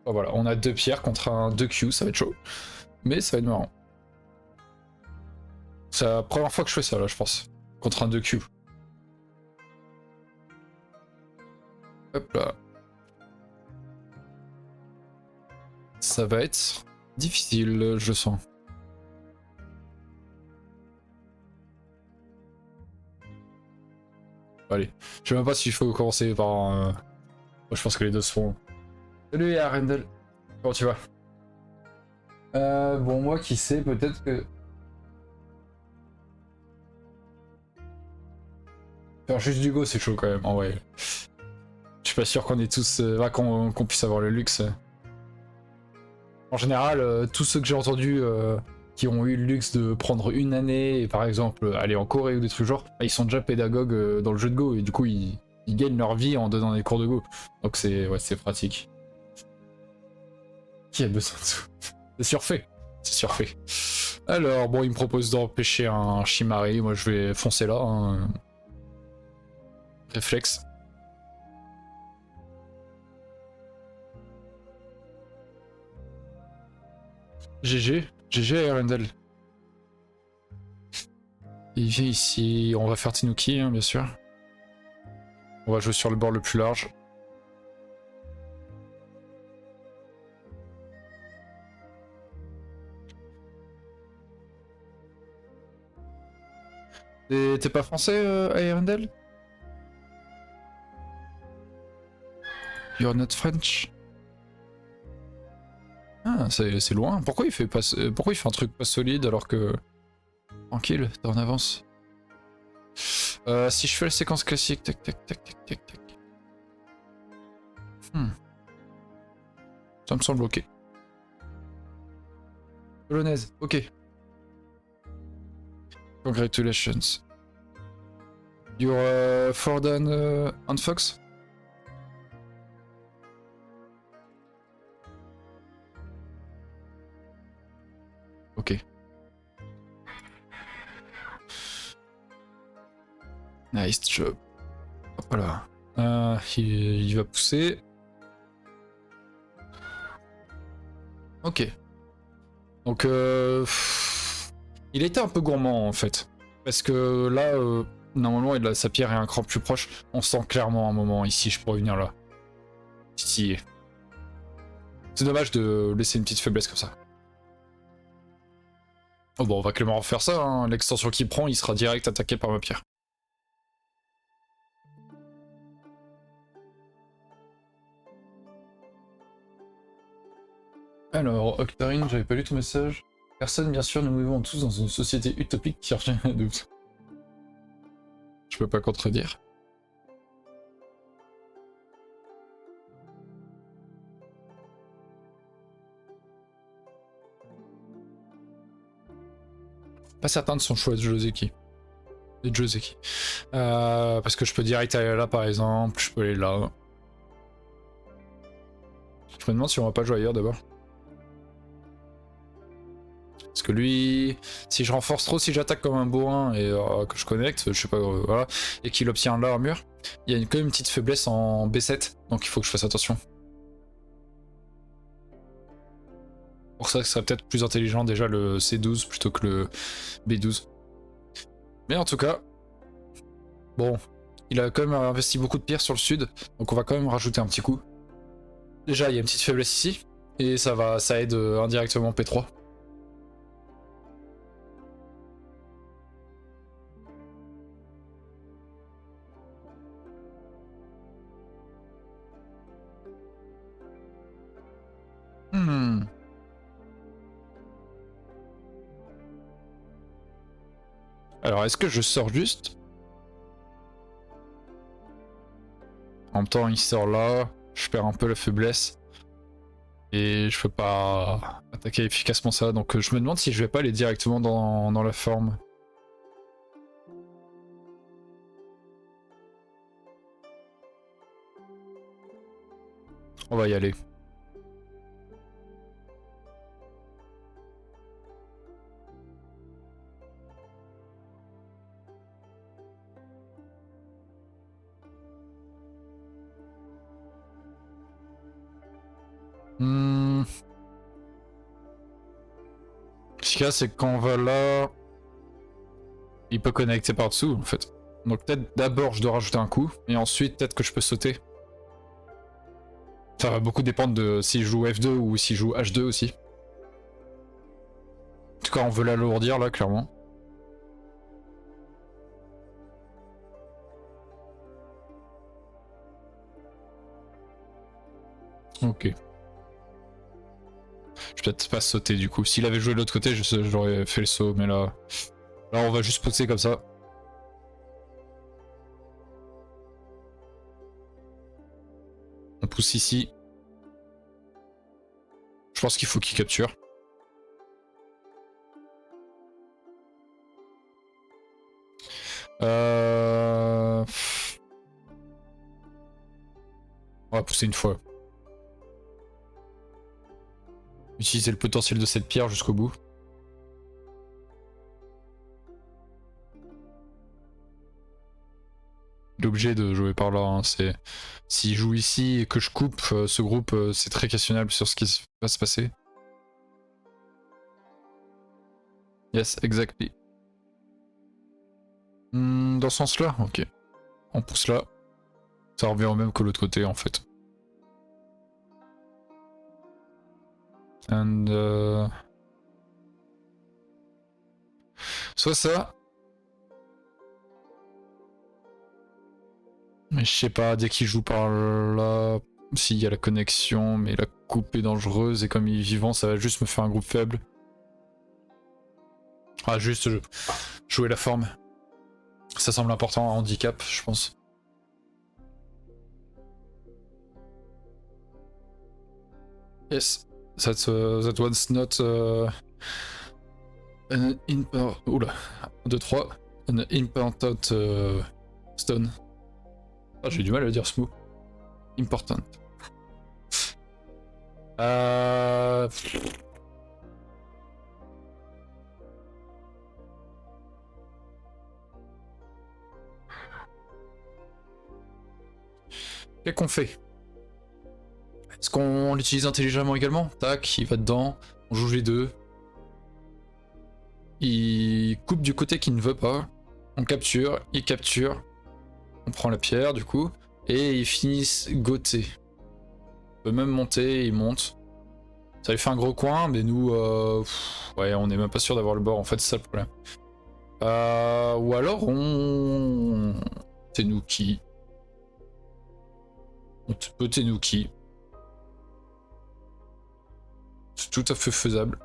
Bon, voilà, on a 2 pierres contre un 2Q, ça va être chaud. Mais ça va être marrant. C'est la première fois que je fais ça là, je pense. Contre un 2Q. Hop là. Ça va être difficile, je sens. Allez, je sais même pas s'il faut commencer par un... Moi, je pense que les deux se font. Salut Arendelle, comment tu vas? Bon, moi qui sais, peut-être que... Faire juste du go, c'est chaud quand même, en vrai. Je suis pas sûr qu'on est tous... qu'on puisse avoir le luxe. En général, tous ceux que j'ai entendus qui ont eu le luxe de prendre une année et par exemple aller en Corée ou des trucs genre, bah, ils sont déjà pédagogues dans le jeu de Go et du coup ils gagnent leur vie en donnant des cours de Go. Donc c'est ouais, c'est pratique. Qui a besoin de tout? C'est surfait. C'est surfait. Alors bon, il me propose d'empêcher un Shimari, moi je vais foncer là. Hein. Réflexe. GG. GG Arendelle. Il vient ici, on va faire Tanuki hein, bien sûr. On va jouer sur le bord le plus large. T'es pas français, Arendelle? You're not French? Ah, c'est loin. Pourquoi il fait pas, pourquoi il fait un truc pas solide alors que... Tranquille, t'es en avance. Si je fais la séquence classique, tac tac tac tac tac tac. Ça me semble ok. Polonaise, ok. Congratulations. You're Fordham on Fox? Ok. Nice job. Hop là. Il va pousser. Ok. Donc, il était un peu gourmand en fait. Parce que là, normalement, il a sa pierre est un cran plus proche. On sent clairement un moment ici, je pourrais venir là. Titiller. C'est dommage de laisser une petite faiblesse comme ça. Oh bon, on va clairement refaire ça. Hein. L'extension qu'il prend, il sera direct attaqué par ma pierre. Alors, Octarine, j'avais pas lu ton message. Personne, bien sûr, nous vivons tous dans une société utopique qui revient à doute. Je peux pas contredire. Pas certain de son choix de Joseki. De Joseki. Parce que je peux direct aller là, par exemple. Je peux aller là. Je me demande si on va pas jouer ailleurs d'abord. Parce que lui, si je renforce trop, si j'attaque comme un bourrin et que je connecte, je sais pas, voilà, et qu'il obtient l'armure, il y a quand même une petite faiblesse en B7, donc il faut que je fasse attention. Pour ça, ce serait peut-être plus intelligent déjà le C12 plutôt que le B12. Mais en tout cas, bon, il a quand même investi beaucoup de pierres sur le sud, donc on va quand même rajouter un petit coup. Déjà, il y a une petite faiblesse ici, et ça aide indirectement P3. Alors, est-ce que je sors juste? En même temps, il sort là, je perds un peu la faiblesse. Et je peux pas attaquer efficacement ça, donc je me demande si je vais pas aller directement dans la forme. On va y aller. Ce qu'il y a, c'est que quand on va là, il peut connecter par-dessous, en fait. Donc peut-être d'abord je dois rajouter un coup, et ensuite peut-être que je peux sauter. Ça va beaucoup dépendre de si je joue F2 ou si je joue H2 aussi. En tout cas, on veut l'alourdir là, clairement. Ok. Je vais peut-être pas sauter du coup. S'il avait joué de l'autre côté, j'aurais fait le saut, mais là on va juste pousser comme ça. On pousse ici. Je pense qu'il faut qu'il capture. On va pousser une fois. Utiliser le potentiel de cette pierre jusqu'au bout. L'objet de jouer par là, hein, c'est... S'il joue ici et que je coupe ce groupe, c'est très questionnable sur ce qui va se passer. Yes, exactly. Dans ce sens-là, ok. On pousse là. Ça revient au même que l'autre côté, en fait. And... Soit ça. Mais je sais pas, dès qu'il joue par là, s'il y a la connexion, mais la coupe est dangereuse et comme il est vivant, ça va juste me faire un groupe faible. Ah, juste jouer la forme. Ça semble important, un handicap, je pense. Yes, that was not an oula, 2, 3, an important stone. Ah, j'ai du mal à dire ce mot. Important. Qu'est-ce qu'on fait? Est-ce qu'on l'utilise intelligemment également? Tac, il va dedans, on joue les deux. Il coupe du côté qu'il ne veut pas. On capture, il capture. On prend la pierre du coup. Et ils finissent goté. On peut même monter, il monte. Ça lui fait un gros coin, mais nous, ouais, on est même pas sûr d'avoir le bord, en fait, c'est ça le problème. Ou alors on... Tenuki. On peut Tenuki. C'est tout à fait faisable.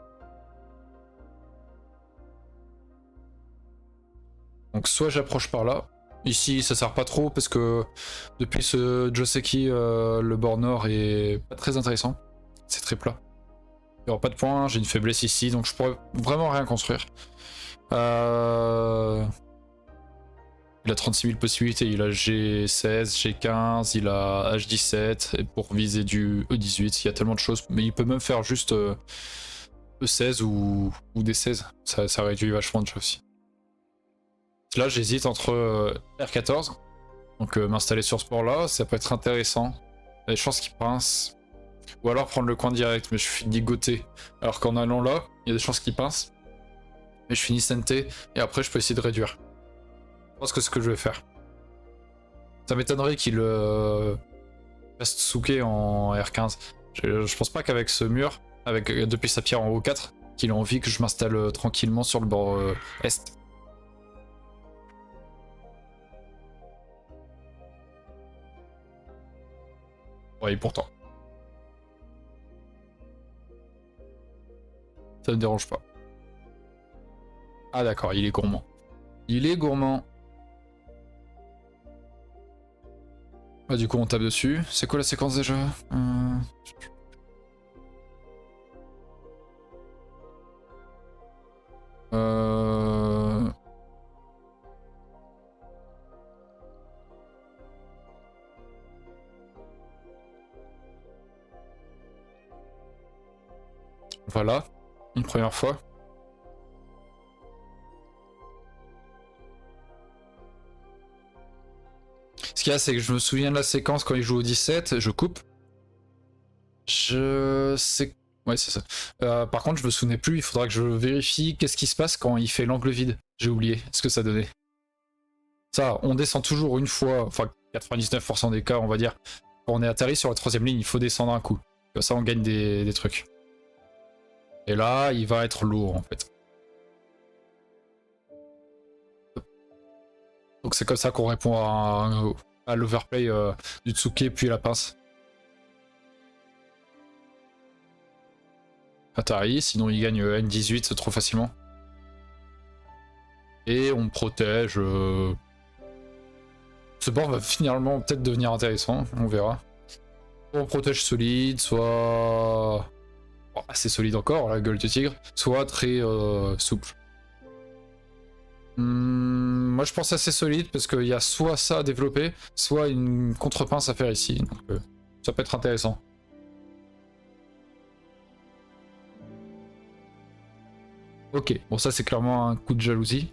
Donc soit j'approche par là. Ici ça sert pas trop parce que depuis ce Joseki, le bord nord est pas très intéressant. C'est très plat. Il n'y aura pas de points, j'ai une faiblesse ici, donc je pourrais vraiment rien construire. Il a 36 000 possibilités, il a G16, G15, il a H17 pour viser du E18, il y a tellement de choses, mais il peut même faire juste E16 ou D16, ça réduit vachement de choses aussi. Là j'hésite entre R14, donc m'installer sur ce port là, ça peut être intéressant, il y a des chances qu'il pince, ou alors prendre le coin direct, mais je finis goté, alors qu'en allant là, il y a des chances qu'il pince, mais je finis Sente, et après je peux essayer de réduire. Je pense que c'est ce que je vais faire. Ça m'étonnerait qu'il reste souké en R15. Je pense pas qu'avec ce mur, depuis sa pierre en O4, qu'il a envie que je m'installe tranquillement sur le bord est. Ouais, et pourtant. Ça ne me dérange pas. Ah d'accord, il est gourmand. Il est gourmand. Ah, du coup on tape dessus. C'est quoi la séquence déjà Voilà, une première fois. Ce qu'il y a, c'est que je me souviens de la séquence quand il joue au 17, je coupe. Je sais... Ouais, c'est ça. Par contre, je me souvenais plus, il faudra que je vérifie qu'est-ce qui se passe quand il fait l'angle vide. J'ai oublié ce que ça donnait. Ça, on descend toujours une fois, enfin 99% des cas, on va dire. Quand on est atterri sur la troisième ligne, il faut descendre un coup. Comme ça, on gagne des trucs. Et là, il va être lourd, en fait. Donc c'est comme ça qu'on répond à l'overplay du Tsuke puis la pince. Atari, sinon il gagne N18 trop facilement. Et on protège. Ce bord va finalement peut-être devenir intéressant, on verra. Soit on protège solide, soit assez solide encore, la gueule du tigre, soit très souple. Moi je pense assez solide parce qu'il y a soit ça à développer, soit une contre-pince à faire ici. Donc ça peut être intéressant. Ok, bon ça c'est clairement un coup de jalousie.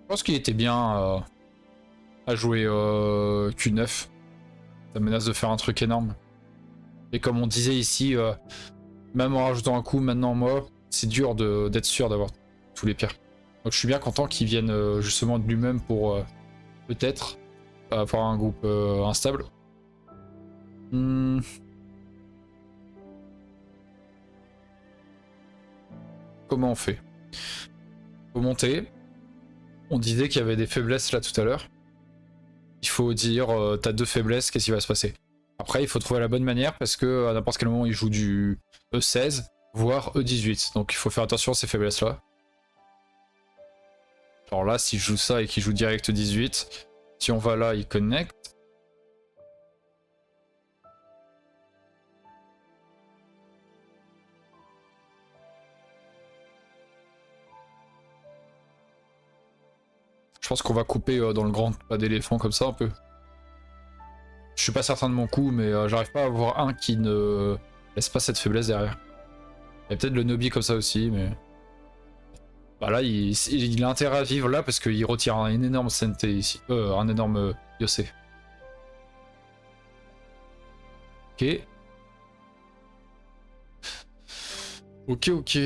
Je pense qu'il était bien à jouer Q9. Ça menace de faire un truc énorme. Et comme on disait ici, même en rajoutant un coup maintenant moi, c'est dur d'être sûr d'avoir tous les pierres. Donc je suis bien content qu'il vienne justement de lui-même pour peut-être avoir un groupe instable. Comment on fait? Faut monter. On disait qu'il y avait des faiblesses là tout à l'heure. Il faut dire t'as deux faiblesses, qu'est-ce qui va se passer? Après il faut trouver la bonne manière parce que à n'importe quel moment il joue du E16 voire E18, donc il faut faire attention à ces faiblesses là. Alors là s'il joue ça et qu'il joue direct E18, si on va là il connecte. Je pense qu'on va couper dans le grand pas d'éléphant comme ça un peu. Je suis pas certain de mon coup, mais j'arrive pas à avoir un qui ne laisse pas cette faiblesse derrière. Il y a peut-être le Nobi comme ça aussi, mais... Bah là, il a intérêt à vivre là parce qu'il retire un énorme Sente ici. Un énorme Yose. Ok. Ok.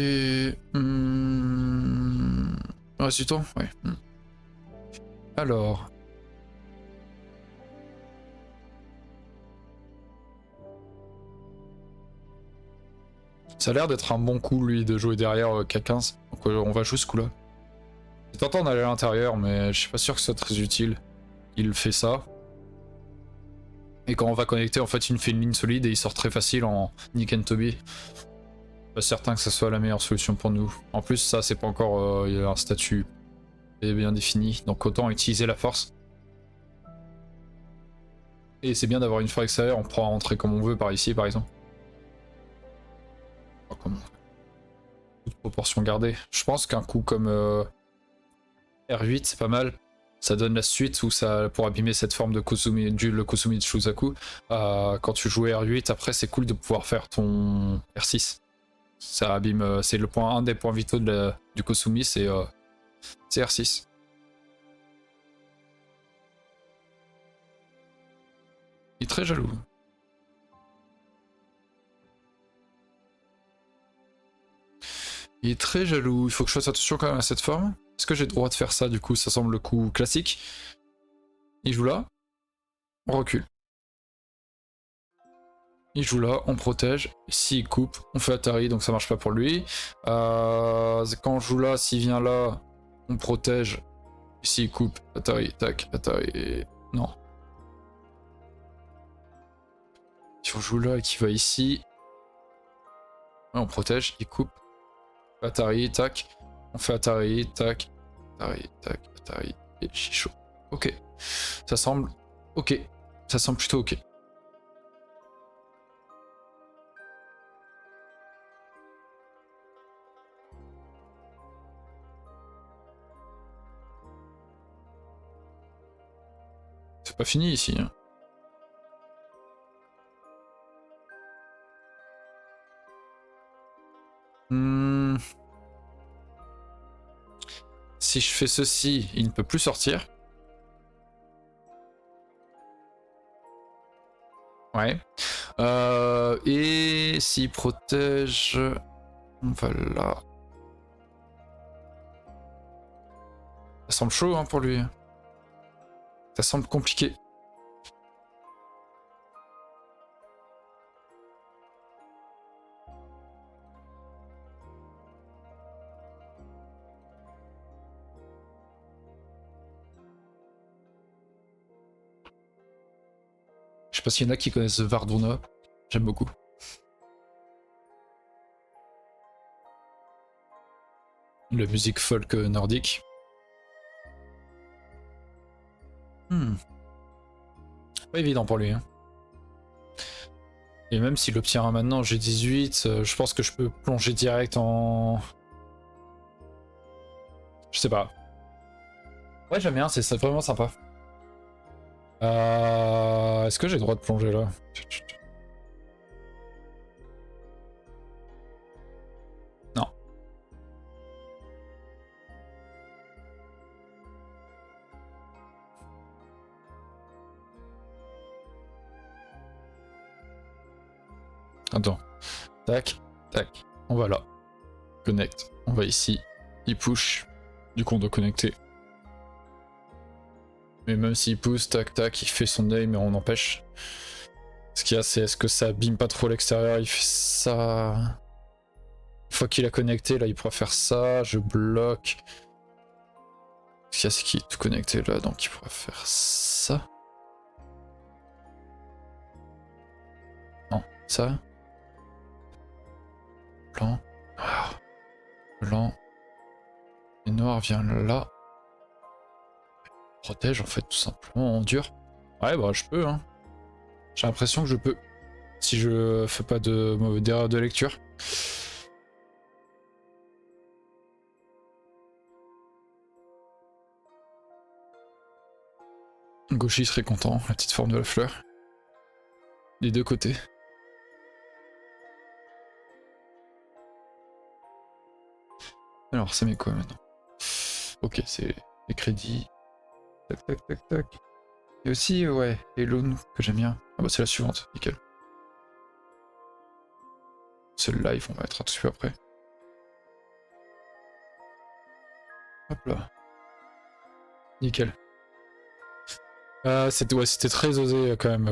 Reste du temps? Ouais. Alors... Ça a l'air d'être un bon coup, lui, de jouer derrière K15. Donc on va jouer ce coup-là. C'est tentant d'aller à l'intérieur, mais je suis pas sûr que ce soit très utile. Il fait ça. Et quand on va connecter, en fait, il fait une ligne solide et il sort très facile en Nick and Toby. Pas certain que ce soit la meilleure solution pour nous. En plus, ça, c'est pas encore... il y a un statut bien défini, donc autant utiliser la force. Et c'est bien d'avoir une force extérieure, on pourra rentrer comme on veut par ici, par exemple. Toute proportion gardée. Je pense qu'un coup comme R8, c'est pas mal. Ça donne la suite où ça pour abîmer cette forme de Kosumi, le Kosumi de Shusaku. Quand tu joues R8, après c'est cool de pouvoir faire ton R6. Ça abîme, c'est le point, un des points vitaux du Kosumi, c'est R6. Il est très jaloux. Il est très jaloux, il faut que je fasse attention quand même à cette forme. Est-ce que j'ai le droit de faire ça du coup? Ça semble le coup classique. Il joue là, on recule. Il joue là, on protège. S'il coupe, on fait Atari, donc ça marche pas pour lui. Quand on joue là, s'il vient là, on protège. S'il coupe, Atari, tac, Atari. Non. Si on joue là et qu'il va ici, ouais, on protège, il coupe. Atari, tac. On fait Atari, tac. Atari, tac, Atari et Chicho. Ok. Ça semble ok. Ça semble plutôt ok. C'est pas fini ici. Hein. Si je fais ceci, il ne peut plus sortir. Ouais. Et s'il protège... On va là. Ça semble chaud hein, pour lui. Ça semble compliqué. Je sais pas s'il y en a qui connaissent Vardruna. J'aime beaucoup. La musique folk nordique. Pas évident pour lui. Hein. Et même s'il obtient un maintenant, j'ai 18, je pense que je peux plonger direct en... Je sais pas. Ouais, j'aime bien, c'est vraiment sympa. Est-ce que j'ai le droit de plonger là? Non. Attends. Tac, tac. On va là. Connect. On va ici. Il push. Du coup, on doit connecter. Mais même s'il pousse, tac, tac, il fait son aim mais on empêche. Ce qu'il y a, c'est est-ce que ça abîme pas trop l'extérieur? Il fait ça. Une fois qu'il a connecté, là, il pourra faire ça. Je bloque. Ce qu'il y a, c'est qu'il est tout connecté là, donc il pourra faire ça. Non, ça. Blanc. Noir. Blanc. Et noir vient là. Protège en fait, tout simplement, en dur. Ouais, bah je peux, hein. J'ai l'impression que je peux. Si je fais pas d'erreur de lecture. Gauchy serait content, la petite forme de la fleur. Des deux côtés. Alors, ça met quoi maintenant? Ok, c'est les crédits. Tac, tac, tac, tac. Et aussi, ouais, les loans que j'aime bien. Ah bah c'est la suivante, nickel. Celle-là, ils vont mettre dessus après. Hop là. Nickel. C'était très osé quand même.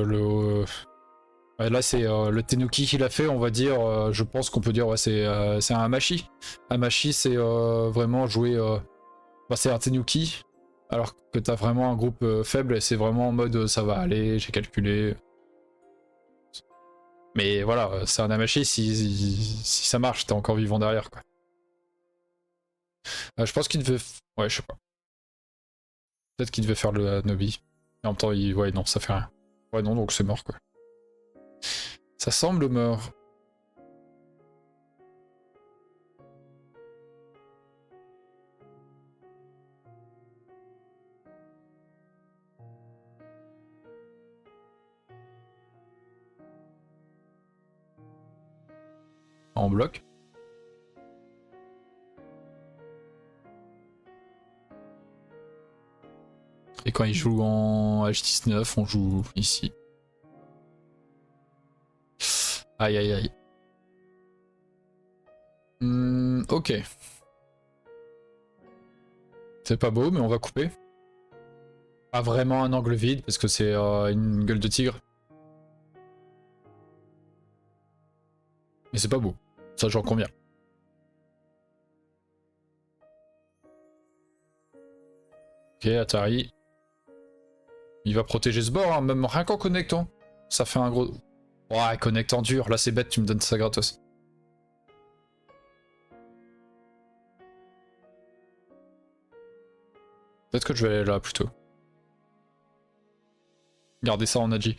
Là, c'est le Tenuki qu'il a fait, on va dire. Je pense qu'on peut dire, ouais, c'est un Hamashi. Hamashi, c'est vraiment jouer. Bah, c'est un Tenuki, alors que t'as vraiment un groupe faible et c'est vraiment en mode ça va aller, j'ai calculé. Mais voilà, c'est un Hamashi, si ça marche, t'es encore vivant derrière, quoi. Je pense qu'il devait. Ouais, je sais pas. Peut-être qu'il devait faire le Nobi. Et en même temps, ouais, non, ça fait rien. Ouais, non, donc c'est mort, quoi. Ça semble mort. En bloc. Et quand il joue en H19, on joue ici. Aïe aïe aïe. Ok. C'est pas beau, mais on va couper. Pas vraiment un angle vide, parce que c'est une gueule de tigre. Mais c'est pas beau. Ça, j'en conviens. Ok, Atari. Il va protéger ce bord, hein, même rien qu'en connectant. Ça fait un gros... Ouais, connectant dur. Là, c'est bête, tu me donnes ça gratos. Peut-être que je vais aller là, plutôt. Gardez ça en Agi.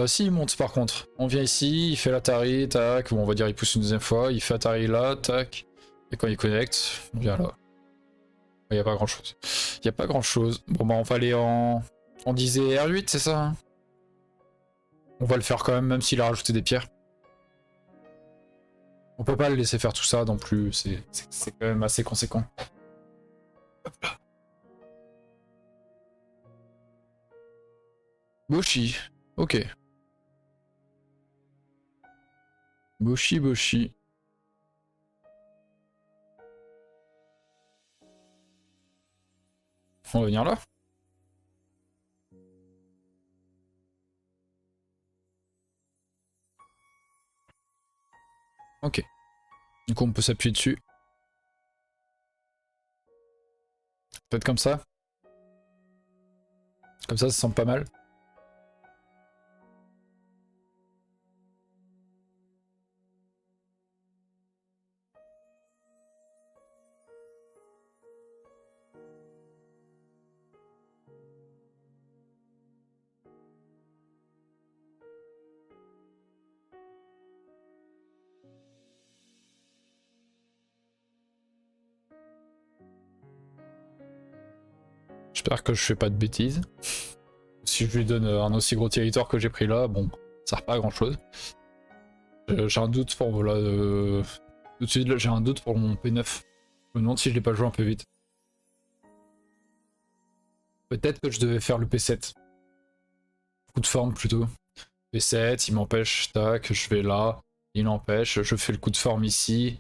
S'il monte, par contre, on vient ici, il fait l'Atari, tac. Bon, on va dire il pousse une deuxième fois. Il fait Atari là, tac. Et quand il connecte, on vient là. Il n'y a pas grand-chose. Il n'y a pas grand-chose. Bon, bah, on va aller en... On disait R8, c'est ça, hein? On va le faire quand même, même s'il a rajouté des pierres. On peut pas le laisser faire tout ça non plus, c'est quand même assez conséquent. Hop là. Boshi, ok. Boshi Boshi. On va venir là. Ok. Du coup on peut s'appuyer dessus. Peut-être comme ça. Comme ça semble pas mal. J'espère que je fais pas de bêtises. Si je lui donne un aussi gros territoire que j'ai pris là, bon, ça sert pas à grand chose. J'ai un doute pour voilà, tout de suite j'ai un doute pour mon P9. Je me demande si je l'ai pas joué un peu vite. Peut-être que je devais faire le P7. Coup de forme plutôt. P7, il m'empêche, tac, je vais là, il empêche, je fais le coup de forme ici.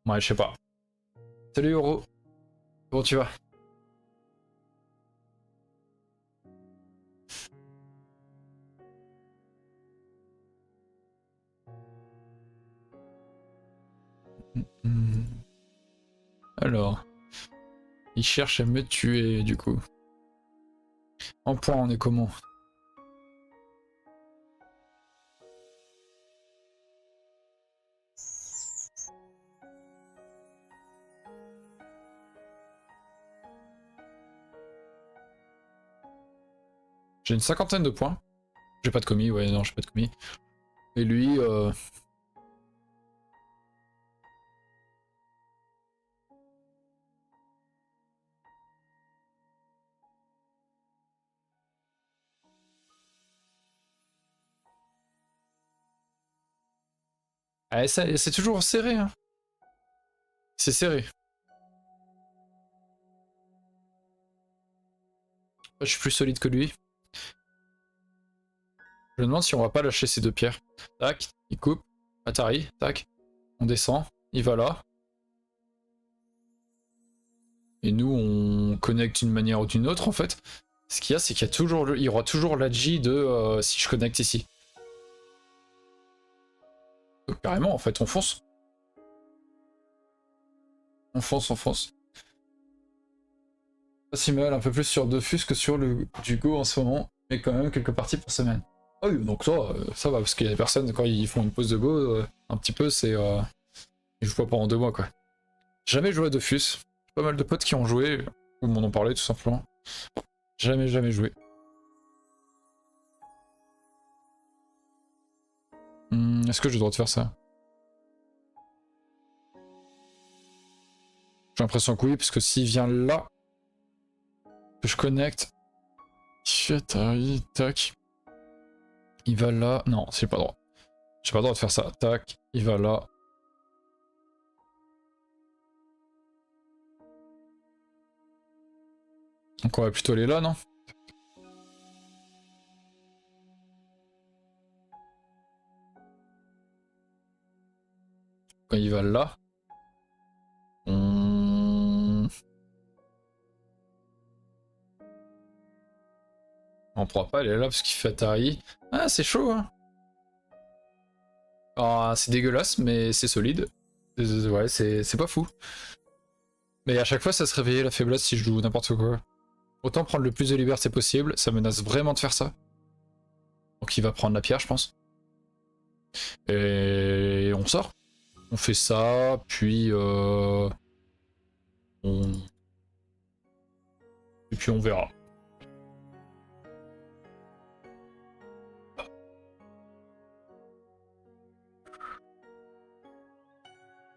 Ouais, je sais pas. Salut Euro, comment tu vas? Alors, il cherche à me tuer du coup. En point, on est comment? J'ai une cinquantaine de points. J'ai pas de commis, ouais, non, j'ai pas de commis. Et lui, ah, c'est toujours serré, hein. C'est serré. Je suis plus solide que lui. Je me demande si on va pas lâcher ces deux pierres. Tac, il coupe. Atari, tac. On descend. Il va là. Et nous, on connecte d'une manière ou d'une autre, en fait. Ce qu'il y a, c'est qu'il y a toujours, il y aura toujours la G de si je connecte ici. Donc, carrément, en fait, on fonce. On fonce, on fonce. Pas si mal, un peu plus sur Dofus que sur le du Go en ce moment, mais quand même quelques parties par semaine. Ah oui, donc ça va, parce qu'il y a des personnes, quand ils font une pause de Go, un petit peu, c'est... ils jouent pas pendant 2 mois, quoi. Jamais joué à Dofus. Pas mal de potes qui ont joué, ou m'en ont parlé, tout simplement. Jamais joué. Est-ce que j'ai le droit de faire ça? J'ai l'impression que oui, parce que s'il vient là, que je connecte... Shit, tac. Il va là... Non, j'ai pas le droit. J'ai pas le droit de faire ça. Tac, il va là. Donc on va plutôt aller là, non? Quand il va là... On pourra pas aller là parce qu'il fait Atari. Ah, c'est chaud, hein. Ah, c'est dégueulasse, mais c'est solide. Ouais, c'est pas fou. Mais à chaque fois, ça se réveillait la faiblesse si je joue n'importe quoi. Autant prendre le plus de liberté possible, ça menace vraiment de faire ça. Donc il va prendre la pierre, je pense. Et on sort. On fait ça, puis et puis on verra.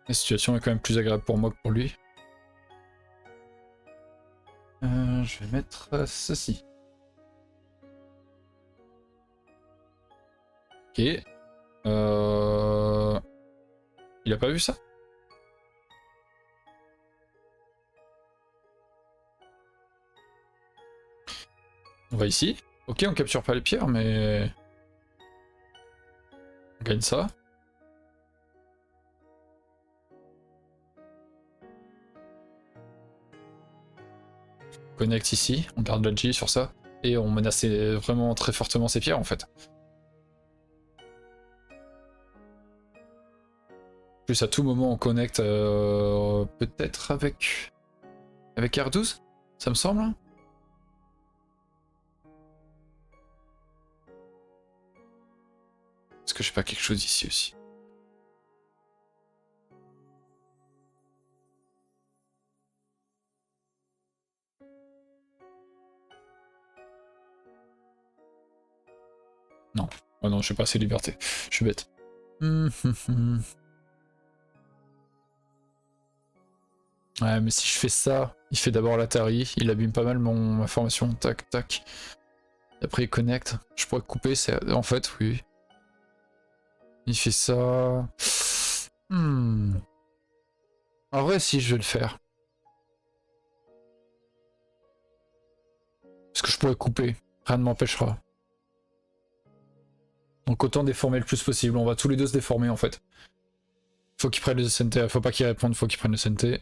La situation est quand même plus agréable pour moi que pour lui. Je vais mettre ceci. Ok. Il a pas vu ça? On va ici. Ok, on capture pas les pierres, mais... On gagne ça. Connect ici, on garde la G sur ça, et on menace vraiment très fortement ces pierres en fait. Plus à tout moment on connecte peut-être avec R12, ça me semble. Est-ce que j'ai pas quelque chose ici aussi? Non. Oh non, j'ai pas assez de liberté. Je suis bête. Ouais, mais si je fais ça, il fait d'abord l'Atari, il abîme pas mal ma formation. Tac, tac. Et après il connecte. Je pourrais couper, c'est... En fait, oui. Il fait ça... En vrai, si, je vais le faire. Parce que je pourrais couper. Rien ne m'empêchera. Donc autant déformer le plus possible. On va tous les deux se déformer en fait. Faut qu'il prenne le SNT. Faut pas qu'il réponde, faut qu'il prenne le SNT.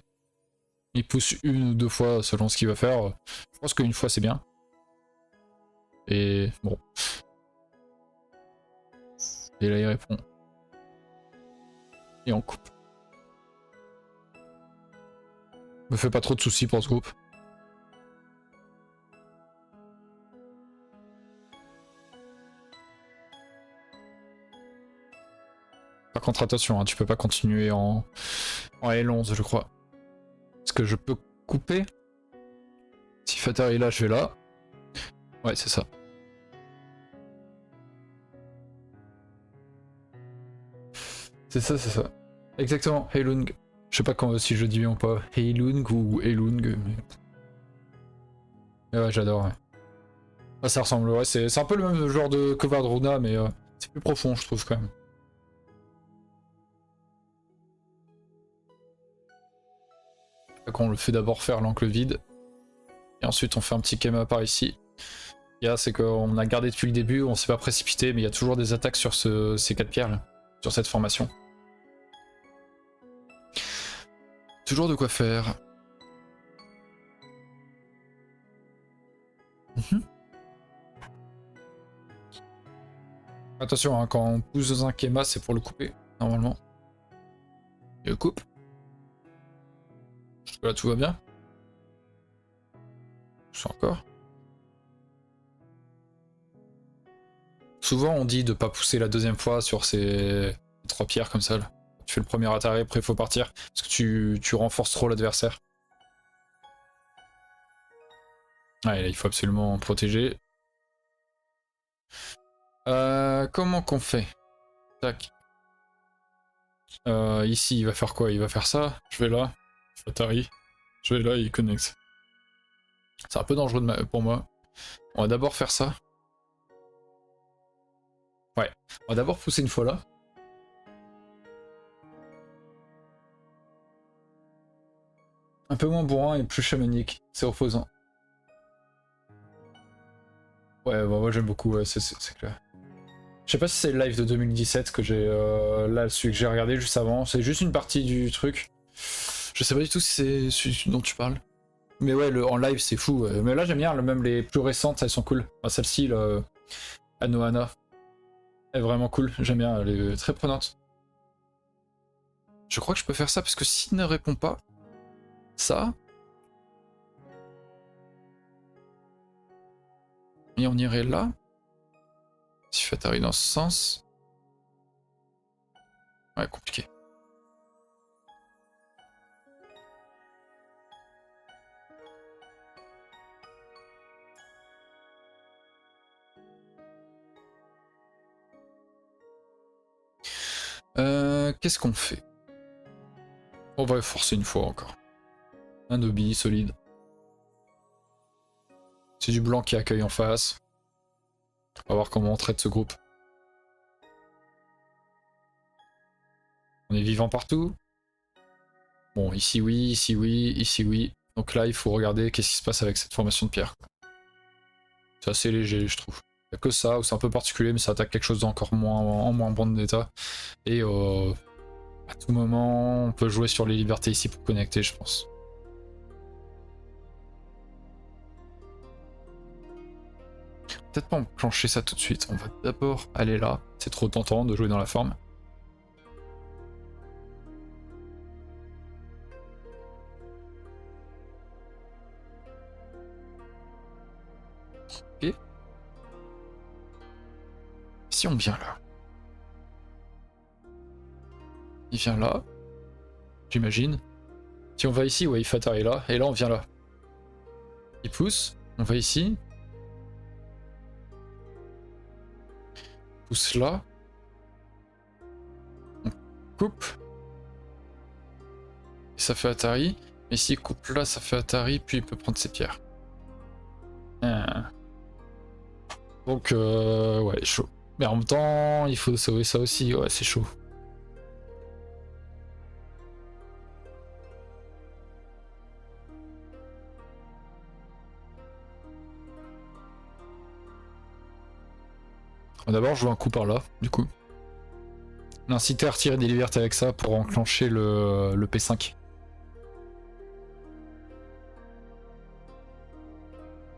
Il pousse une ou deux fois selon ce qu'il va faire. Je pense qu'une fois c'est bien. Et bon. Et là il répond. Et on coupe. Me fais pas trop de soucis pour ce groupe. Par contre attention, hein, tu peux pas continuer en L11 je crois. Est-ce que je peux couper? Si Fatah est là, je vais là. Ouais, c'est ça. C'est ça, c'est ça. Exactement, Heilung. Je sais pas quand, si je dis bien ou pas. Heilung ou Heilung. Mais... Ouais, j'adore, ouais. Ah, ça ressemble, ouais, c'est un peu le même genre de que Vardruna, mais c'est plus profond, je trouve, quand même. On le fait d'abord faire l'encre vide. Et ensuite, on fait un petit Kema par ici. C'est qu'on a gardé depuis le début, on s'est pas précipité, mais il y a toujours des attaques sur ces 4 pierres là, sur cette formation. Toujours de quoi faire. Attention, hein, quand on pousse dans un Kema, c'est pour le couper, normalement. Et le coupe. Là, tout va bien. C'est encore. Souvent, on dit de pas pousser la deuxième fois sur ces 3 pierres comme ça. Là. Tu fais le premier atterri, après il faut partir. Parce que tu renforces trop l'adversaire. Ouais, là, il faut absolument protéger. Comment qu'on fait? Tac. Ici, il va faire quoi? Il va faire ça. Je vais là. Atari. Je vais là, il connecte. C'est un peu dangereux pour moi. On va d'abord faire ça. Ouais. On va d'abord pousser une fois là. Un peu moins bourrin et plus chamanique. C'est opposant. Ouais, bah, moi j'aime beaucoup, ouais, c'est clair. Je sais pas si c'est le live de 2017 que j'ai... là, celui que j'ai regardé juste avant. C'est juste une partie du truc. Je sais pas du tout si c'est celui dont tu parles. Mais ouais, en live c'est fou. Mais là j'aime bien, même les plus récentes, elles sont cool. Enfin, celle-ci, là, Anohana, elle est vraiment cool. J'aime bien, elle est très prenante. Je crois que je peux faire ça parce que s'il ne répond pas, ça... Et on irait là. Si Fatari dans ce sens... Ouais, compliqué. Qu'est-ce qu'on fait? On va forcer une fois encore. Un obi solide. C'est du blanc qui accueille en face. On va voir comment on traite ce groupe. On est vivant partout. Bon, ici oui, ici oui, ici oui. Donc là, il faut regarder qu'est-ce qui se passe avec cette formation de pierre. C'est assez léger, je trouve. Il n'y a que ça, où c'est un peu particulier, mais ça attaque quelque chose d'encore moins bon d'état. Et à tout moment, on peut jouer sur les libertés ici pour connecter, je pense. peut-être pas enclencher ça tout de suite. On va d'abord aller là. C'est trop tentant de jouer dans la forme. Ok. Si on vient là. Il vient là. J'imagine. Si on va ici, ouais, il fait atterrir là. Et là, on vient là. Il pousse. On va ici. Pousse là. On coupe. Et ça fait Atari. Mais s'il coupe là, ça fait Atari, puis il peut prendre ses pierres. Donc, ouais, chaud. Mais en même temps, il faut sauver ça aussi. Ouais, c'est chaud. On va d'abord jouer un coup par là, du coup. L'inciter à retirer des libertés avec ça pour enclencher le P5.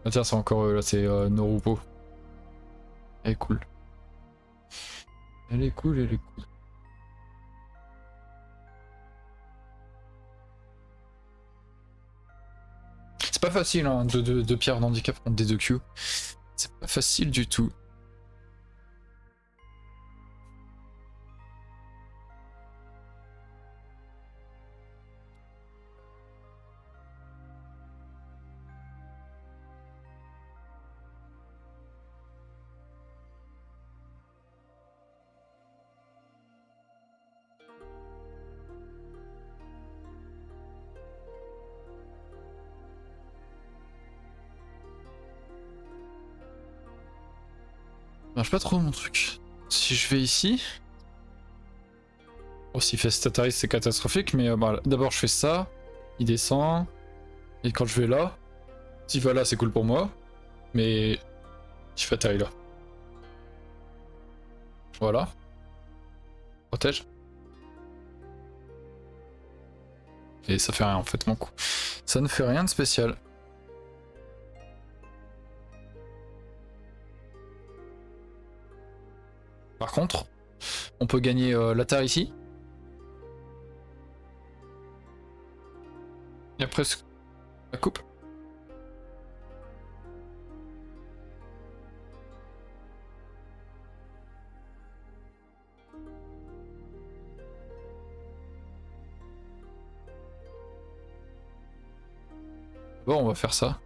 Ah tiens, c'est encore là, c'est Norupo. Elle est cool. Elle est cool, elle est cool. C'est pas facile, hein, de pierre d'handicap contre des 2Q. C'est pas facile du tout. Ça marche pas trop mon truc. Si je vais ici... Oh, s'il fait Statari, c'est catastrophique, mais bah, d'abord je fais ça, il descend, et quand je vais là, s'il va là, c'est cool pour moi, mais il fait Atari là. Voilà. Protège. Et ça fait rien en fait mon coup. Ça ne fait rien de spécial. Par contre, on peut gagner l'Atari ici. Et après, la coupe. Bon, on va faire ça.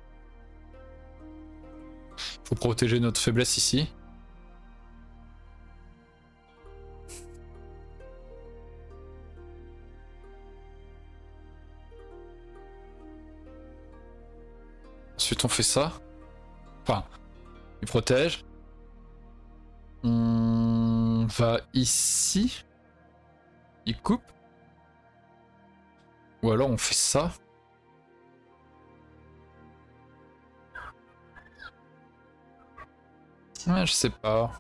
Faut protéger notre faiblesse ici. Ensuite, on fait ça. Enfin, il protège. On va ici. Il coupe. Ou alors on fait ça. Ouais, je sais pas.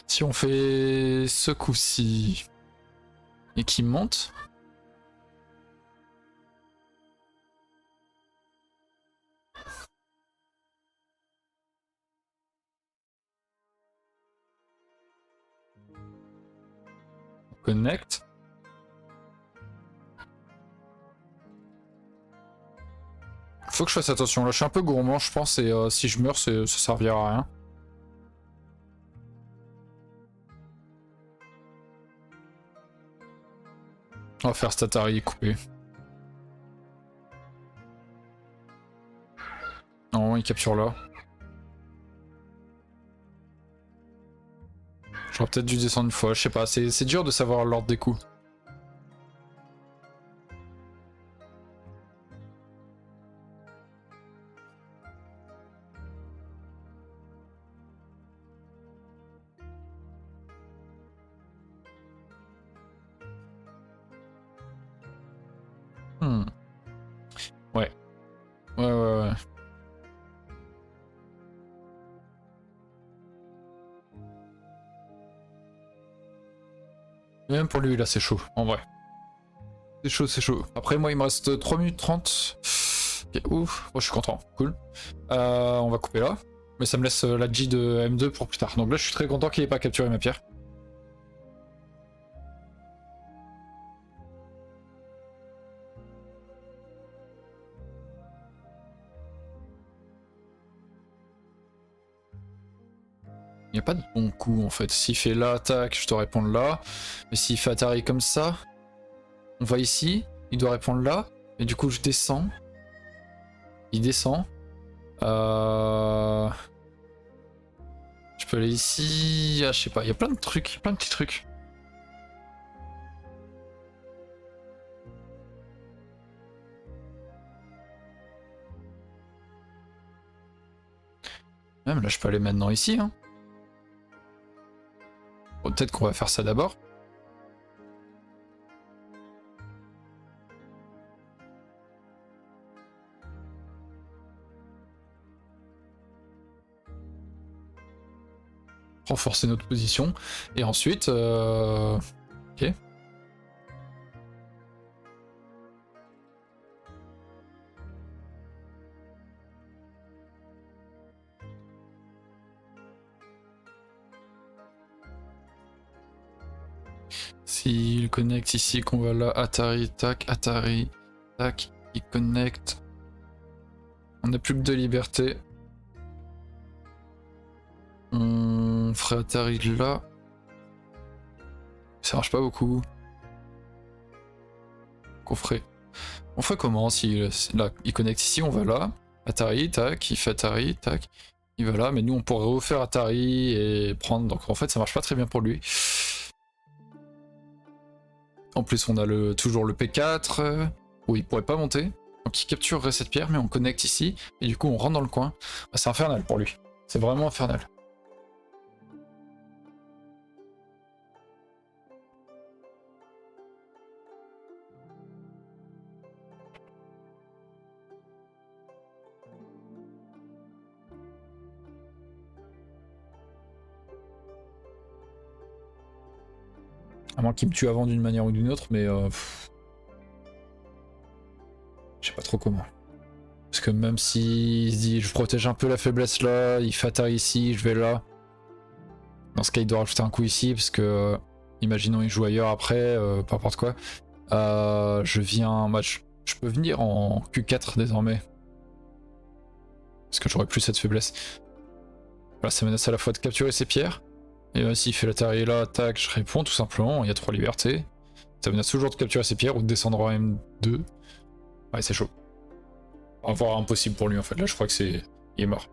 Si on fait ce coup-ci et qu'il monte. On connecte. Faut que je fasse attention. Là, je suis un peu gourmand, je pense, et si je meurs, ça servira à rien. On va faire Statari coupé. Non, il capture là. J'aurais peut-être dû descendre une fois, je sais pas, c'est dur de savoir l'ordre des coups. Hmm. Ouais. Ouais. Même pour lui, là, c'est chaud, en vrai. C'est chaud, c'est chaud. Après, moi, il me reste 3 minutes 30. Ok, ouf, oh, je suis content, cool. On va couper là. Mais ça me laisse la G de M2 pour plus tard. Donc là, je suis très content qu'il ait pas capturé ma pierre. Il n'y a pas de bon coup en fait. S'il fait là, attaque, je dois répondre là. Mais s'il fait Atari comme ça, on va ici, il doit répondre là. Et du coup, je descends. Il descend. Je peux aller ici. Ah, je sais pas, il y a plein de trucs, plein de petits trucs. Même là, je peux aller maintenant ici. Hein. Bon, peut-être qu'on va faire ça d'abord. Renforcer notre position. Et ensuite... Ok. S'il connecte ici, qu'on va là, Atari, tac, il connecte. On n'a plus que 2 libertés. On ferait Atari là. Ça marche pas beaucoup. Qu'on ferait. On ferait comment si là, il connecte ici, on va là. Atari, tac, il fait Atari, tac. Il va là, mais nous on pourrait refaire Atari et prendre. Donc en fait ça marche pas très bien pour lui. En plus on a toujours le P4 où il pourrait pas monter. Donc il capturerait cette pierre, mais on connecte ici. Et du coup on rentre dans le coin. Bah, c'est infernal pour lui. C'est vraiment infernal. À moins qu'il me tue avant d'une manière ou d'une autre, mais je sais pas trop comment. Parce que même s'il se dit je protège un peu la faiblesse là, il fait Atari ici, je vais là. Dans ce cas, il doit rajouter un coup ici, parce que imaginons il joue ailleurs après, peu importe quoi. Je viens. Bah, je peux venir en Q4 désormais. Parce que j'aurai plus cette faiblesse. Voilà, ça menace à la fois de capturer ses pierres. Et s'il fait l'Atari là, tac, je réponds tout simplement. Il y a 3 libertés. Ça menace toujours de capturer ses pierres ou de descendre en M2. Ouais, c'est chaud. Voire impossible pour lui en fait. Là, je crois que c'est. Il est mort.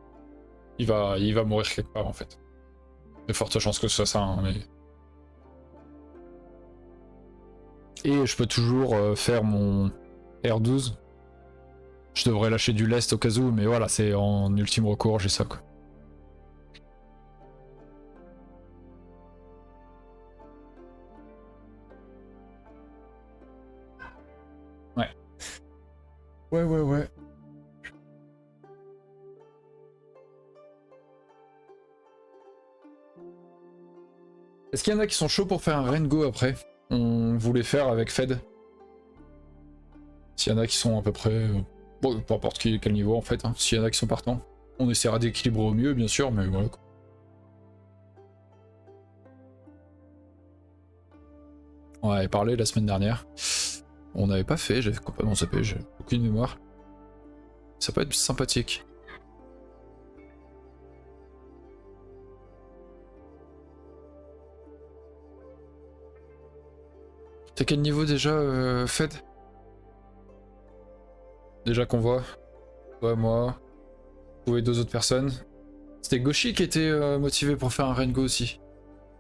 Il va mourir quelque part en fait. De fortes chances que ce soit ça, hein, mais. Et je peux toujours faire mon R12. Je devrais lâcher du lest au cas où, mais voilà, c'est en ultime recours, j'ai ça quoi. Ouais. Ouais. Est-ce qu'il y en a qui sont chauds pour faire un Rengo après? On voulait faire avec Fed. S'il y en a qui sont à peu près... bon, peu importe quel niveau en fait, hein. S'il y en a qui sont partants. On essaiera d'équilibrer au mieux bien sûr, mais voilà quoi. On avait parlé la semaine dernière. On n'avait pas fait, j'avais complètement zappé, j'ai aucune mémoire. Ça peut être sympathique. T'as quel niveau déjà, Fed? Déjà qu'on voit. Ouais, moi. Trouver 2 autres personnes. C'était Goshi qui était motivé pour faire un Rengo aussi.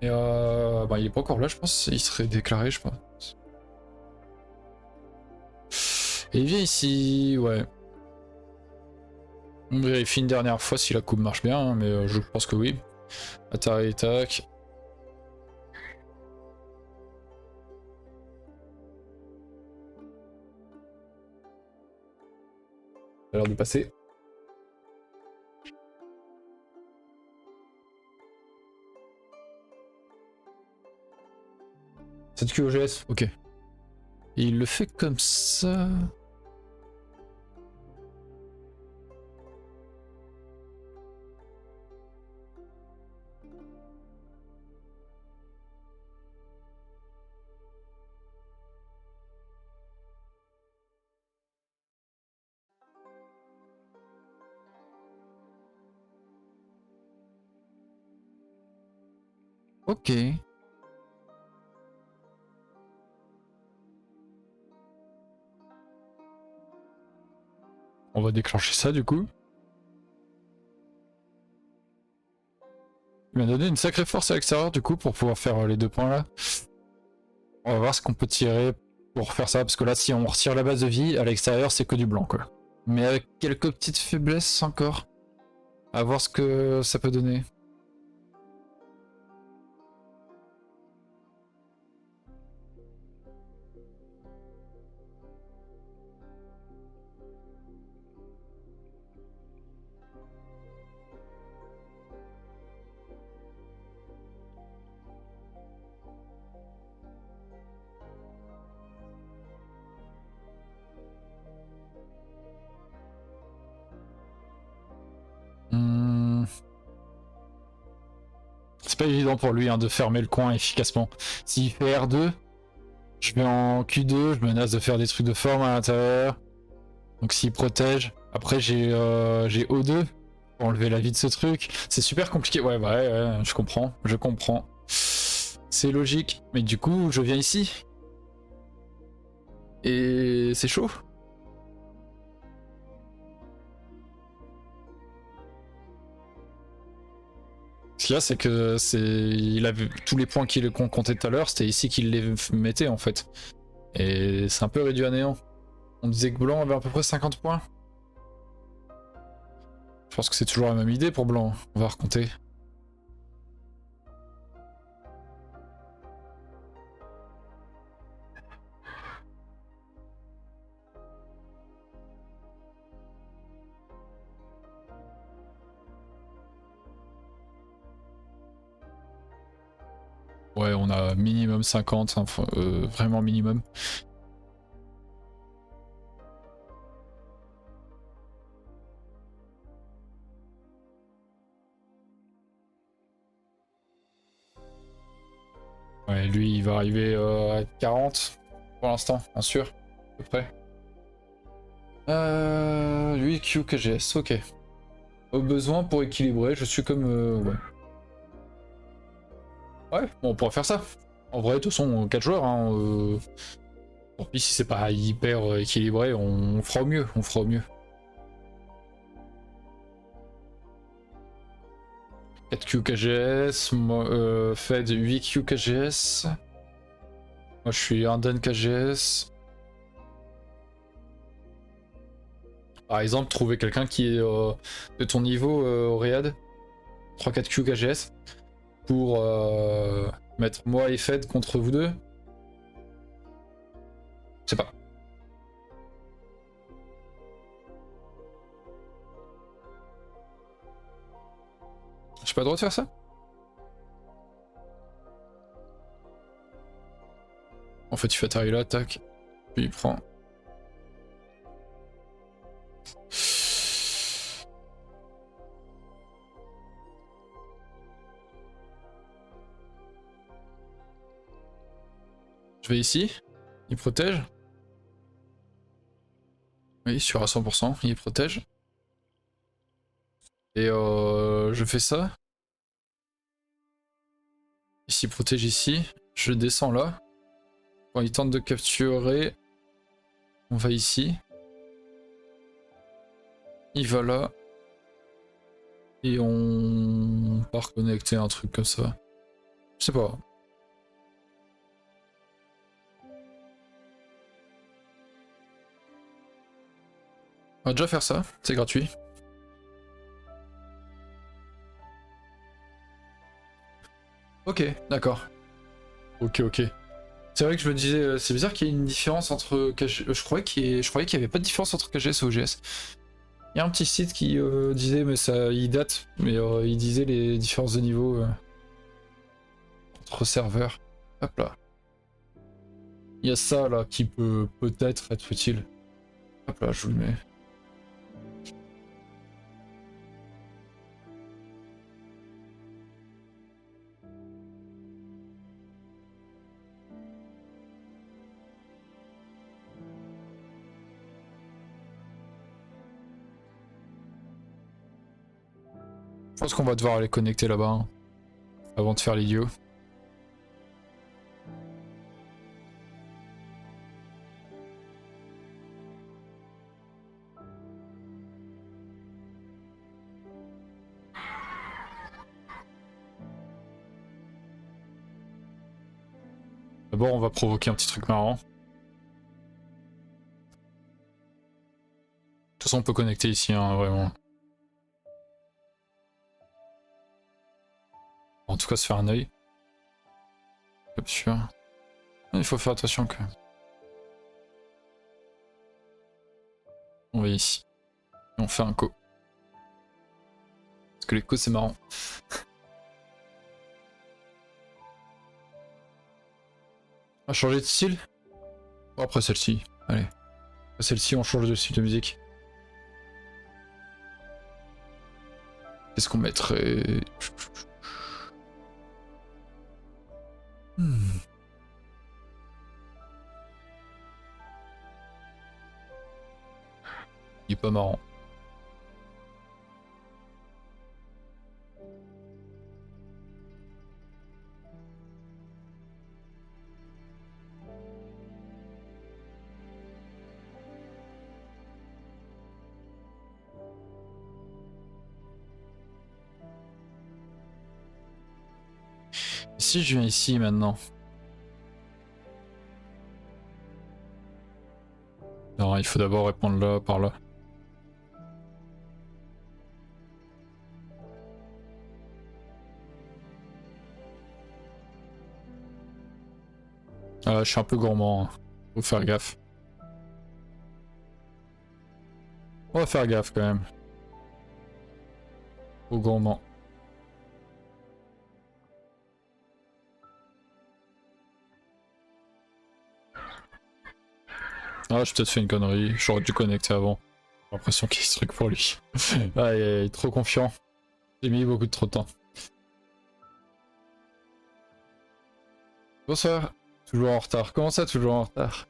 Et bah, il est pas encore là, je pense. Il serait déclaré, je pense. Et il vient ici, ouais. On vérifie une dernière fois si la coupe marche bien, hein, mais je pense que oui. Atari, tac. Ça a l'air de passer. Cette QOGS, ok. Et il le fait comme ça. Ok. On va déclencher ça du coup. Il m'a donné une sacrée force à l'extérieur du coup pour pouvoir faire les 2 points là. On va voir ce qu'on peut tirer pour faire ça, parce que là si on retire la base de vie, à l'extérieur c'est que du blanc quoi. Mais avec quelques petites faiblesses encore. À voir ce que ça peut donner. C'est pas évident pour lui hein, de fermer le coin efficacement. S'il fait R2, je vais en Q2, je menace de faire des trucs de forme à l'intérieur. Donc s'il protège, après j'ai O2 pour enlever la vie de ce truc. C'est super compliqué. Ouais, je comprends, je comprends. C'est logique, mais du coup je viens ici. Et c'est chaud. Ce qu'il y a, c'est que il a vu tous les points qu'on comptait tout à l'heure, c'était ici qu'il les mettait en fait. Et c'est un peu réduit à néant. On disait que blanc avait à peu près 50 points. Je pense que c'est toujours la même idée pour blanc. On va recompter. Ouais, on a minimum 50, enfin, vraiment minimum. Ouais, lui, il va arriver à 40 pour l'instant, bien sûr, à peu près. Lui, Q, KGS, ok. Au besoin pour équilibrer, je suis comme... ouais. Ouais, bon, on pourrait faire ça. En vrai, de toute façon, 4 joueurs, hein, tant pis si c'est pas hyper équilibré, on fera au mieux, on fera au mieux. 4Q KGS, Fed 8Q KGS. Moi je suis un Dan KGS. Par exemple, trouver quelqu'un qui est de ton niveau, Oread. 3-4Q KGS. Pour mettre moi et Fed contre vous deux. Je sais pas. J'ai pas le droit de faire ça? En fait, il fait atterrir là, tac. Puis il prend. Je vais ici. Il protège. Oui, sûr à 100%, il protège. Et je fais ça. Ici, protège ici. Je descends là. Quand il tente de capturer, on va ici. Il va là. Et on part connecter un truc comme ça. Je sais pas. On va déjà faire ça, c'est gratuit. Ok, d'accord. Ok. C'est vrai que je me disais, c'est bizarre qu'il y ait une différence entre KG... je croyais qu'il y avait pas de différence entre KGS et OGS. Il y a un petit site qui disait, mais ça, il date, mais il disait les différences de niveau entre serveurs. Hop là. Il y a ça là qui peut peut-être être utile. Hop là, je vous le mets. Je pense qu'on va devoir aller connecter là-bas hein, avant de faire l'idiot. D'abord, on va provoquer un petit truc marrant. De toute façon, on peut connecter ici, hein, vraiment. En tout cas, se faire un œil. Comme sûr. Il faut faire attention quand même. On va ici. Et on fait un co. Parce que les co, c'est marrant. On va changer de style. Après celle-ci. Allez. Après celle-ci, on change de style de musique. Qu'est-ce qu'on mettrait? Il est pas marrant. Si je viens ici maintenant. Non, il faut d'abord répondre là, par là. Ah, je suis un peu gourmand, hein. Faut faire gaffe. On va faire gaffe quand même. Au gourmand. Ah, j'ai peut-être fait une connerie, j'aurais dû connecter avant. J'ai l'impression qu'il y a ce truc pour lui. Ah, il est trop confiant. J'ai mis beaucoup trop de temps. Bonsoir. Toujours en retard. Comment ça, toujours en retard?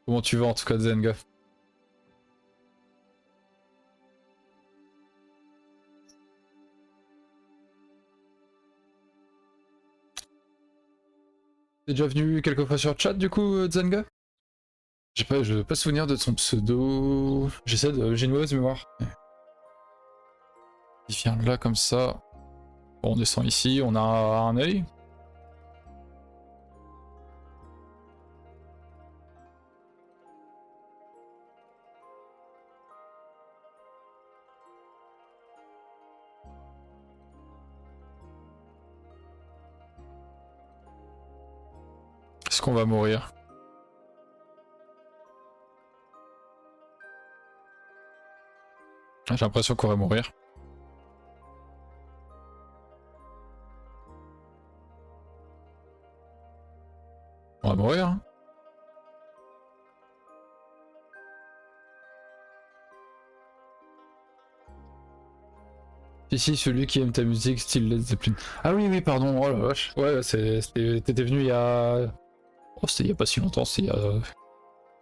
Comment tu vas en tout cas, Zenga? T'es déjà venu quelques fois sur chat du coup, Zenga? Je veux pas souvenir de son pseudo. J'ai une mauvaise mémoire. Il vient là comme ça. Bon, on descend ici, on a un œil. Est-ce qu'on va mourir? J'ai l'impression qu'on va mourir. On va mourir, hein. Si, celui qui aime ta musique, style Led Zeppelin. Ah oui, pardon, oh la vache. Ouais, t'étais venu il y a... Oh, c'était il y a pas si longtemps, c'était il y a...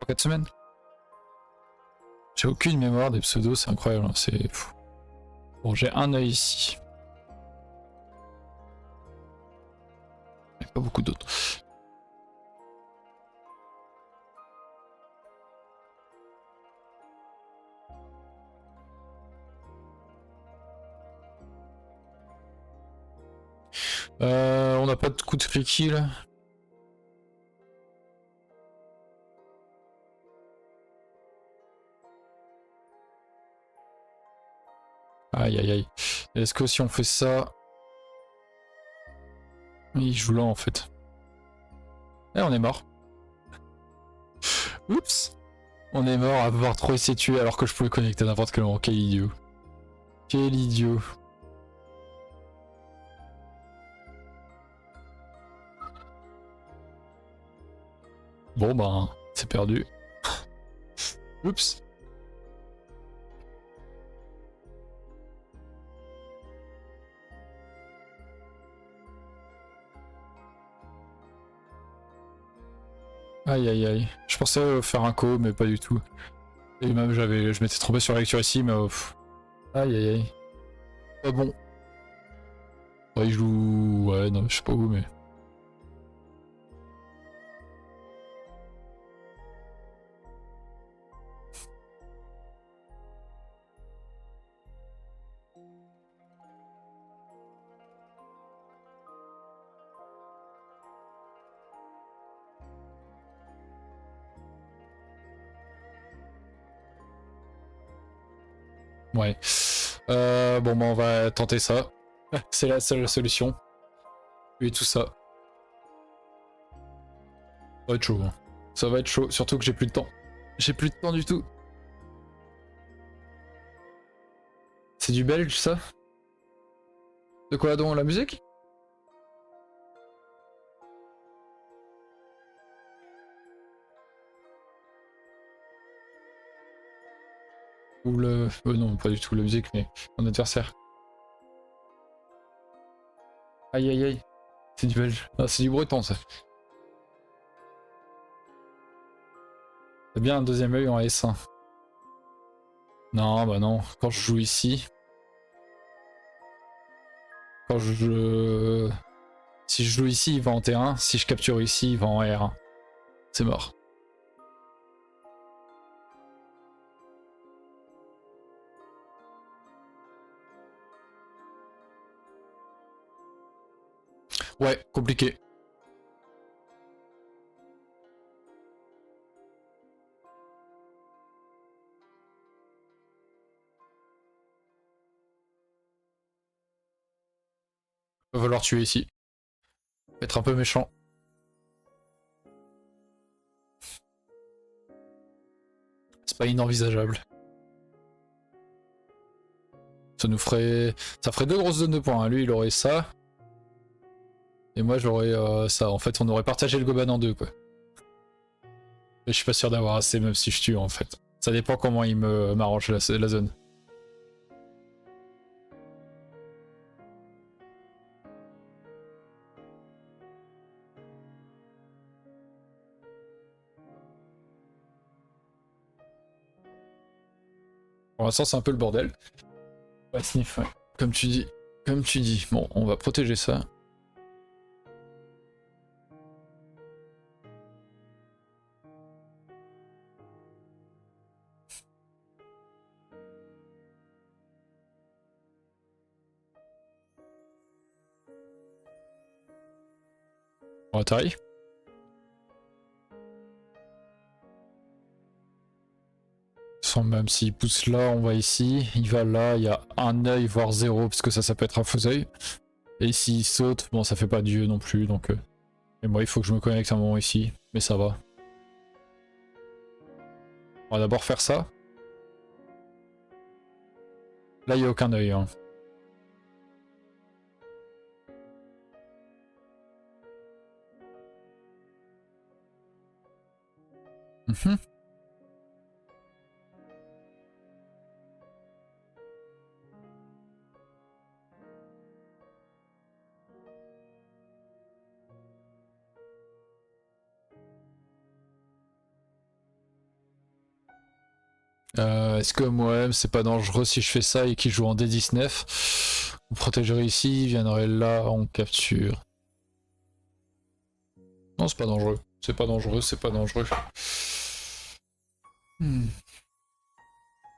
4 semaines. J'ai aucune mémoire des pseudos, c'est incroyable, hein, c'est fou. Bon, j'ai un œil ici. Il n'y a pas beaucoup d'autres. On n'a pas de coup de free kill. Aïe aïe aïe. Est-ce que si on fait ça... Il joue là en fait. Et on est mort. Oups. On est mort à avoir trop essayé de tuer alors que je pouvais connecter à n'importe quel moment. Quel idiot. Quel idiot. Bon ben, c'est perdu. Oups. Aïe aïe aïe. Je pensais faire un co, mais pas du tout. Et même je m'étais trompé sur la lecture ici, mais aïe aïe aïe. Pas bon. Ouais, il joue... Ouais, non, je sais pas où, mais... Ouais. Bon, bah on va tenter ça. C'est la seule solution. Et tout ça. Ça va être chaud. Hein. Ça va être chaud, surtout que j'ai plus de temps. J'ai plus de temps du tout. C'est du belge, ça? De quoi donc, la musique? Ou le... non, pas du tout la musique, mais mon adversaire. Aïe aïe aïe. C'est du belge. Ah, c'est du breton, ça. C'est bien un deuxième œil en S1. Non, bah non. Quand je joue ici... Quand je... Si je joue ici, il va en T1. Si je capture ici, il va en R1. C'est mort. Ouais, compliqué. Va falloir tuer ici. Être un peu méchant. C'est pas inenvisageable. Ça nous ferait... Ça ferait deux grosses zones de points. Hein. Lui, il aurait ça. Et moi, j'aurais ça. En fait, on aurait partagé le Goban en deux, quoi. Et je suis pas sûr d'avoir assez, même si je tue, en fait. Ça dépend comment il m'arrange la zone. Pour l'instant, c'est un peu le bordel. Ouais, sniff, ouais. Comme tu dis. Comme tu dis. Bon, on va protéger ça. On atterrit. Sans même s'il pousse là, on va ici. Il va là, il y a un œil, voire zéro, parce que ça peut être un faux œil. Et s'il saute, bon, ça fait pas Dieu non plus, donc... Et moi, il faut que je me connecte un moment ici, mais ça va. On va d'abord faire ça. Là, il n'y a aucun œil. Hein. Mhm. Est-ce que moi-même c'est pas dangereux si je fais ça et qu'il joue en D19? On protégerait ici, il viendrait là, on capture. Non, c'est pas dangereux. C'est pas dangereux, c'est pas dangereux. Hmm.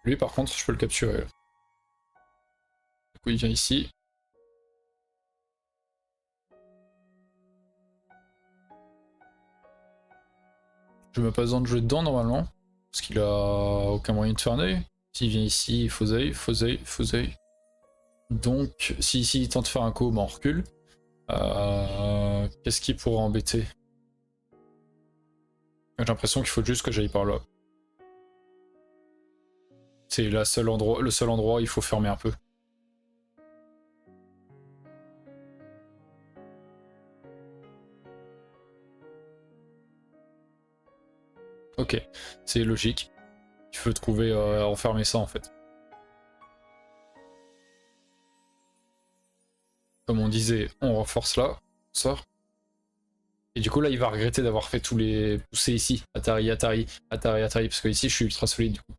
Lui par contre, je peux le capturer. Du coup, il vient ici. Je n'ai même pas besoin de jouer dedans normalement. Parce qu'il a aucun moyen de faire un œil. S'il vient ici, faux œil, faux œil, faux œil. Donc, si ici il tente de faire un coup, ben on recule. Qu'est-ce qui pourrait embêter? J'ai l'impression qu'il faut juste que j'aille par là. C'est le seul endroit où il faut fermer un peu. Ok, c'est logique. Il faut trouver, enfermer ça en fait. Comme on disait, on renforce là, on sort. Et du coup là il va regretter d'avoir fait tous les poussés ici. Atari, Atari, Atari, Atari, parce que ici je suis ultra solide du coup.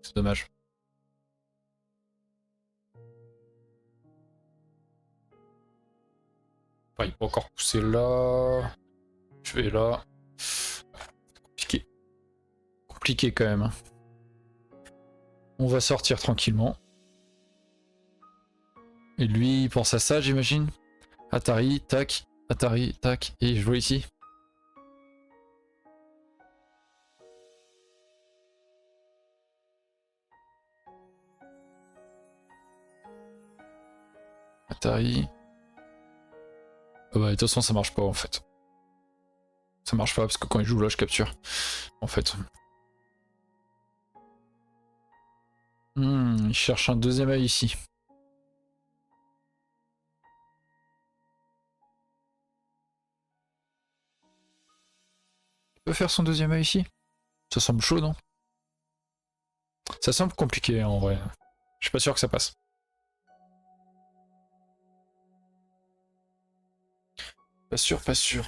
C'est dommage. Enfin, il peut encore pousser là. Je vais là. Compliqué. Compliqué quand même. On va sortir tranquillement. Et lui, il pense à ça, j'imagine. Atari, tac, Atari, tac, et je vois ici. Atari. Ah bah, de toute façon, ça marche pas en fait. Ça marche pas parce que quand il joue là, je capture. En fait. Il cherche un deuxième œil ici. Il peut faire son deuxième œil ici? Ça semble chaud, non? Ça semble compliqué en vrai. Je suis pas sûr que ça passe. Pas sûr, pas sûr.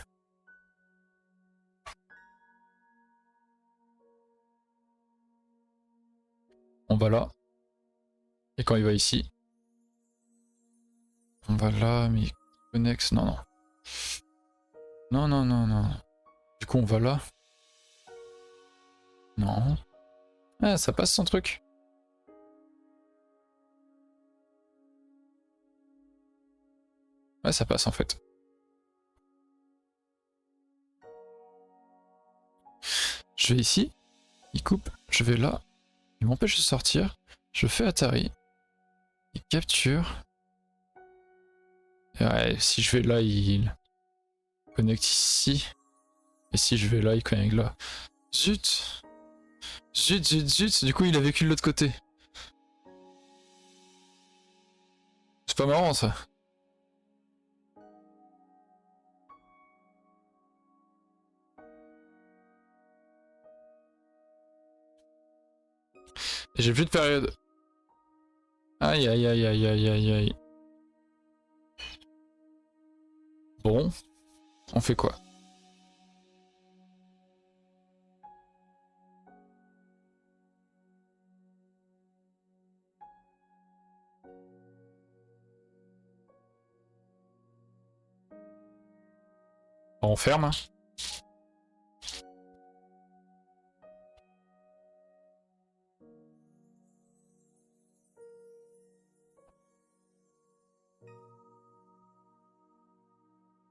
On va là. Et quand il va ici. On va là, mais connex, non, non. Non, non, non, non. Du coup, on va là. Non. Ah, ça passe son truc. Ouais, ça passe en fait. Je vais ici. Il coupe. Je vais là. Il m'empêche de sortir. Je fais Atari. Il capture. Et ouais, si je vais là, il connecte ici. Et si je vais là, il connecte là. Zut. Zut, zut, zut. Du coup, il a vécu de l'autre côté. C'est pas marrant ça. Et j'ai plus de période. Aïe, aïe, aïe, aïe, aïe, aïe, aïe. Bon. On fait quoi? On ferme.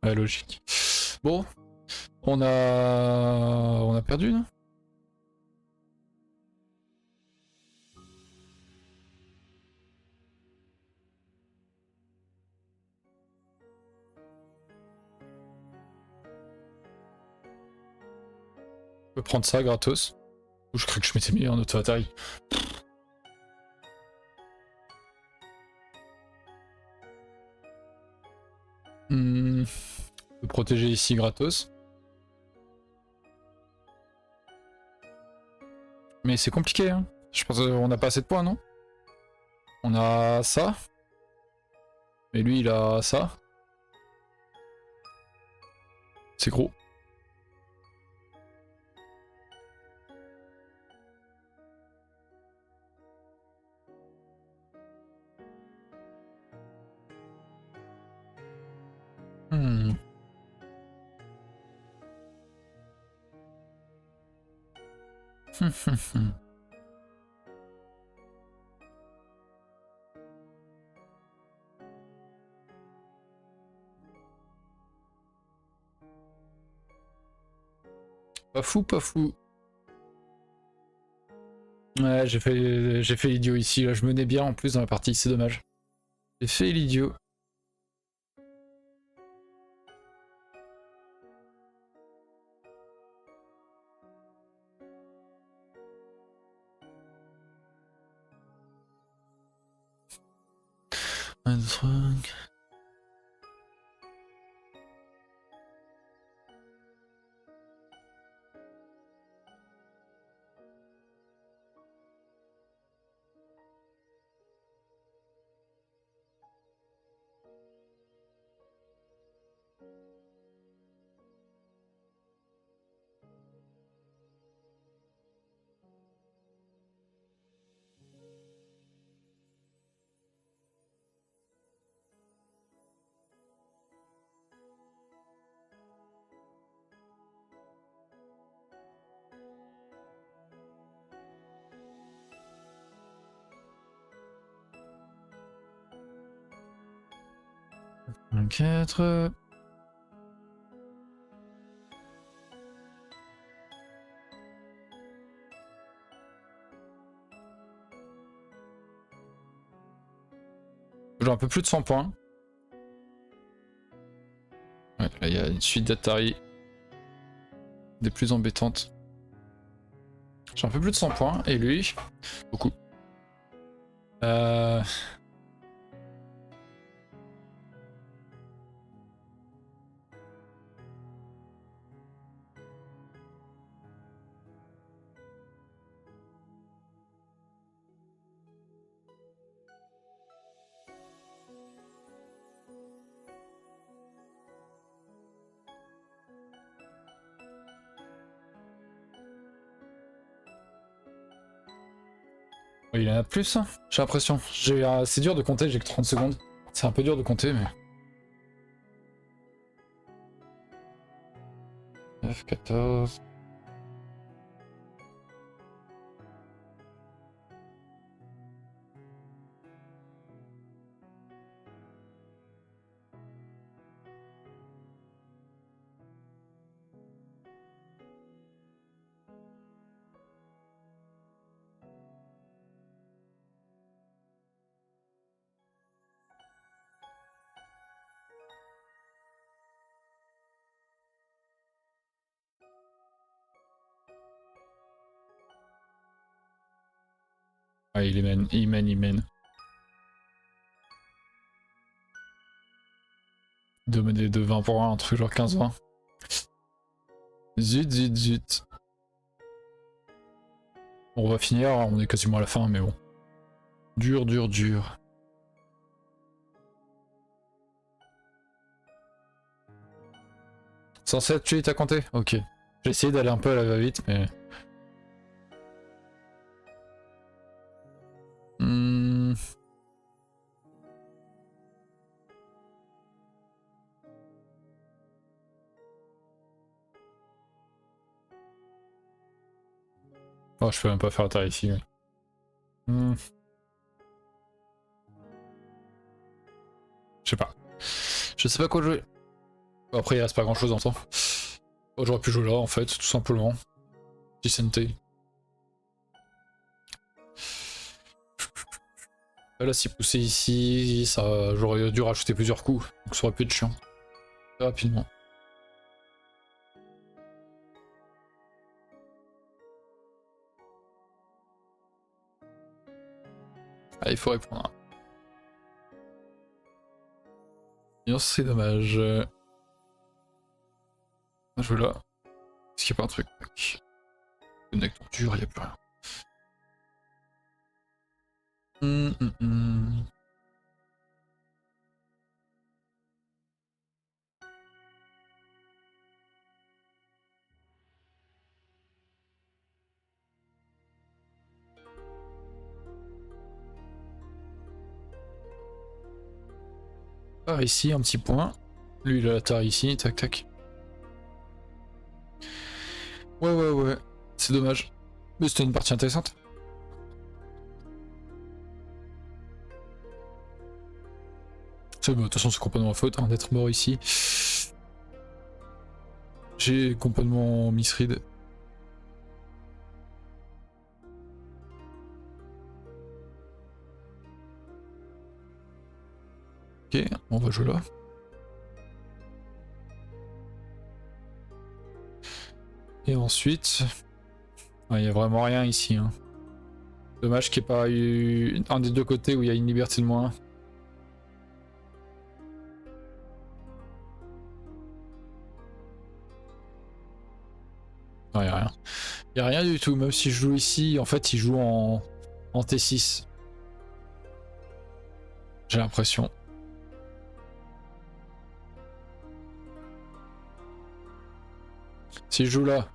Ouais, logique. Bon. On a perdu, non? Je peux prendre ça gratos. Ou je crois que je m'étais mis en auto-Atari. Je peux protéger ici gratos. Mais c'est compliqué, hein. Je pense qu'on n'a pas assez de points, non? On a ça. Mais lui, il a ça. C'est gros. Hmm. Pas fou, pas fou. Ouais, j'ai fait l'idiot ici, là je menais bien en plus dans la partie, c'est dommage. J'ai fait l'idiot. Un truc. 4. J'ai un peu plus de 100 points. Ouais, là il y a une suite d'Atari. Des plus embêtantes. J'ai un peu plus de 100 points. Et lui, beaucoup. Il y en a plus, hein, j'ai l'impression. C'est dur de compter, j'ai que 30 secondes. C'est un peu dur de compter, mais... 9, 14... Ouais, il mène, il mène, il mène. De mener de 20 pour 1, un truc genre 15-20. Zut, zut, zut. On va finir, on est quasiment à la fin, mais bon. Dur, dur, dur. Censé être tué, t'as compté? Ok. J'ai essayé d'aller un peu à la va-vite, mais... Oh, je peux même pas faire la taille ici, ouais. Je sais pas. Je sais pas quoi jouer. Après, il reste pas grand chose en temps. Oh, j'aurais pu jouer là, en fait, tout simplement. Vicente. Là, si poussé ici, ça, j'aurais dû rajouter plusieurs coups. Donc ça aurait pu être chiant. Très rapidement. Ah, il faut répondre. Bien, c'est dommage. Je veux là. Est-ce qu'il n'y a pas un truc? Connecteur dur, il n'y a plus rien. Par ici, un petit point. Lui, il a la taille ici, tac tac. Ouais, ouais, ouais. C'est dommage. Mais c'était une partie intéressante. De toute façon, c'est complètement ma faute hein, d'être mort ici. J'ai complètement misread. Ok, on va jouer là. Et ensuite... Il n'y a vraiment rien ici. Hein. Dommage qu'il n'y ait pas eu un des deux côtés où il y a une liberté de moins. Non, il n'y a rien. Il n'y a rien du tout. Même si je joue ici, en fait, il joue en T6. J'ai l'impression. Si je joue là...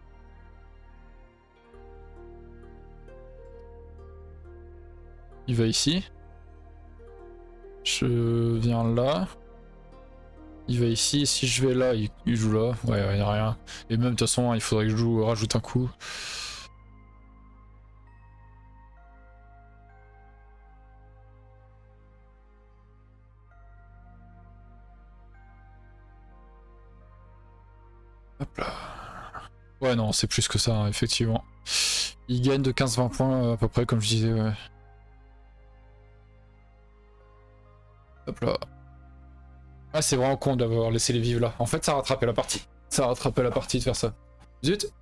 Il va ici. Je viens là. Il va ici. Si je vais là, il joue là. Ouais, il n'y a rien. Et même de toute façon, il faudrait que je joue, rajoute un coup. Ouais, non, c'est plus que ça, hein, effectivement. Il gagne de 15-20 points à peu près, comme je disais, ouais. Hop là. Ah, c'est vraiment con d'avoir laissé les vives là. En fait, ça a rattrapé la partie. Ça a rattrapé la partie de faire ça. Zut.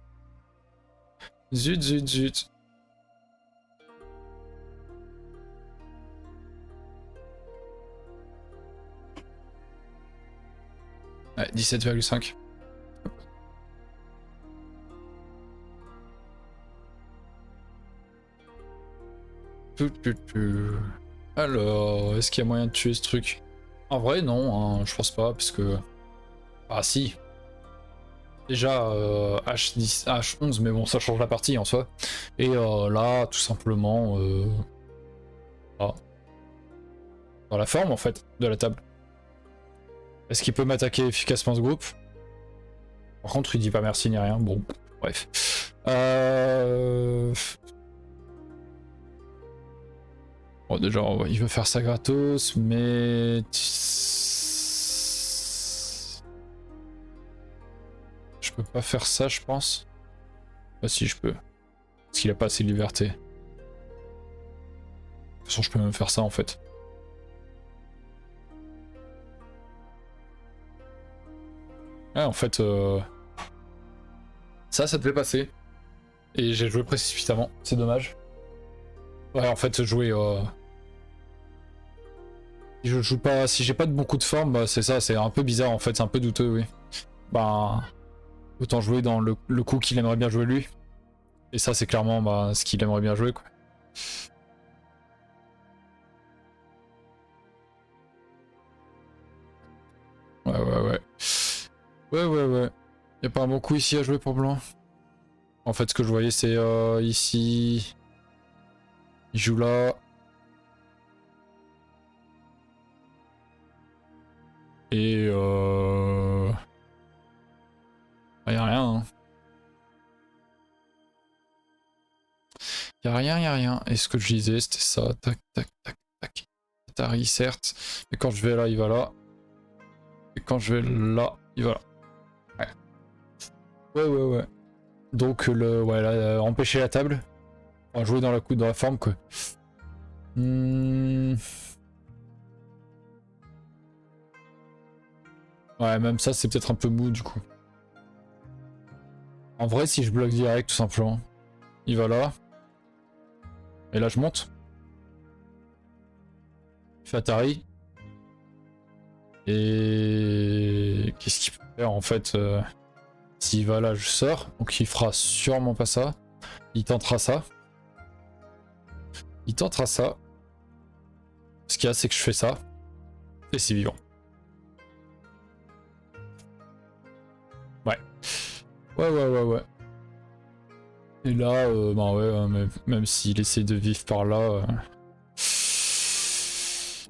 Zut, zut, zut. Ouais, 17,5. Alors, est-ce qu'il y a moyen de tuer ce truc? En vrai, non, hein, je pense pas, parce que... Ah si. Déjà, H10, H11, mais bon, ça change la partie en soi. Et là, tout simplement... Ah. Dans la forme, en fait, de la table. Est-ce qu'il peut m'attaquer efficacement ce groupe? Par contre, il dit pas merci ni rien. Bon, bref. Bon, déjà, il veut faire ça gratos, mais... Je peux pas faire ça, je pense. Ah si, je peux. Parce qu'il a pas assez de liberté. De toute façon, je peux même faire ça, en fait. Ouais, en fait... Ça devait passer. Et j'ai joué précipitamment. C'est dommage. Ouais, en fait, jouer... Si je joue pas... Si j'ai pas de beaucoup de forme, bah, c'est ça, c'est un peu bizarre, en fait. C'est un peu douteux, oui. Bah... Autant jouer dans le coup qu'il aimerait bien jouer lui. Et ça, c'est clairement bah, ce qu'il aimerait bien jouer, quoi. Ouais, ouais, ouais. Ouais, ouais, ouais. Y'a pas un bon coup ici à jouer pour blanc. En fait, ce que je voyais, c'est ici. Il joue là. Et Y'a rien, hein. Y'a rien. Et ce que je disais, c'était ça. Tac, tac, tac, tac. Atari, certes. Et quand je vais là, il va là. Et quand je vais là, il va là. Ouais. Ouais, ouais, ouais. Donc, ouais, là, empêcher la table. On va jouer dans la forme, quoi. Ouais, même ça, c'est peut-être un peu mou, du coup. En vrai, si je bloque direct, tout simplement. Il va là. Et là, je monte. Il fait Atari. Et... Qu'est-ce qu'il peut faire, en fait s'il va là, je sors. Donc, il fera sûrement pas ça. Il tentera ça. Il tentera ça. Ce qu'il y a, c'est que je fais ça. Et c'est vivant. Ouais. Ouais, ouais, ouais, ouais. Et là, bah ouais, même s'il essaie de vivre par là,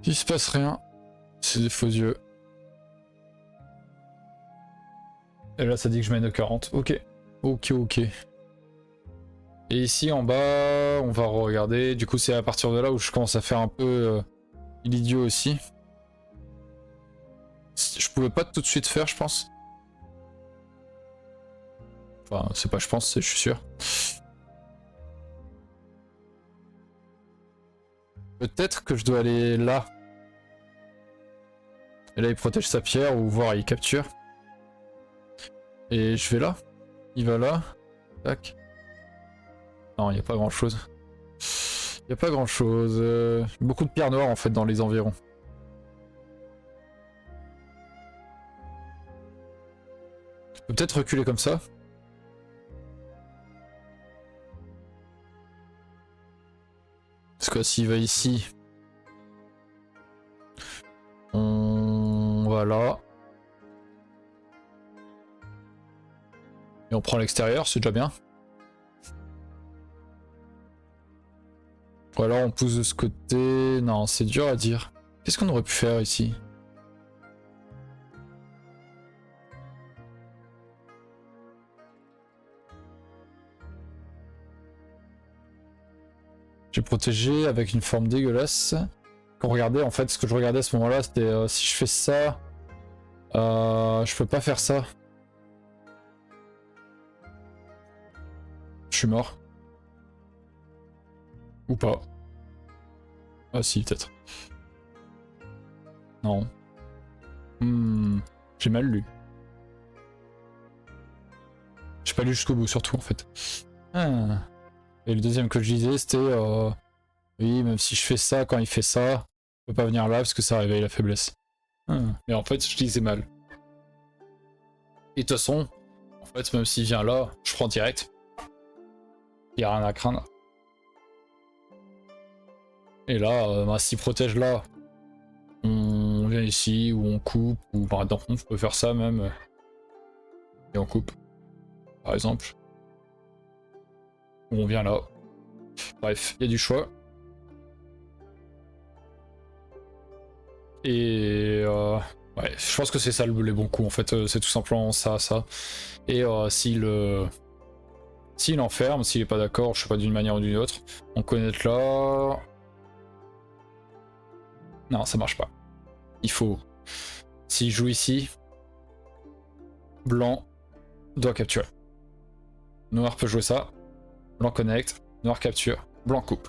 il se passe rien. C'est des faux yeux. Et là, ça dit que je mène de 40. Ok. Ok, ok. Et ici, en bas, on va regarder. Du coup, c'est à partir de là où je commence à faire un peu l'idiot aussi. Je pouvais pas tout de suite faire, je pense. Enfin, c'est pas je pense, c'est je suis sûr. Peut-être que je dois aller là. Et là, il protège sa pierre, ou voir, il capture. Et je vais là. Il va là. Tac. Non, il n'y a pas grand-chose. Il n'y a pas grand-chose. Beaucoup de pierres noires, en fait, dans les environs. Je peux peut-être reculer comme ça. Parce que s'il va ici... On va là. Et on prend l'extérieur, c'est déjà bien. Ou alors on pousse de ce côté... Non, c'est dur à dire. Qu'est-ce qu'on aurait pu faire ici? J'ai protégé avec une forme dégueulasse. Qu'on regardait, en fait, ce que je regardais à ce moment-là, c'était si je fais ça... je peux pas faire ça. Je suis mort. Ou pas. Ah si, peut-être. Non. J'ai mal lu. J'ai pas lu jusqu'au bout, surtout, en fait. Ah. Et le deuxième que je disais, c'était... oui, même si je fais ça, quand il fait ça, je peux pas venir là parce que ça réveille la faiblesse. Mais en fait, je lisais mal. Et de toute façon, en fait, même s'il vient là, je prends direct. Il y a rien à craindre. Et là, bah, s'il protège là, on vient ici, ou on coupe, ou par exemple, on peut faire ça même. Et on coupe, par exemple. Ou on vient là. Bref, il y a du choix. Et ouais, je pense que c'est ça les bons coups en fait, c'est tout simplement ça. Et s'il enferme, s'il est pas d'accord, je sais pas d'une manière ou d'une autre, on connaît là. Non, ça marche pas. Il faut. S'il joue ici, blanc doit capturer. Noir peut jouer ça, blanc connecte, noir capture, blanc coupe.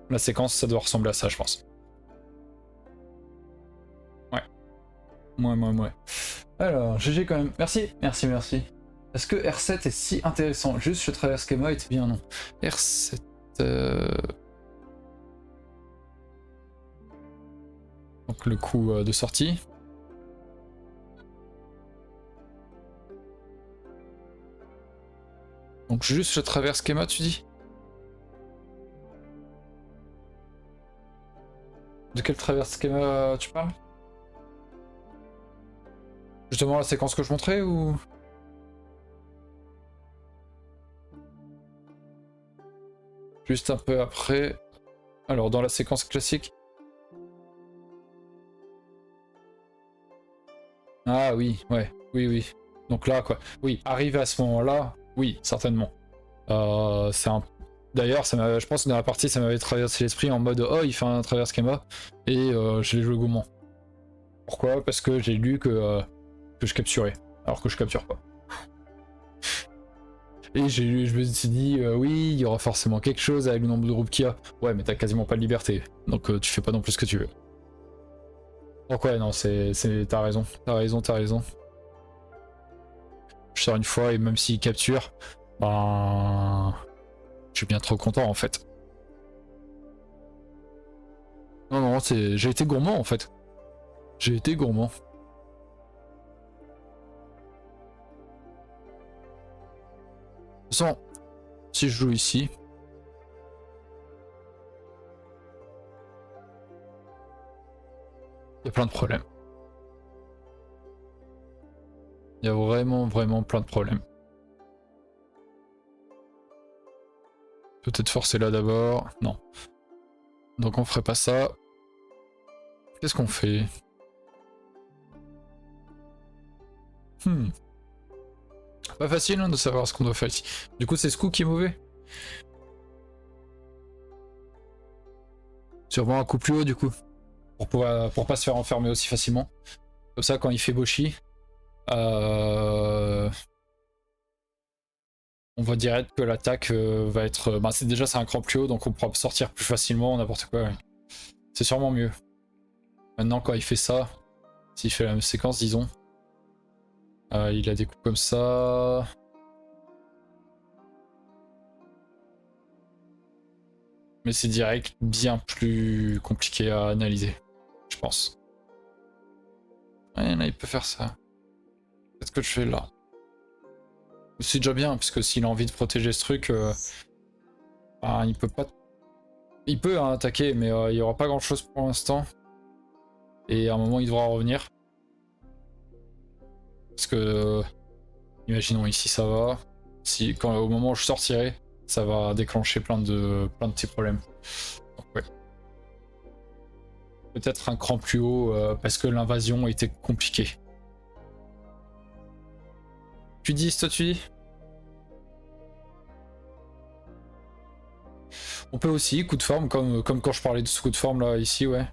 La séquence, ça doit ressembler à ça, je pense. Ouais. Alors, GG quand même. Merci. Est-ce que R7 est si intéressant? Juste je traverse Schema était bien, non. R7... Donc le coup de sortie. Donc juste je traverse Schema, tu dis? De quelle traverse Schema tu parles? Justement la séquence que je montrais ou... Juste un peu après. Alors dans la séquence classique. Ah oui, ouais, oui. Donc là quoi. Oui, arrivé à ce moment-là, oui, certainement. C'est un... D'ailleurs, je pense que dans la partie, ça m'avait traversé l'esprit en mode oh, il fait un travers schema et je l'ai joué gourmand. Pourquoi? Parce que j'ai lu que je capturais, alors que je capture pas. Et je me suis dit oui, il y aura forcément quelque chose avec le nombre de groupes qu'il y a. Ouais, mais t'as quasiment pas de liberté, donc tu fais pas non plus ce que tu veux. Donc ouais, non, t'as raison. Je sors une fois et même s'il capture, ben... Je suis bien trop content en fait. Non, j'ai été gourmand en fait. J'ai été gourmand. De toute façon, si je joue ici... Il y a plein de problèmes. Il y a vraiment plein de problèmes. Peut-être forcer là d'abord. Non. Donc on ferait pas ça. Qu'est-ce qu'on fait? Pas facile hein, de savoir ce qu'on doit faire ici. Du coup c'est ce coup qui est mauvais. Sûrement un coup plus haut du coup. Pour pas se faire enfermer aussi facilement. Comme ça quand il fait Boshi. On voit direct que l'attaque va être... Bah c'est un cran plus haut donc on pourra sortir plus facilement, n'importe quoi. Ouais. C'est sûrement mieux. Maintenant quand il fait ça, s'il fait la même séquence disons, il a des coups comme ça. Mais c'est direct bien plus compliqué à analyser, je pense. Ouais, là il peut faire ça. Qu'est-ce que je fais là? C'est déjà bien, parce que s'il a envie de protéger ce truc, bah, il peut pas... Il peut hein, attaquer, mais il y aura pas grand chose pour l'instant. Et à un moment il devra revenir. Parce que... imaginons ici ça va. Si, au moment où je sortirai, ça va déclencher plein de petits problèmes. Donc ouais. Peut-être un cran plus haut, parce que l'invasion était compliquée. Tu dis, toi tu dis? On peut aussi, coup de forme, comme quand je parlais de ce coup de forme là, ici, ouais.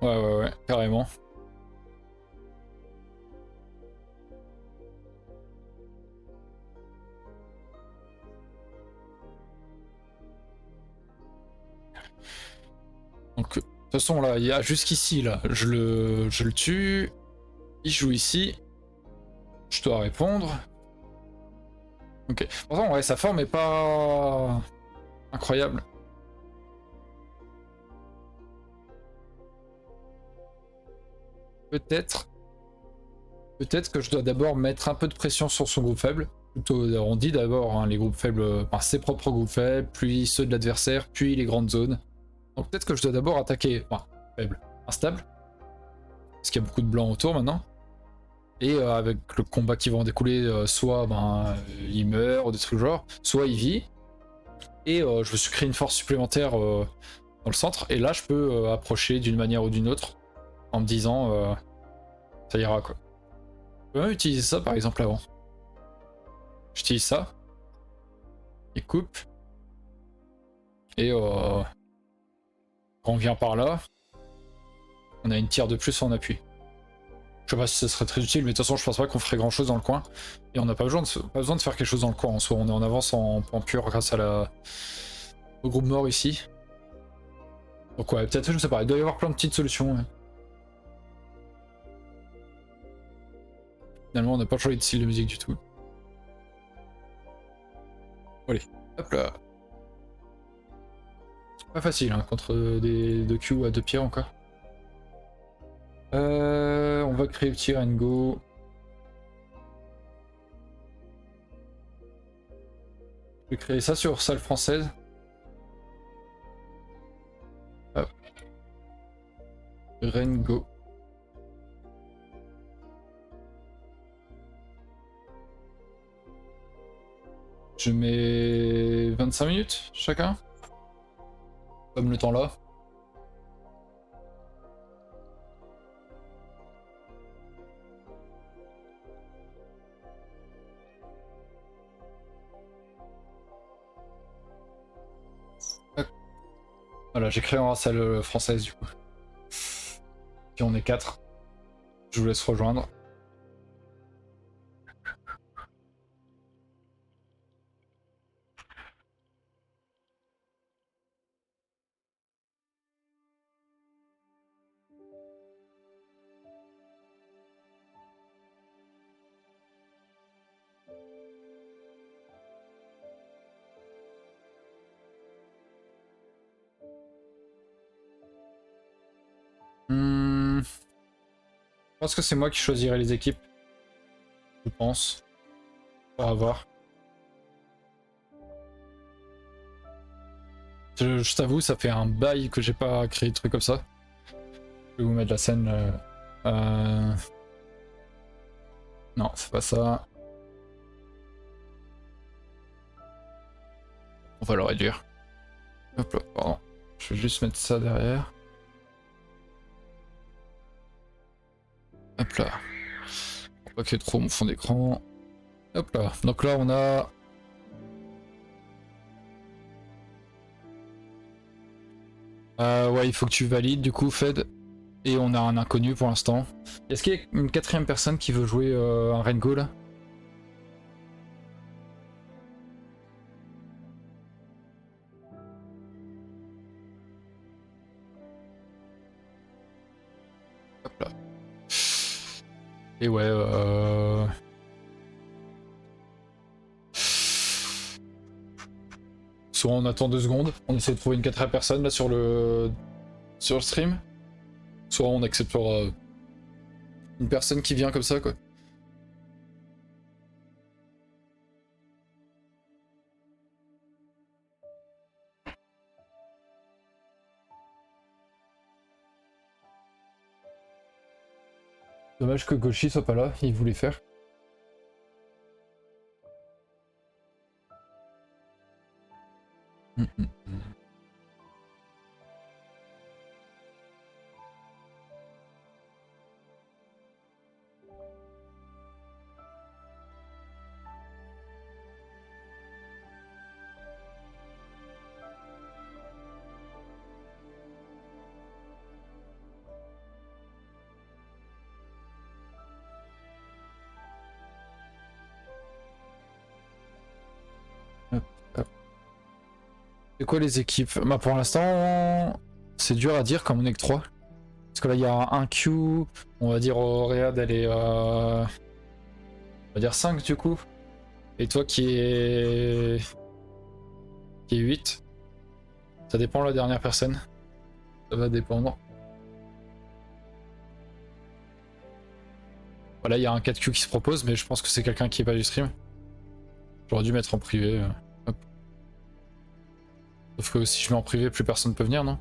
Ouais, carrément. toute façon, là, il y a jusqu'ici, là. Je le tue. Il joue ici. Je dois répondre. Ok. Pourtant, ouais, sa forme est pas incroyable. Peut-être que je dois d'abord mettre un peu de pression sur son groupe faible. Plutôt, on dit d'abord hein, les groupes faibles, enfin, ses propres groupes faibles, puis ceux de l'adversaire, puis les grandes zones. Donc peut-être que je dois d'abord attaquer, enfin, faible, instable. Parce qu'il y a beaucoup de blancs autour maintenant. Et avec le combat qui va en découler, soit il meurt ou des trucs genre, soit il vit. Et je me suis créé une force supplémentaire dans le centre. Et là, je peux approcher d'une manière ou d'une autre en me disant ça ira quoi. Je peux même utiliser ça par exemple avant. J'utilise ça. Il coupe. Et quand on vient par là, on a une tire de plus en appui. Je sais pas si ça serait très utile, mais de toute façon, je pense pas qu'on ferait grand chose dans le coin. Et on n'a pas besoin de faire quelque chose dans le coin en soi. On est en avance en pur grâce à au groupe mort ici. Donc, ouais, peut-être, je sais pas, il doit y avoir plein de petites solutions. Ouais. Finalement, on n'a pas changé de style de musique du tout. Allez, hop là. Pas facile, hein, contre des 2Q à 2 pierres encore. On va créer le petit Rengo. Je vais créer ça sur salle française. Hop. Rengo. Je mets 25 minutes chacun. Comme le temps là. Voilà, j'ai créé en salle française du coup. Puis on est 4. Je vous laisse rejoindre. Je pense que c'est moi qui choisirai les équipes. Je pense. On va voir. Je t'avoue, ça fait un bail que j'ai pas créé de trucs comme ça. Je vais vous mettre la scène. Non, c'est pas ça. On va le réduire. Hop là, pardon. Je vais juste mettre ça derrière. Hop là. Pour pas qu'il y ait trop mon fond d'écran. Hop là. Donc là, on a... ouais, il faut que tu valides du coup, Fed. Et on a un inconnu pour l'instant. Est-ce qu'il y a une quatrième personne qui veut jouer un Rengo là? Hop là. Et ouais, soit on attend 2 secondes, on essaie de trouver une quatrième personne là sur le stream. Soit on acceptera une personne qui vient comme ça quoi. Dommage que Goshi soit pas là, il voulait faire. C'est quoi les équipes? Bah pour l'instant, C'est dur à dire comme on est que 3. Parce que là, il y a un Q. On va dire Auréade, elle est. On va dire 5 du coup. Et toi qui est. Qui est 8. Ça dépend la dernière personne. Ça va dépendre. Voilà, il y a un 4Q qui se propose, mais je pense que c'est quelqu'un qui est pas du stream. J'aurais dû mettre en privé. Hop. Sauf que si je mets en privé, plus personne peut venir, non?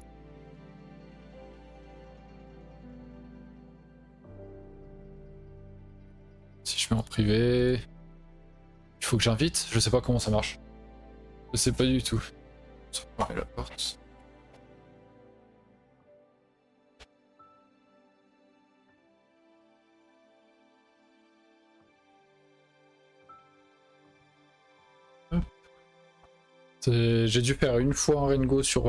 Si je mets en privé... Il faut que j'invite? Je sais pas comment ça marche. Je sais pas du tout. Ça fermer la porte. J'ai dû faire une fois un Rengo sur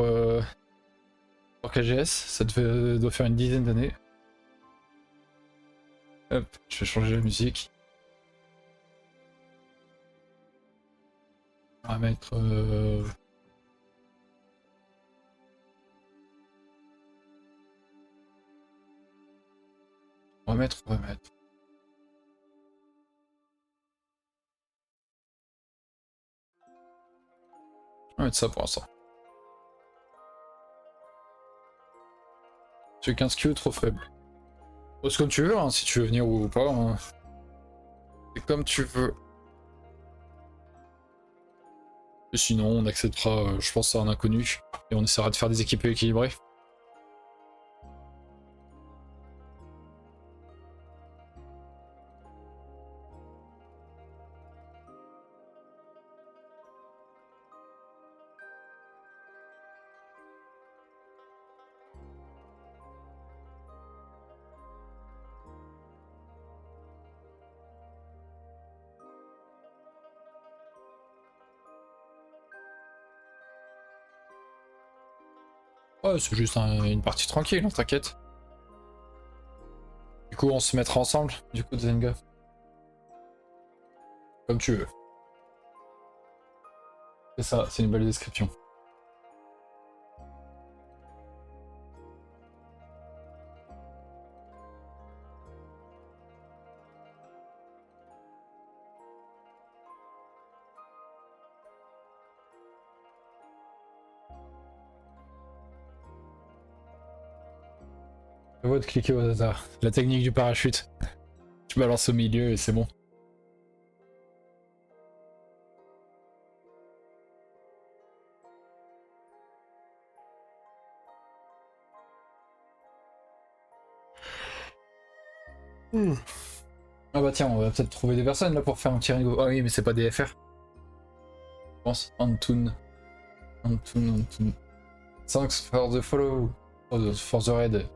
KGS, ça doit faire une dizaine d'années. Hop, je vais changer la musique. On va mettre... On va mettre... On va mettre ça pour l'instant. J'ai 15 Q trop faible. C'est comme tu veux, hein, si tu veux venir ou pas. Hein. C'est comme tu veux. Et sinon, on acceptera, je pense, à un inconnu. Et on essaiera de faire des équipes équilibrées. Ouais, c'est juste une partie tranquille, hein, t'inquiète. Du coup, on se mettra ensemble, du coup, Zenga. Comme tu veux. C'est ça, c'est une belle description. Je vois de cliquer au hasard. La technique du parachute. Tu balances au milieu et c'est bon. Ah bah tiens, on va peut-être trouver des personnes là pour faire un petit ringo. Ah oui, mais c'est pas des FR. Je pense. Antoon. Antoon. Thanks for the follow. For the raid.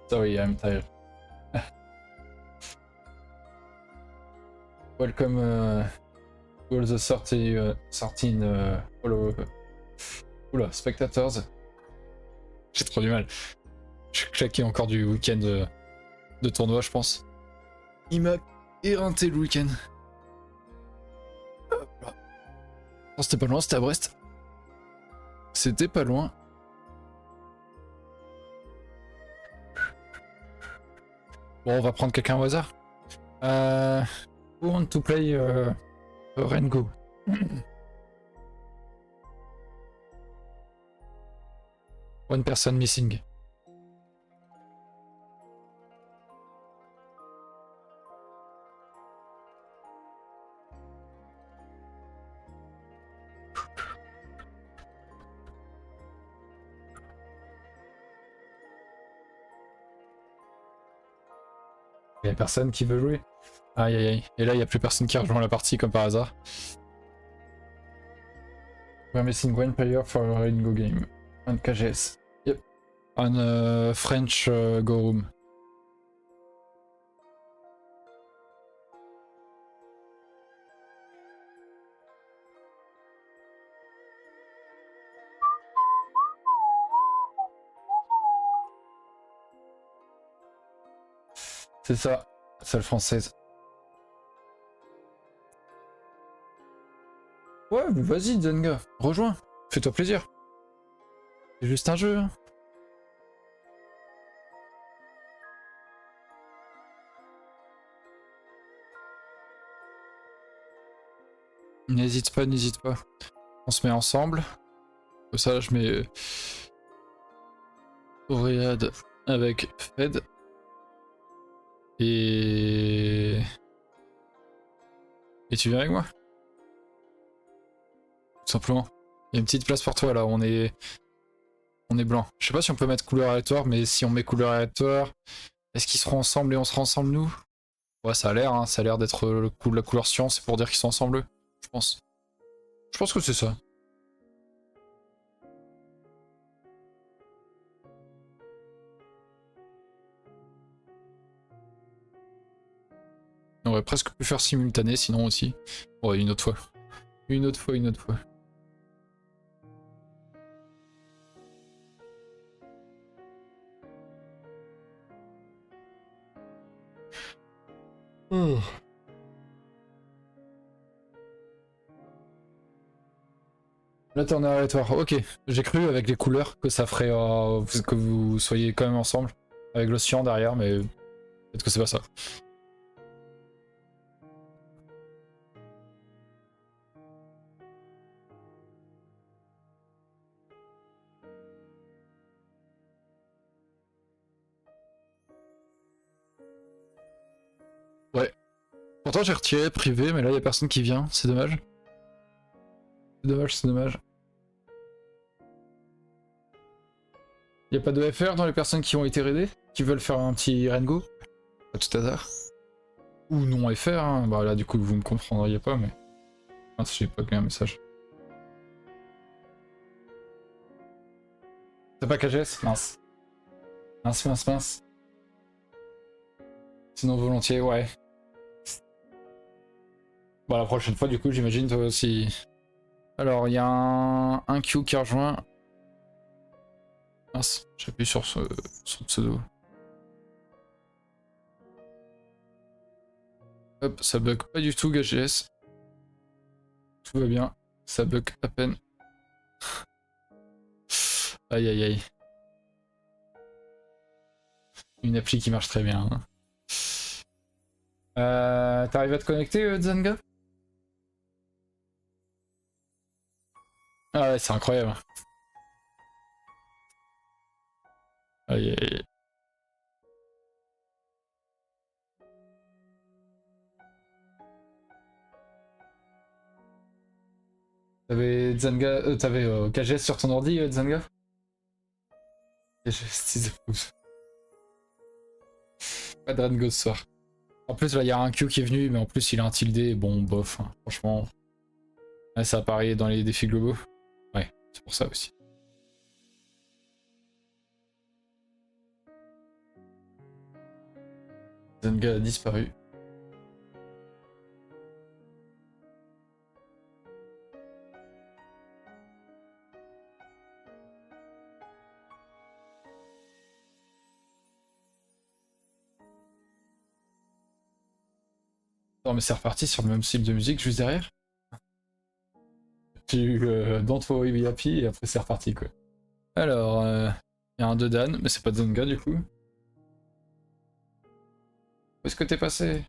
Sorry, I'm tired. Welcome all the 13 follow. Oula, spectators. J'ai trop du mal. Je suis claqué encore du week-end de tournoi, je pense. Il m'a éreinté le week-end. Oh, c'était pas loin, c'était à Brest. C'était pas loin. Bon, on va prendre quelqu'un au hasard. Who want to play Rengo? One person missing. Il y a personne qui veut jouer. Aïe aïe aïe. Et là, il n'y a plus personne qui a rejoint la partie comme par hasard. We're missing one player for a Rengo game. On KGS. Yep. On French Go Room. C'est ça, salle française. Ouais, mais vas-y, Zenga, rejoins. Fais-toi plaisir. C'est juste un jeu. Hein. N'hésite pas, n'hésite pas. On se met ensemble. Comme ça, je mets Oréad avec Fed. Et tu viens avec moi? Tout simplement. Il y a une petite place pour toi là, on est blanc. Je sais pas si on peut mettre couleur aléatoire, mais si on met couleur aléatoire, est-ce qu'ils seront ensemble et on sera ensemble nous? Ouais, ça a l'air, hein, ça a l'air d'être la couleur science pour dire qu'ils sont ensemble, je pense. Je pense que c'est ça. On aurait presque pu faire simultané sinon aussi. Ouais, une autre fois. Une autre fois, une autre fois. Oh. Là t'es en aléatoire, ok. J'ai cru avec les couleurs que ça ferait que vous soyez quand même ensemble. Avec l'océan derrière, mais peut-être que c'est pas ça. Ouais. Pourtant j'ai retiré privé, mais là y a personne qui vient, c'est dommage. C'est dommage, c'est dommage. Y a pas de FR dans les personnes qui ont été raidées? Qui veulent faire un petit Rengo? Pas tout hasard. Ou non FR, hein. Bah là du coup vous me comprendriez pas, mais... Mince, j'ai pas vu un message. T'as pas KGS? Mince. Mince, mince, mince. Sinon volontiers, ouais. Bon, la prochaine fois, du coup, j'imagine toi aussi. Alors, il y a un Q qui a rejoint. Mince, j'appuie sur son pseudo. Hop, ça bug pas du tout, GS. Tout va bien. Ça bug à peine. Aïe aïe aïe. Une appli qui marche très bien. Hein. T'arrives à te connecter, Zanga? Ah ouais, c'est incroyable. Aïe aïe aïe. T'avais Zanga, t'avais KGS sur ton ordi, Zanga? KGS 10 pouces. Pas de Rengo ce soir. En plus, là, il y a un Q qui est venu, mais en plus, il a un tilde. Bon, bof, hein. Franchement. Là, ça apparaît dans les défis globaux. Ouais, c'est pour ça aussi. Zenga a disparu. Non, mais c'est reparti sur le même style de musique juste derrière. J'ai eu Don't Worry Be Happy et après c'est reparti quoi. Alors, il y a un de Dan, mais c'est pas Zenga du coup. Où est-ce que t'es passé?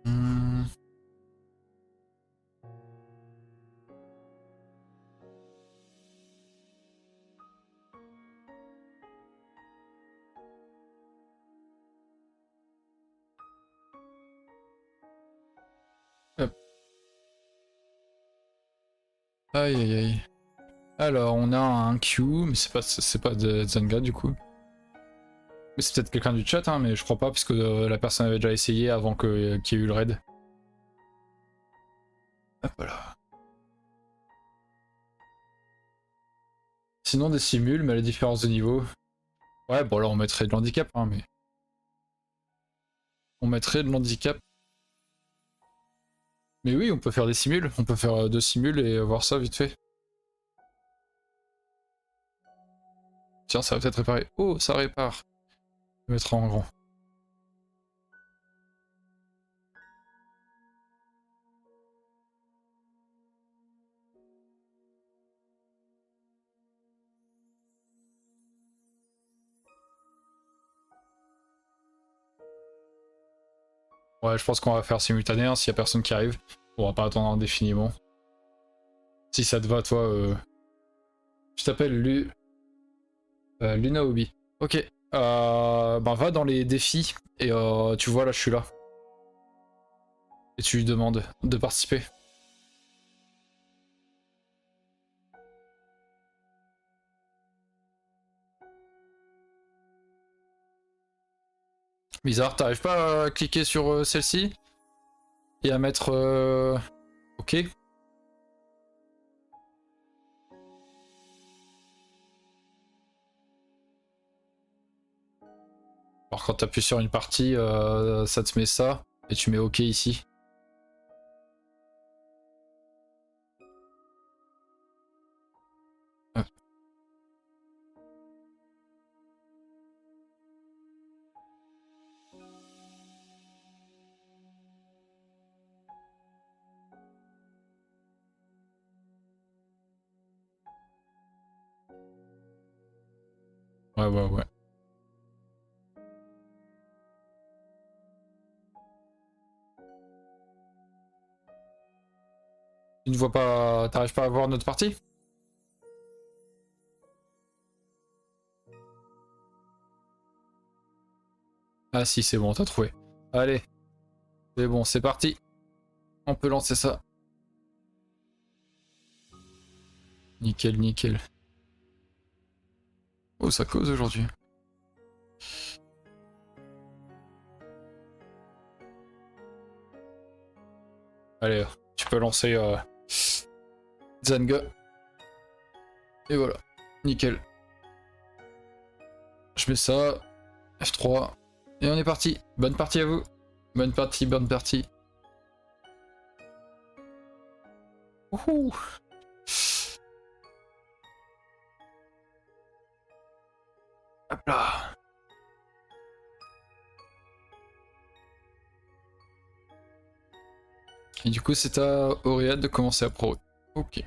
Hmm. Hop. Aïe aïe aïe. Alors, on a un Q, mais c'est pas de Zenga du coup. Mais c'est peut-être quelqu'un du chat, hein, mais je crois pas, parce que la personne avait déjà essayé avant qu'il y ait eu le raid. Hop là. Sinon des simuls, mais à la différence de niveau. Ouais, bon là on mettrait de l'handicap, hein, mais... On mettrait de l'handicap. Mais oui, on peut faire des simuls. On peut faire 2 simuls et voir ça vite fait. Tiens, ça va peut-être réparer. Oh, ça répare. Je vais mettre en grand. Ouais, je pense qu'on va faire simultané, hein, s'il y a personne qui arrive. On va pas attendre indéfiniment. Si ça te va, toi, je t'appelle Luna Obi. Ok. Ben va dans les défis et tu vois là je suis là. Et tu lui demandes de participer. Bizarre, t'arrives pas à cliquer sur celle-ci et à mettre ok. Alors quand t'appuies sur une partie, ça te met ça et tu mets ok ici. Hop. Ouais, ouais, ouais. Tu ne vois pas, t'arrives pas à voir notre partie? Ah si, c'est bon, t'as trouvé. Allez, c'est bon, c'est parti. On peut lancer ça. Nickel, nickel. Oh, ça cause aujourd'hui. Allez, tu peux lancer Zanga. Et voilà, nickel. Je mets ça, F3, et on est parti. Bonne partie à vous. Bonne partie, bonne partie. Ouhou. Hop là. Et du coup, c'est à Auréade de commencer à pro. Ok.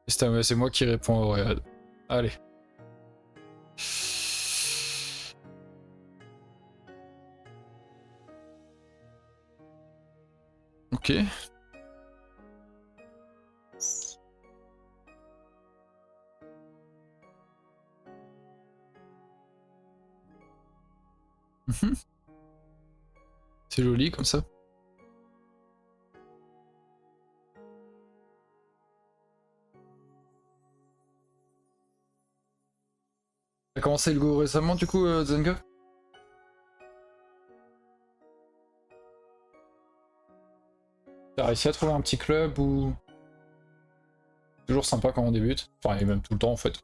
C'est moi qui réponds à Auréade. Allez. Ok. C'est joli comme ça. T'as commencé le Go récemment du coup, Zenga? T'as réussi à trouver un petit club ou... Toujours sympa quand on débute. Enfin, et même tout le temps en fait.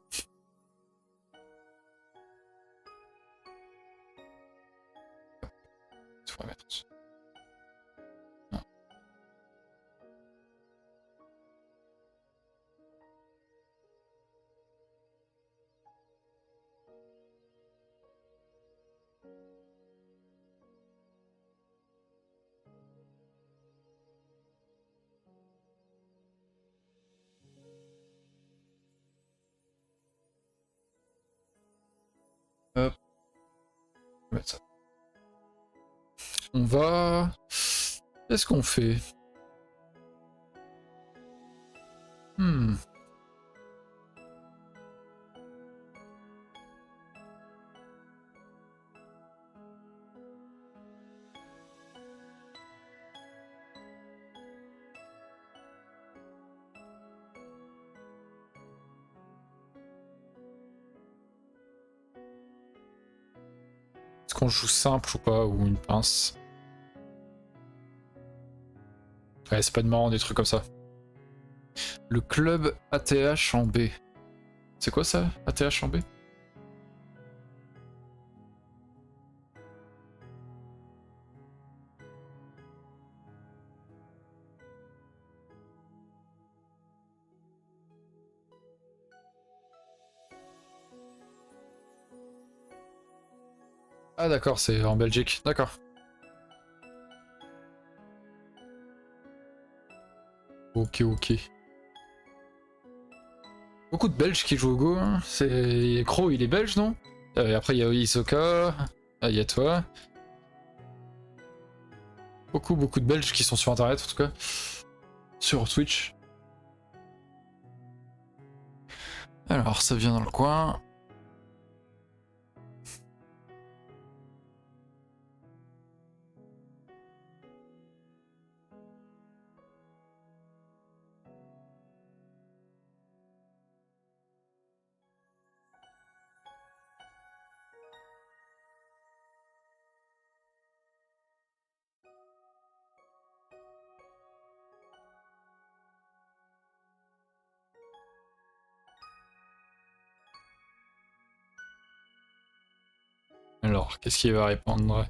Faut remettre. Non. Hop. On va mettre ça. On va... Qu'est-ce qu'on fait? Hmm. Est-ce qu'on joue simple ou pas? Ou une pince? Ouais, c'est pas de marrant des trucs comme ça. Le club ATH en B. C'est quoi ça, ATH en B? Ah d'accord, c'est en Belgique. D'accord. Ok, ok. Beaucoup de Belges qui jouent au Go. Hein. C'est Crow, il est belge, non? Après, il y a Isoka. Ah, il y a toi. Beaucoup de Belges qui sont sur internet en tout cas. Sur Twitch. Alors ça vient dans le coin. Alors, qu'est-ce qu'il va répondre?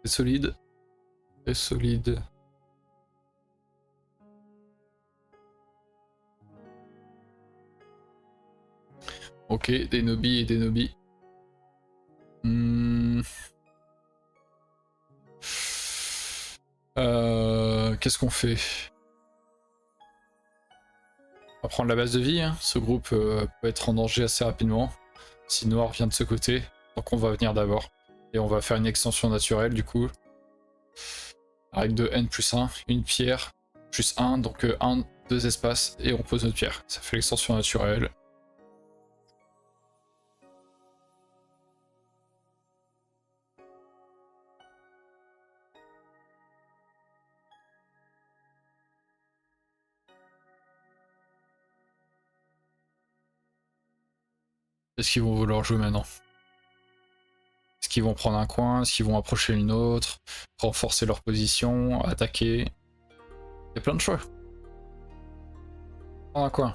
C'est solide. C'est solide. Ok, des nobis et des nobis. Qu'est-ce qu'on fait? On va prendre la base de vie, hein. Ce groupe peut être en danger assez rapidement. Si Noir vient de ce côté, donc on va venir d'abord. Et on va faire une extension naturelle du coup. Avec de N plus 1, une pierre, plus 1, donc 1, 2 espaces, et on pose notre pierre. Ça fait l'extension naturelle. Est-ce qu'ils vont vouloir jouer maintenant? Est-ce qu'ils vont prendre un coin? Est-ce qu'ils vont approcher une autre? Renforcer leur position? Attaquer? Il y a plein de choix. Prendre un coin.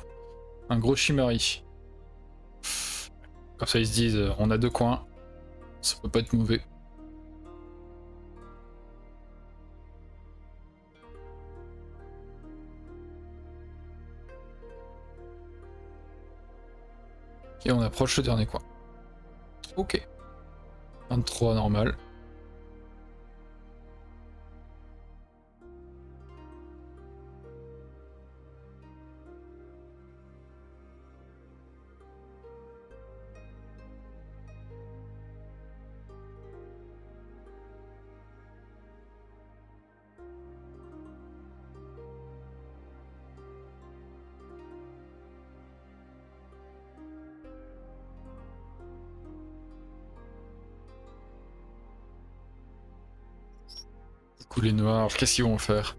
Un gros Chimeri. Comme ça ils se disent, on a 2 coins. Ça peut pas être mauvais. Et on approche le dernier coin. Ok. 23 normal. Du coup les noirs, qu'est-ce qu'ils vont faire?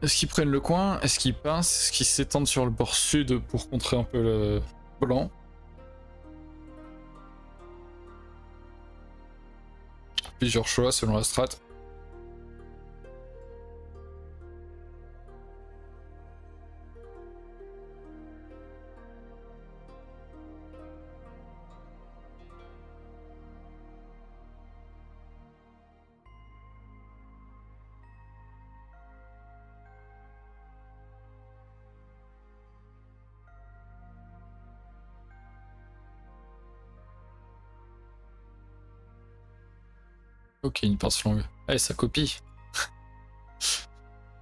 Est-ce qu'ils prennent le coin? Est-ce qu'ils pincent? Est-ce qu'ils s'étendent sur le bord sud pour contrer un peu le blanc? Plusieurs choix selon la strat. Ok, une pince longue. Allez, ça copie.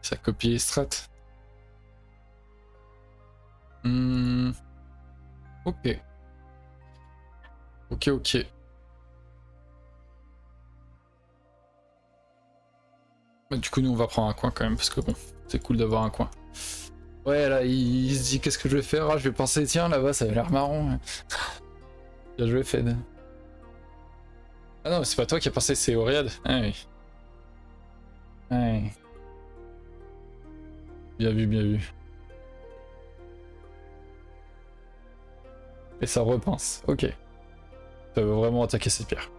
Ça copie les strats. Ok. Ok. Bah, du coup, nous, on va prendre un coin quand même, parce que bon, c'est cool d'avoir un coin. Ouais, là, il se dit qu'est-ce que je vais faire? Ah, je vais penser, tiens, là-bas, ça a l'air marrant. Bien joué, Fed. Ah non, c'est pas toi qui as pensé, c'est Oriad. Ah oui. Ouais. Bien vu, bien vu. Et ça repense. Ok. Ça veut vraiment attaquer cette pierre.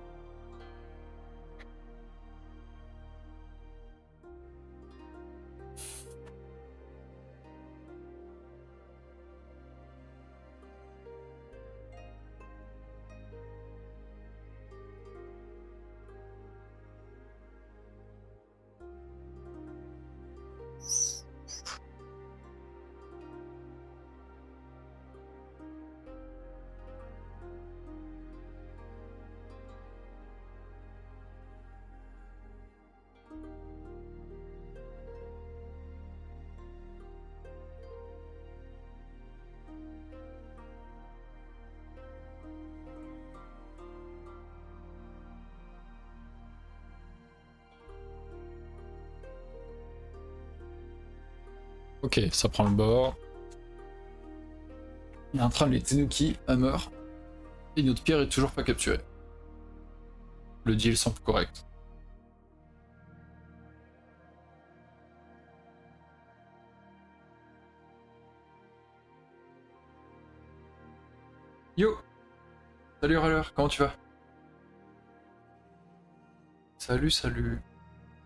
Ok, ça prend le bord. Il y a un train de les Tenuki à mort. Et notre pierre est toujours pas capturée. Le deal semble correct. Yo! Salut Râleur, comment tu vas? Salut, salut.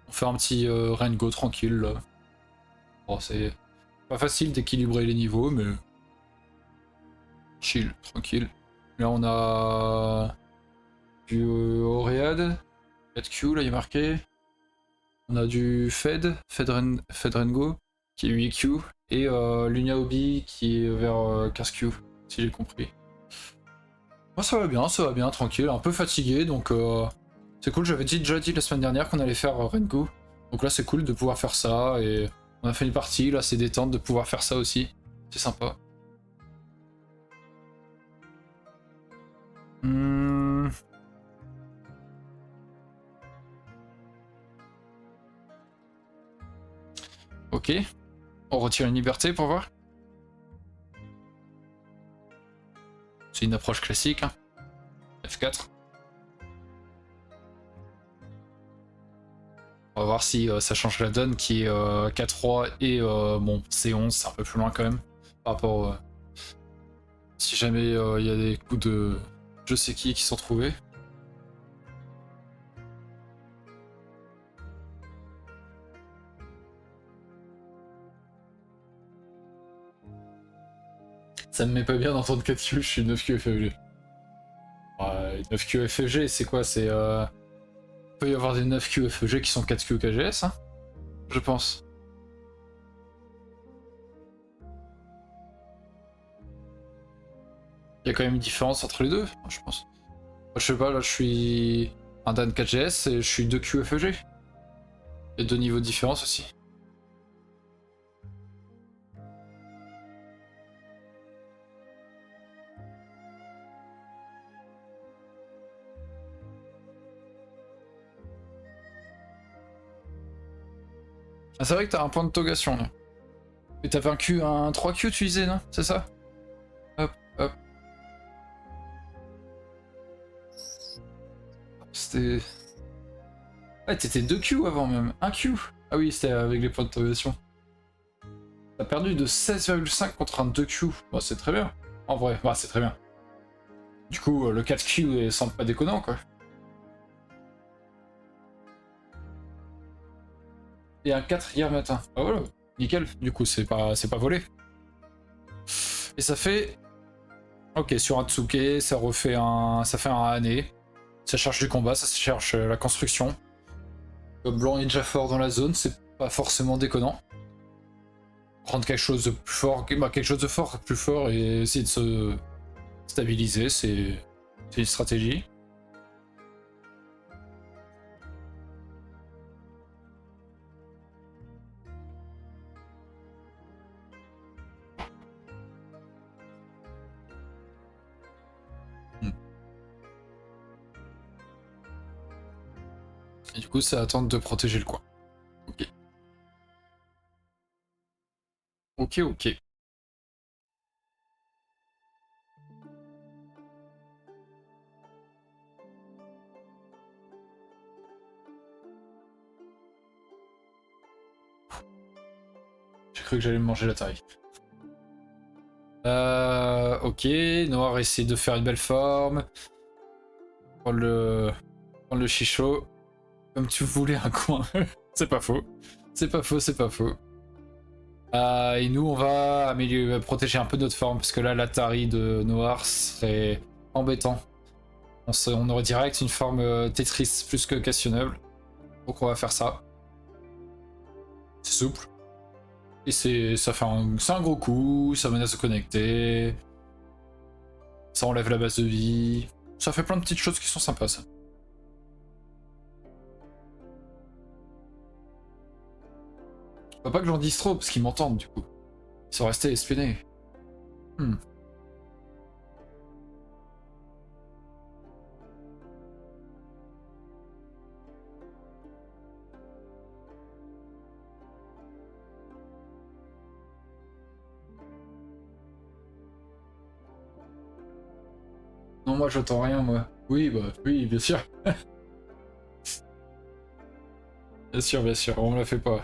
On fait un petit Rengo tranquille là. Bon, c'est pas facile d'équilibrer les niveaux, mais chill, tranquille. Là on a du Oread, 4Q là il est marqué. On a du Fedrengo qui est 8Q et l'Uniaobi qui est vers 15Q, si j'ai compris. Moi ça va bien, tranquille, un peu fatigué donc c'est cool, j'avais déjà dit la semaine dernière qu'on allait faire Rengo. Donc là c'est cool de pouvoir faire ça et on a fait une partie, là c'est détente de pouvoir faire ça aussi, c'est sympa. Ok, on retire une liberté pour voir. C'est une approche classique, hein. F4. On va voir si ça change la donne qui est K3 et bon C11, c'est un peu plus loin quand même par rapport si jamais il y a des coups de je sais qui sont trouvés. Ça me met pas bien d'entendre 4Q, je suis 9Q FFG. 9Q FFG c'est quoi? C'est il peut y avoir des 9Q FFG qui sont 4Q KGS, hein, je pense. Il y a quand même une différence entre les deux, je pense. Je sais pas, là je suis un Dan 4GS et je suis 2Q FEG. Il y a deux niveaux de différence aussi. Ah, c'est vrai que t'as un point de togation là. Et t'as vaincu un 3Q tu disais, non? C'est ça? Hop, hop. C'était... Ah, t'étais 2Q avant même. 1Q. Ah oui, c'était avec les points de togation. T'as perdu de 16,5 contre un 2Q. Bah, c'est très bien. En vrai, bah, c'est très bien. Du coup, le 4Q semble pas déconnant, quoi. Et un 4 hier matin. Ah voilà, nickel. Du coup, c'est pas volé. Et ça fait... Ok, sur un Tsuke, ça refait un... Ça fait un année. Ça cherche du combat, ça cherche la construction. Le blanc est déjà fort dans la zone, c'est pas forcément déconnant. Prendre quelque chose de plus fort, bah, quelque chose de fort, plus fort et essayer de se stabiliser, c'est une stratégie. Hmm. Et du coup, c'est attendre de protéger le coin. Ok. Ok, ok. J'ai cru que j'allais me manger la taille. Ok, Noir essaie de faire une belle forme. Prendre le chichot. Comme tu voulais un coin. C'est pas faux. C'est pas faux, c'est pas faux. Et nous, on va protéger un peu notre forme, parce que là, l'Atari de Noir serait embêtant. On aurait direct une forme Tetris plus que questionnable. Donc on va faire ça. C'est souple. Et ça fait c'est un gros coup, ça menace de connecter. Ça enlève la base de vie. Ça fait plein de petites choses qui sont sympas, ça. Faut pas que j'en dise trop, parce qu'ils m'entendent, du coup. Ils sont restés espionnés. Hmm. moi j'entends rien, moi. Oui, bah, oui, bien sûr. Bien sûr, on me la fait pas.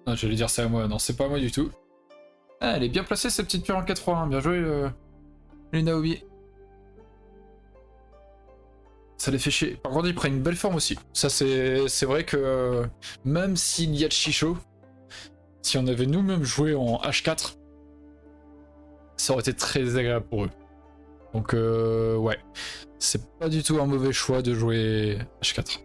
Non, j'allais dire c'est à moi, non, c'est pas à moi du tout. Ah, elle est bien placée cette petite pierre en 4-3, bien joué, les Naomi. Ça les fait chier. Par contre, ils prennent une belle forme aussi. Ça, c'est vrai que même s'il y a le Chicho, si on avait nous-mêmes joué en H4, ça aurait été très désagréable pour eux. Donc, ouais. C'est pas du tout un mauvais choix de jouer H4.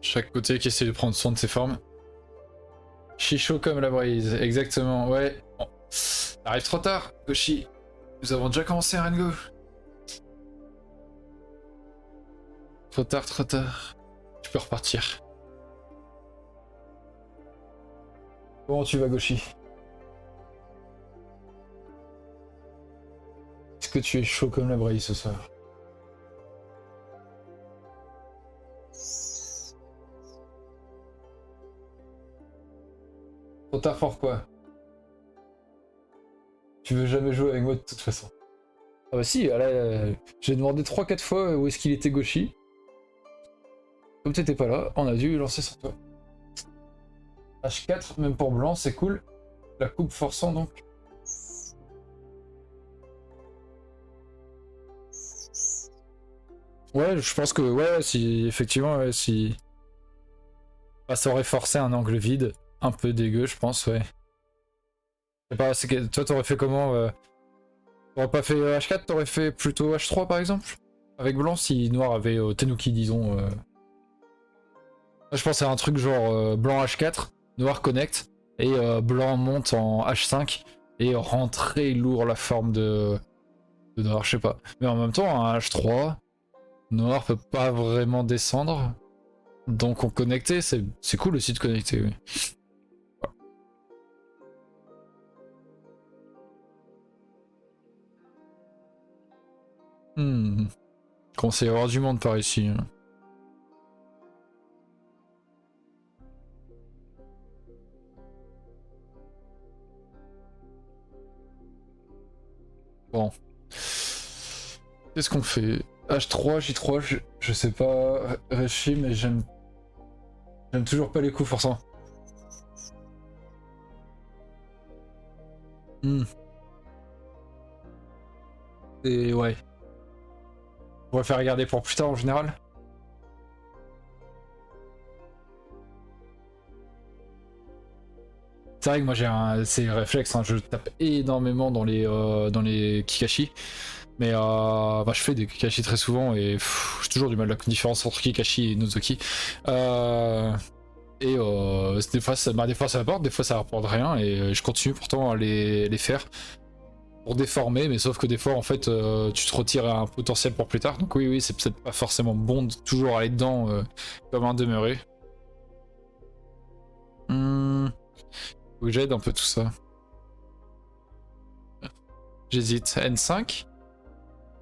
Chaque côté qui essaie de prendre soin de ses formes. Chicho comme la brise, exactement, ouais. Bon. Arrive trop tard, Goshi. Nous avons déjà commencé Rengo. Trop tard, trop tard. Tu peux repartir. Comment tu vas, Goshi? Est-ce que tu es chaud comme la braille ce soir? Trop tard, pourquoi? Tu veux jamais jouer avec moi de toute façon. Ah bah si, là, j'ai demandé 3-4 fois où est-ce qu'il était Goshi. Comme t'étais pas là, on a dû lancer sur toi. H4, même pour blanc, c'est cool. La coupe forçant donc. Ouais, je pense que ouais, si effectivement, ouais, si bah, ça aurait forcé un angle vide, un peu dégueu, je pense, ouais. Je sais pas, toi t'aurais fait comment t'aurais pas fait H4, t'aurais fait plutôt H3 par exemple? Avec blanc, si noir avait Tenuki, disons. Je pense à un truc genre blanc H4, noir connect, et blanc monte en H5, et rend très lourd la forme de noir, je sais pas. Mais en même temps, un H3, noir peut pas vraiment descendre. Donc on connectait, c'est cool aussi de connecter, oui. Hmm. Conseil à avoir du monde par ici, hein. Bon. Qu'est-ce qu'on fait? H3, J3, je sais pas, Réchi, mais j'aime toujours pas les coups forçants. Hmm. Et ouais. On va faire regarder pour plus tard en général. C'est vrai que moi j'ai un réflexe, hein, je tape énormément dans les Kikashi. Mais bah, je fais des Kikashi très souvent et j'ai toujours du mal à la différence entre Kikashi et Nozoki. Des fois ça apporte, des fois ça rapporte rien et je continue pourtant à les faire pour déformer, mais sauf que des fois en fait tu te retires un potentiel pour plus tard. Donc oui, oui, c'est peut-être pas forcément bon de toujours aller dedans comme un demeuré. Faut que j'aide un peu tout ça. J'hésite. N5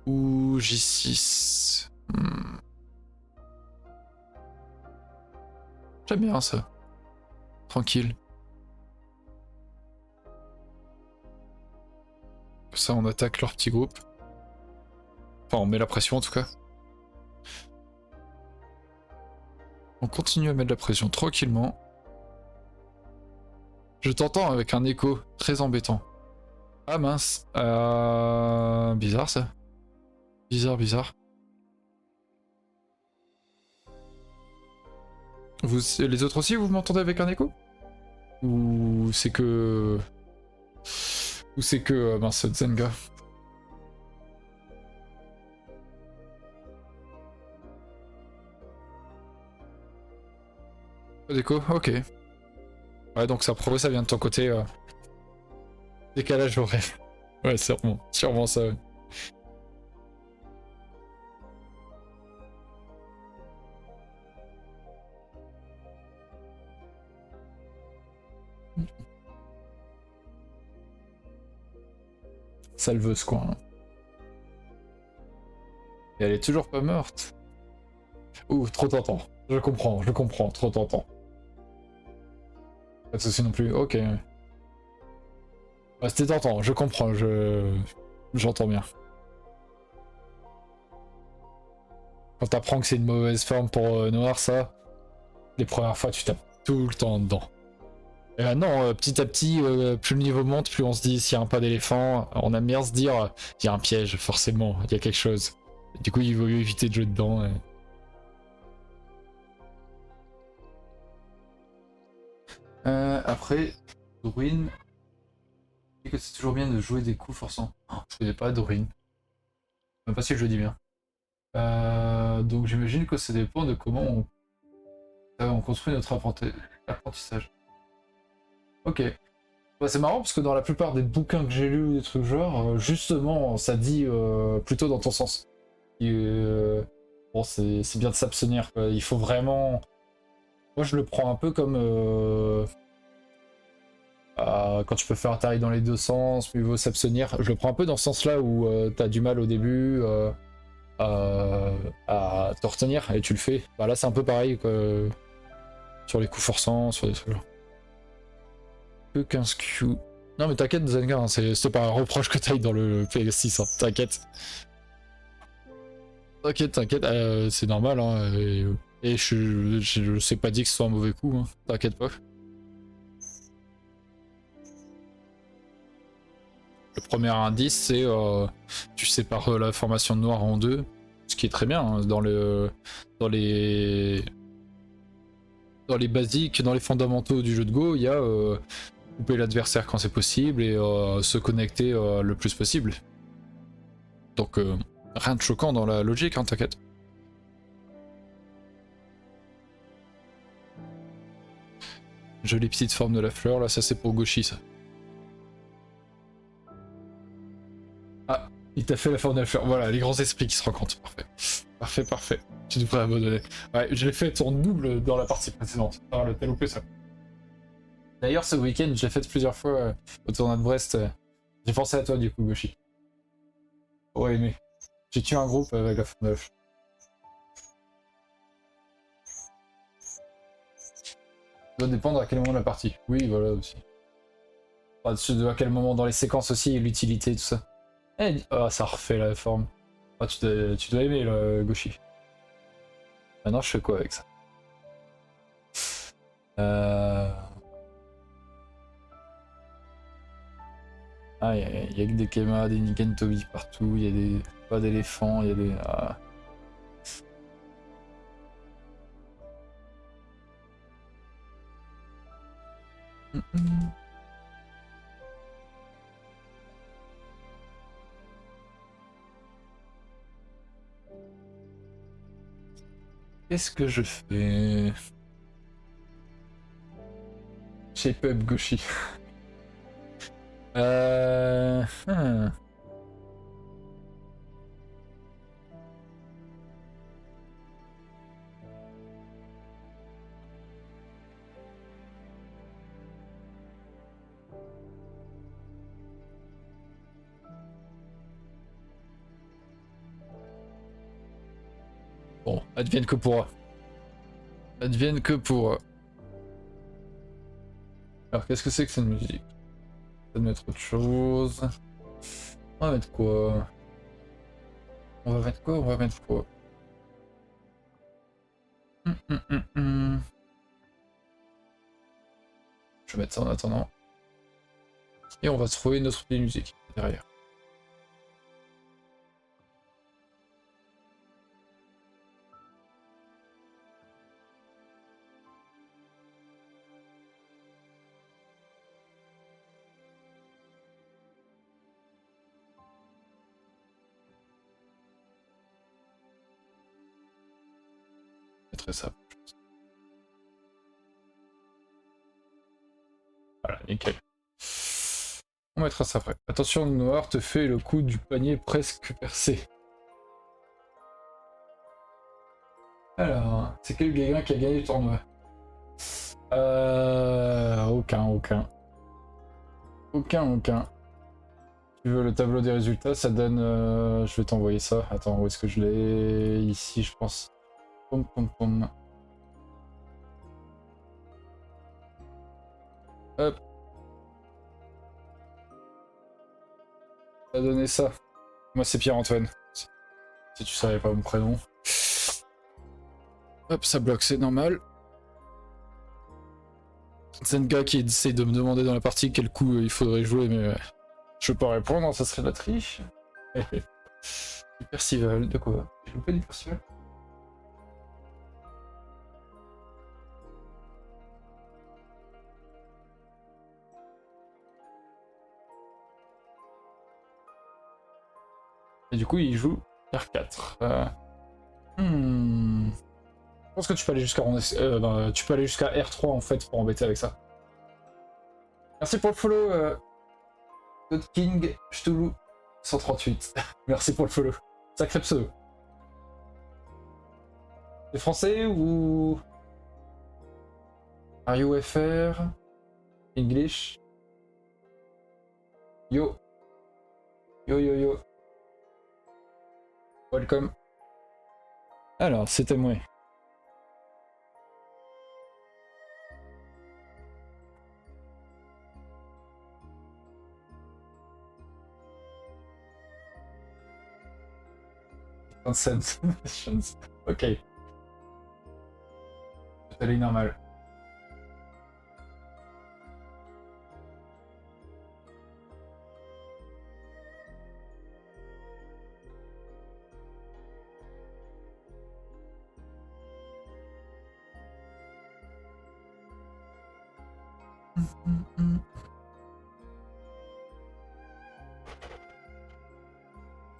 ou J6. J'aime bien ça. Tranquille. Ça, on attaque leur petit groupe. Enfin, on met la pression en tout cas. On continue à mettre la pression tranquillement. Je t'entends avec un écho très embêtant. Ah mince. Bizarre ça. Bizarre, bizarre. Les autres aussi, vous m'entendez avec un écho? Ou c'est que... Ou c'est que... mince, Zenga. Pas d'écho? Ok. Ouais, donc ça prouve ça vient de ton côté. Décalage horaire. Ouais, sûrement ça. Ouais. Salveuse quoi. Hein. Et elle est toujours pas morte. Ouh, trop tentant. Je comprends, trop tentant. Pas de soucis non plus, ok. Bah, c'était tentant, je comprends, j'entends bien. Quand t'apprends que c'est une mauvaise forme pour Noir, ça, les premières fois tu tapes tout le temps dedans. Et non, petit à petit, plus le niveau monte, plus on se dit s'il y a un pas d'éléphant, on aime bien se dire il y a un piège, forcément, il y a quelque chose. Du coup, il vaut mieux éviter de jouer dedans. Et... après, Dorine, je dis que c'est toujours bien de jouer des coups forçants. Oh, je connais pas Dorine. Même pas si je le dis bien. Donc j'imagine que ça dépend de comment on construit notre apprentissage. Ok. Bah, c'est marrant parce que dans la plupart des bouquins que j'ai lus ou des trucs genre, justement, ça dit plutôt dans ton sens. Et, bon, c'est bien de s'abstenir. Il faut vraiment. Moi, je le prends un peu comme quand tu peux faire un tarif dans les deux sens, mieux vaut s'abstenir. Je le prends un peu dans ce sens-là où t'as du mal au début à te retenir et tu le fais. Bah là, c'est un peu pareil quoi, sur les coups forçants, sur des trucs genre. Que 15 Q. Non, mais t'inquiète, Zengar, hein, c'est pas un reproche que t'ailles dans le PS6, hein, t'inquiète. T'inquiète, c'est normal, hein, et je sais pas dit que ce soit un mauvais coup, hein, t'inquiète pas. Le premier indice, c'est tu sépares la formation noire en deux, ce qui est très bien hein, dans les basiques, dans les fondamentaux du jeu de Go, il y a couper l'adversaire quand c'est possible et se connecter le plus possible. Donc rien de choquant dans la logique, hein, t'inquiète. Jolie petite forme de la fleur, là ça c'est pour Goshi ça. Ah, il t'a fait la forme de la fleur, voilà, les grands esprits qui se rencontrent, parfait. Parfait. Tu devrais abandonner. Ouais, je l'ai fait en double dans la partie précédente. Ah, t'as loupé ça. D'ailleurs, ce week-end, je l'ai fait plusieurs fois au tournoi de Brest. J'ai pensé à toi, du coup, Goshi. Ouais, aimé. J'ai tué un groupe avec la forme de la fleur. Ça doit dépendre à quel moment de la partie. Oui, voilà aussi. À quel moment dans les séquences aussi, l'utilité, tout ça. Eh, oh, ça refait la forme. Oh, tu dois aimer le Goshi. Maintenant, je fais quoi avec ça Ah, il y a que des Kema, des Niken Tobi partout, il y a des. Pas d'éléphants, il y a des. Ah. Qu'est-ce que je fais? Shape up Goshi. Hmm. Bon, advienne que pourra. Advienne que pourra. Alors, qu'est-ce que c'est que cette musique? On va mettre autre chose. On va mettre quoi? On va mettre quoi? On va mettre quoi? Je vais mettre ça en attendant. Et on va trouver notre petite musique derrière. Je mettrai ça. Voilà, nickel. On mettra ça après. Attention, Noir te fait le coup du panier presque percé. Alors, c'est quel gagnant qui a gagné le tournoi? Aucun. Aucun. Tu veux le tableau des résultats, ça donne... je vais t'envoyer ça. Attends, où est-ce que je l'ai? Ici, je pense. Pom. Hop. Ça a donné ça. Moi, c'est Pierre-Antoine. Si tu savais pas mon prénom. Hop, ça bloque, c'est normal. Zenga qui essaye de me demander dans la partie quel coup il faudrait jouer, mais je peux pas répondre, ça serait de la triche. Du Percival, de quoi? J'ai loupé du Percival? Et du coup, il joue R4. Je pense que tu peux aller jusqu'à tu peux aller jusqu'à R3 en fait pour embêter avec ça. Merci pour le follow, God King Cthulhu 138. Merci pour le follow. Sacré pseudo. T'es français ou Are you FR English? Yo. Welcome. Alors, c'était moi. Ok. C'est allé normal.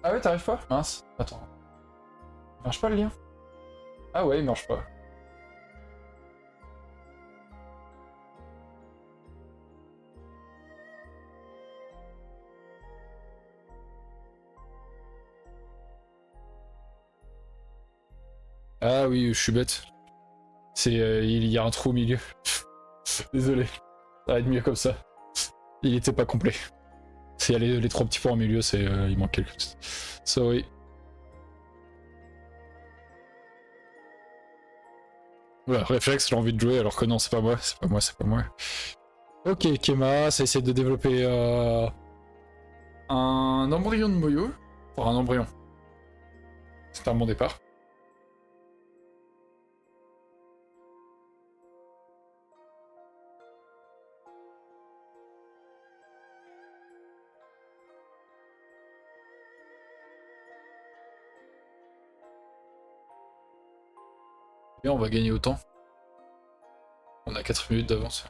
Ah ouais, t'arrives pas? Mince, attends. Il marche pas le lien? Ah ouais, il marche pas. Ah oui, je suis bête. C'est il y a un trou au milieu. Désolé. Ça va être mieux comme ça. Il était pas complet. S'il y a les 3 petits points au milieu, c'est il manque quelque chose. Sorry. Voilà, réflexe, j'ai envie de jouer alors que non, c'est pas moi. Ok, Kema, ça essaie de développer un embryon de Moyo. Enfin, un embryon. C'est un bon départ. Bien, on va gagner autant. On a 4 minutes d'avance.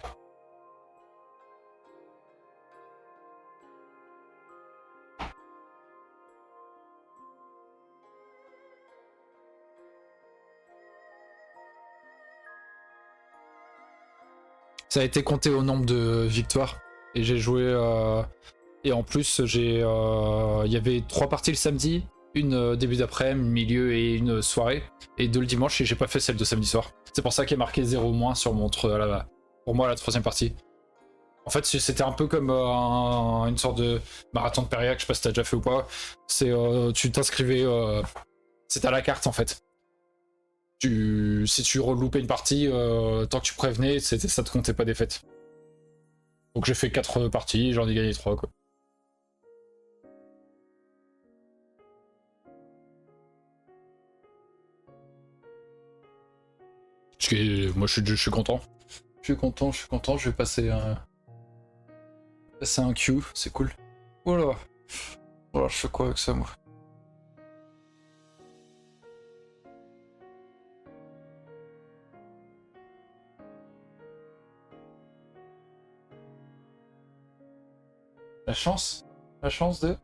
Ça a été compté au nombre de victoires. Et j'ai joué... Et en plus, il y avait 3 parties le samedi, une début d'après-midi, milieu et une soirée. Et 2 le dimanche, et j'ai pas fait celle de samedi soir. C'est pour ça qu'il y a marqué 0 moins sur mon pour moi la 3ème partie. En fait, c'était un peu comme une sorte de marathon de Périac, je sais pas si t'as déjà fait ou pas. C'est tu t'inscrivais, c'était à la carte en fait. Si tu reloupais une partie, tant que tu prévenais, ça te comptait pas des fêtes. Donc j'ai fait 4 parties, j'en ai gagné 3 quoi. Moi je suis content. Je suis content, je vais passer un Q, c'est cool. Voilà. Voilà, je fais quoi avec ça moi? La chance de...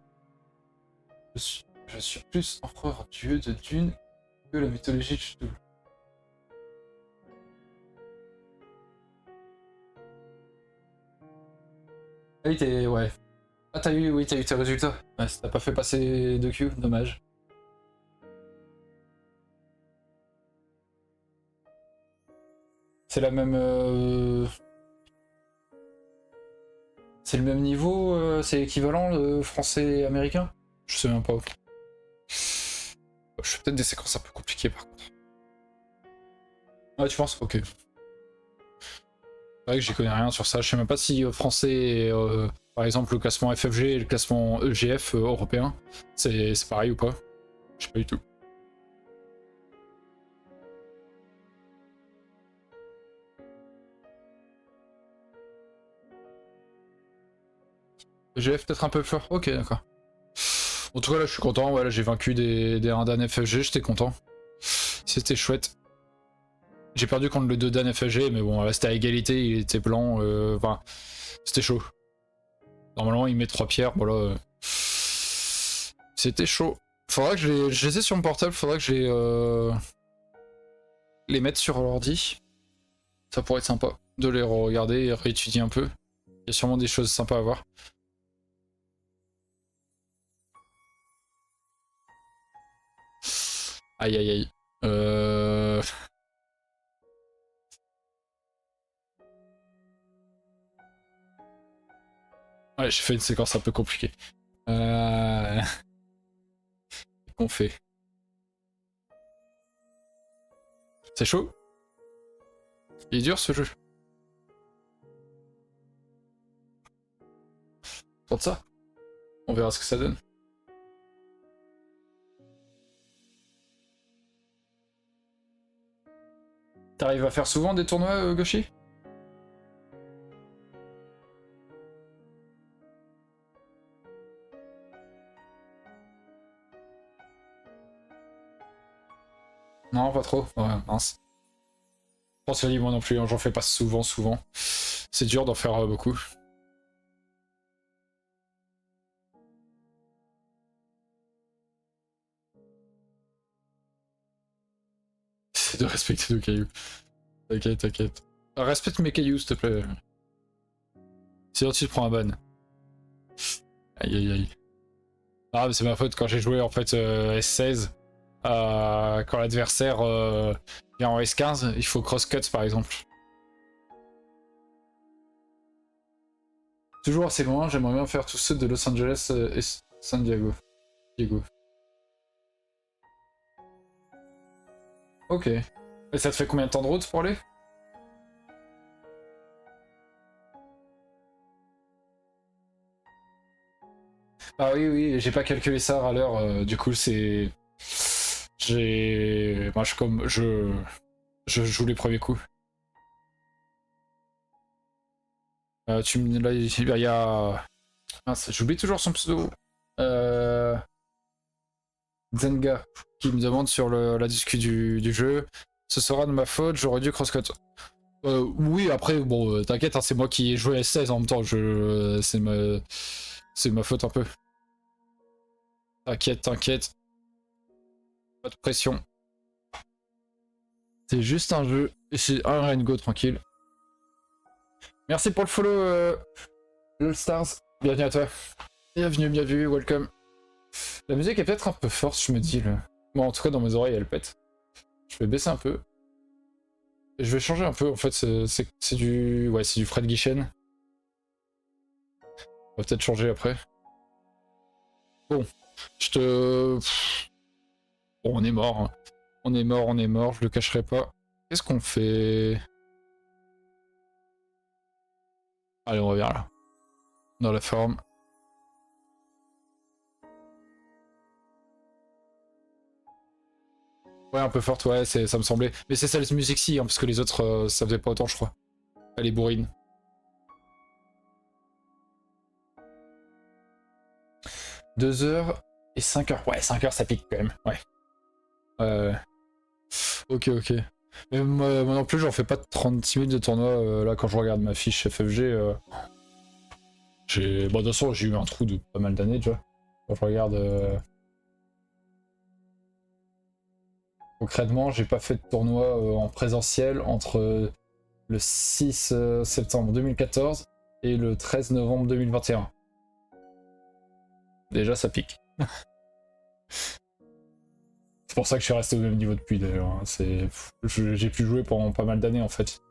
Je suis plus empereur dieu de Dune que la mythologie de Cthulhu. Ah oui, ouais. Ah t'as eu tes résultats. Ouais, t'as pas fait passer de Q, dommage. C'est la même... C'est le même niveau, c'est équivalent le français et américain? Je sais même pas. Je fais peut-être des séquences un peu compliquées par contre. Ouais, tu penses? Ok. C'est vrai que j'y connais rien sur ça. Je sais même pas si français et, par exemple, le classement FFG et le classement EGF européen, c'est pareil ou pas? Je sais pas du tout. EGF peut-être un peu fort? Ok, d'accord. En tout cas, là, je suis content. Voilà, j'ai vaincu des 1 Dan FFG, j'étais content. C'était chouette. J'ai perdu contre le 2 Dan FFG, mais bon, là, c'était à égalité, il était blanc. Enfin, c'était chaud. Normalement, il met 3 pierres, voilà. C'était chaud. Faudra que je les ai sur mon portable, faudra que je les mette sur l'ordi. Ça pourrait être sympa de les regarder et réétudier un peu. Il y a sûrement des choses sympas à voir. Aïe aïe aïe. Ouais, j'ai fait une séquence un peu compliquée. Qu'est-ce qu'on fait? C'est chaud? Il est dur ce jeu. Tente ça. On verra ce que ça donne. T'arrives à faire souvent des tournois, Goshi? Non, pas trop. Ouais, mince. Je pense que moi non plus, hein, j'en fais pas souvent. C'est dur d'en faire beaucoup. C'est de respecter nos cailloux. T'inquiète, t'inquiète. Respecte mes cailloux, s'il te plaît. Sinon tu te prends un ban. Aïe aïe aïe. Ah, mais c'est ma faute quand j'ai joué en fait S16. Quand l'adversaire vient en S15, il faut cross-cut par exemple. Toujours assez loin, j'aimerais bien faire tous ceux de Los Angeles et San Diego. Ok. Et ça te fait combien de temps de route pour aller? Ah oui, oui, j'ai pas calculé ça à l'heure, du coup c'est... J'ai... Moi je joue les premiers coups. Tu me... Là, il y a... Mince, j'oublie toujours son pseudo. Zenga, qui me demande sur la discu du jeu. Ce sera de ma faute, j'aurais dû crosscut. Oui, après, bon, t'inquiète, hein, c'est moi qui ai joué à 16 en même temps, c'est ma faute un peu. T'inquiète, t'inquiète. Pas de pression. C'est juste un jeu, et c'est un rain go tranquille. Merci pour le follow, All Stars. Bienvenue à toi. Bienvenue, bienvenue, welcome. La musique est peut-être un peu forte, je me dis. Là. Bon, en tout cas, dans mes oreilles, elle pète. Je vais baisser un peu. Et je vais changer un peu, en fait, c'est du... Ouais, c'est du Fred Guichen. On va peut-être changer après. Bon, je te... Bon, on est mort. Hein. On est mort, je le cacherai pas. Qu'est-ce qu'on fait? Allez, on revient là. Dans la forme. Ouais, un peu forte, ouais, ça me semblait. Mais c'est celle musique-ci, hein, parce que les autres, ça faisait pas autant, je crois. Elle est bourrine. « 2h et 5h. Ouais, 5h, ça pique quand même, ouais. Ok, ok. Mais moi non plus, j'en fais pas 36 minutes de tournoi. Là, quand je regarde ma fiche FFG, j'ai... Bon, de toute façon, j'ai eu un trou de pas mal d'années déjà. Quand je regarde... Concrètement, j'ai pas fait de tournoi en présentiel entre le 6 septembre 2014 et le 13 novembre 2021. Déjà, ça pique. C'est pour ça que je suis resté au même niveau depuis d'ailleurs. J'ai pu jouer pendant pas mal d'années en fait.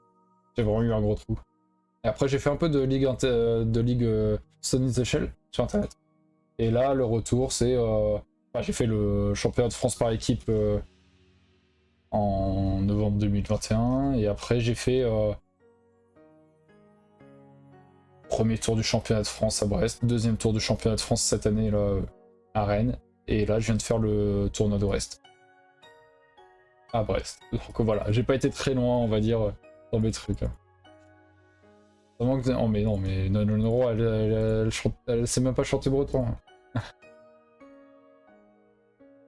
J'ai vraiment eu un gros trou. Et après, j'ai fait un peu de ligue Stone in the Shell sur internet. Et là, le retour, c'est. J'ai fait le championnat de France par équipe en novembre 2021. Et après, j'ai fait premier tour du championnat de France à Brest, deuxième tour du championnat de France cette année là, à Rennes. Et là, je viens de faire le tournoi d'Orest à Brest. Donc voilà, j'ai pas été très loin, on va dire, dans mes trucs. Ça manque de... Oh mais non, mais Nonoro, elle sait même pas chanter breton.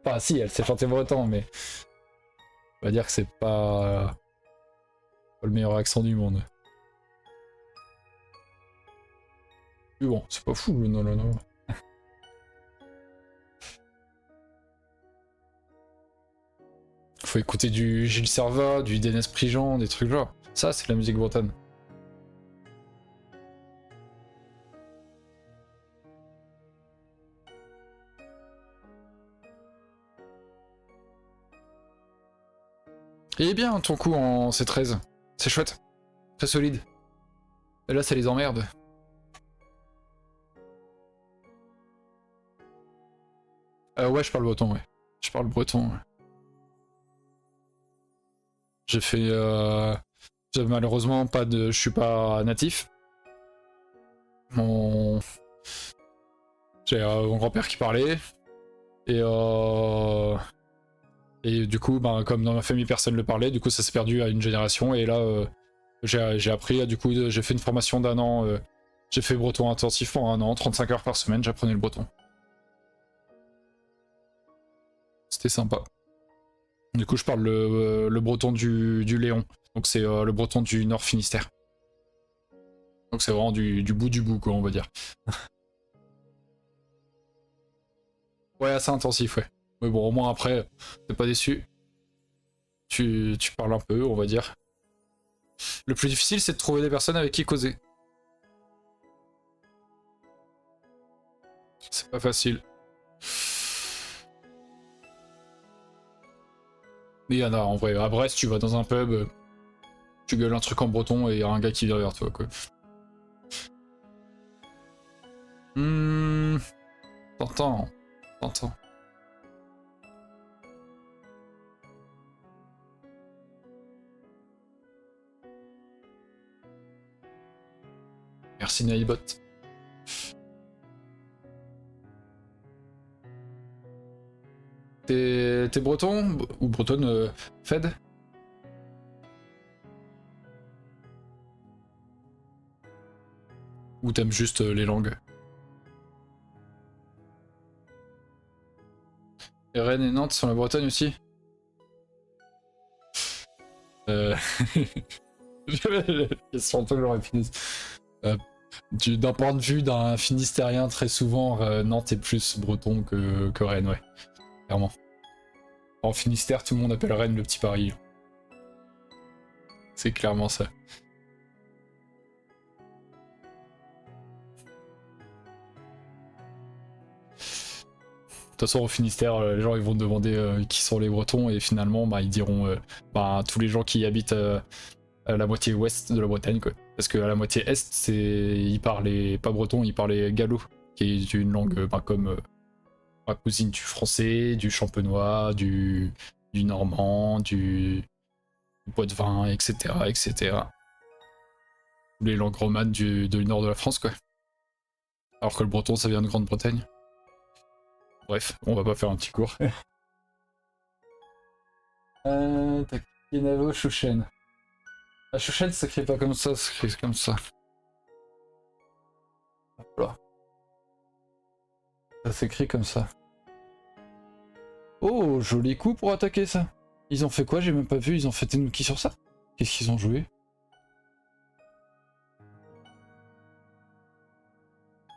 Enfin si, elle sait chanter breton, mais on va dire que c'est pas le meilleur accent du monde. Mais bon, c'est pas fou le Nonoro. Faut écouter du Gilles Servat, du Dénes Prigent, des trucs genre. Ça, c'est la musique bretonne. Il est bien ton coup en C13. C'est chouette. Très solide. Et là, ça les emmerde. Ouais, je parle breton, ouais. Je parle breton, ouais. J'ai fait... malheureusement, pas de... Je suis pas natif. J'ai mon grand-père qui parlait. Et du coup, comme dans ma famille, personne ne le parlait. Du coup, ça s'est perdu à une génération. Et là, j'ai appris. Du coup, j'ai fait une formation d'1 an. J'ai fait breton intensif pendant 1 an, 35 heures par semaine. J'apprenais le breton. C'était sympa. Du coup, je parle le breton du Léon. Donc, c'est le breton du Nord Finistère. Donc, c'est vraiment du bout, quoi, on va dire. Ouais, assez intensif, ouais. Mais bon, au moins après, t'es pas déçu. Tu parles un peu, on va dire. Le plus difficile, c'est de trouver des personnes avec qui causer. C'est pas facile. Mais il y en a en vrai. À Brest, tu vas dans un pub, tu gueules un truc en breton et il y a un gars qui vient vers toi, quoi. T'entends. Merci Naibot. T'es breton ou bretonne, Fed? Ou t'aimes juste les langues? Et Rennes et Nantes sont la Bretagne aussi? Question toujours épineuse. D'un point de vue d'un finistérien, très souvent, Nantes est plus breton que Rennes, ouais. Clairement. En Finistère, tout le monde appelle Rennes le petit Paris. C'est clairement ça. De toute façon, au Finistère, les gens ils vont demander qui sont les Bretons et finalement, ils diront tous les gens qui habitent à la moitié ouest de la Bretagne, quoi. Parce qu'à la moitié est, ils parlaient pas breton, ils parlaient gallo, qui est une langue comme ma cousine du français, du champenois, du normand, du poitevin, etc., etc. Les langues romanes du nord de la France, quoi. Alors que le breton, ça vient de Grande-Bretagne. Bref, on va pas faire un petit cours. Takinavo Shushen. La Shushen, ça s'écrit pas comme ça, ça s'écrit comme ça. Voilà. Ça s'écrit comme ça. Oh, joli coup pour attaquer ça. Ils ont fait quoi? J'ai même pas vu, ils ont fait Tenuki sur ça? Qu'est-ce qu'ils ont joué?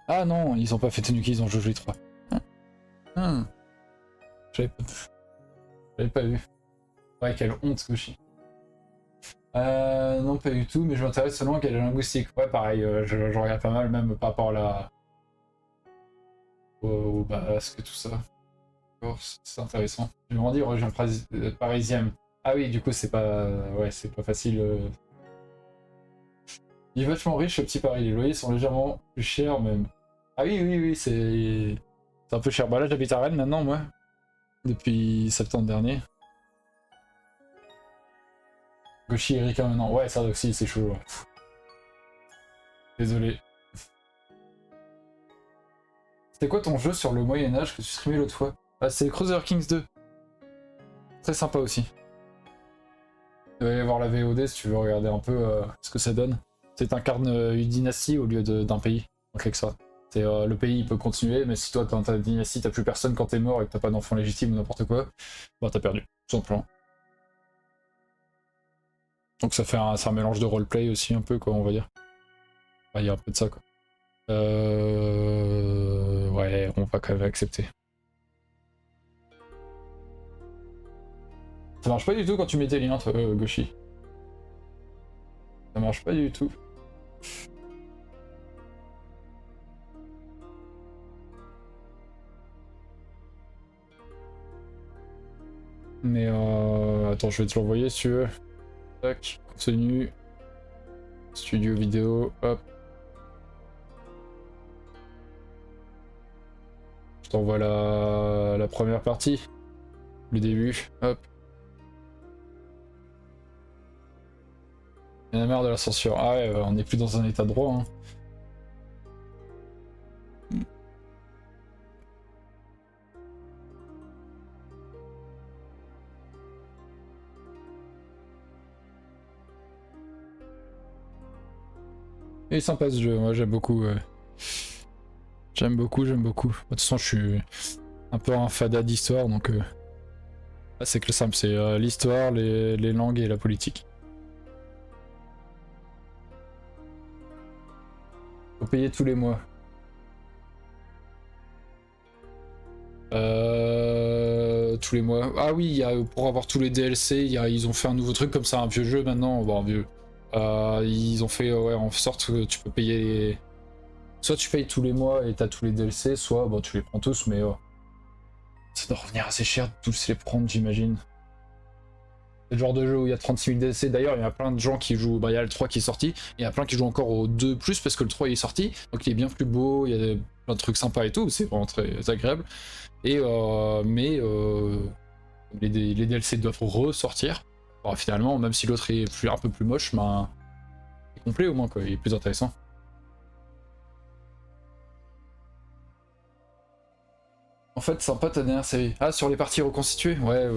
Ah non, ils ont pas fait Tenuki, ils ont joué 3. J'avais pas vu. Ouais, quelle honte, Koshi. Non, pas du tout, mais je m'intéresse seulement à la linguistique. Ouais, pareil, je regarde pas mal, même par rapport à au basque, tout ça. C'est intéressant. Je me dis origine parisienne. Ah oui, du coup, c'est pas... Ouais, c'est pas facile. Il est vachement riche, le petit Paris. Les loyers sont légèrement plus chers même. Ah oui, oui, oui, c'est un peu cher. Bah là, j'habite à Rennes maintenant, moi. Depuis septembre dernier. Goshi et Rika maintenant. Ouais, ça aussi, c'est chaud. Ouais. Désolé. C'était quoi ton jeu sur le Moyen-Âge que tu streamais l'autre fois? Ah, c'est Crusader Kings 2. Très sympa aussi. Tu vas aller voir la VOD si tu veux regarder un peu ce que ça donne. C'est t'incarnes une dynastie au lieu d'un pays, en quelque sorte. C'est le pays il peut continuer, mais si toi dans ta dynastie t'as plus personne quand t'es mort et que t'as pas d'enfant légitime ou n'importe quoi, bah t'as perdu, tout simplement. Donc ça fait un mélange de roleplay aussi un peu quoi on va dire. Il y a un peu de ça quoi. Ouais, on va quand même accepter. Ça marche pas du tout quand tu mets tes liens, toi, Goshi. Ça marche pas du tout. Mais attends, je vais te l'envoyer si tu veux. Tac, contenu. Studio vidéo, hop. Je t'envoie la première partie. Le début, hop. Il y en a marre de la censure. Ah ouais, on n'est plus dans un état de droit. Hein. Il est sympa ce jeu, moi j'aime beaucoup. J'aime beaucoup, j'aime beaucoup. De toute façon, je suis un peu un fada d'histoire, donc c'est que le simple, c'est l'histoire, les langues et la politique. Faut payer tous les mois. Tous les mois. Ah oui, pour avoir tous les DLC, ils ont fait un nouveau truc comme ça, un vieux jeu maintenant. Bon, vieux. Ils ont fait ouais, en sorte que tu peux payer les... Soit tu payes tous les mois et t'as tous les DLC, soit bon, tu les prends tous, mais ça doit revenir assez cher de tous les prendre, j'imagine. C'est le genre de jeu où il y a 36 000 DLC. D'ailleurs, il y a plein de gens qui jouent. Bah, il y a le 3 qui est sorti, et il y a plein qui jouent encore au 2 parce que le 3 il est sorti. Donc il est bien plus beau, il y a plein de trucs sympas et tout. C'est vraiment très agréable. Et les DLC doivent ressortir. Alors, finalement, même si l'autre est un peu plus moche, ben, il est complet au moins, quoi. Il est plus intéressant. En fait, sympa ta dernière série. Ah, sur les parties reconstituées. Ouais,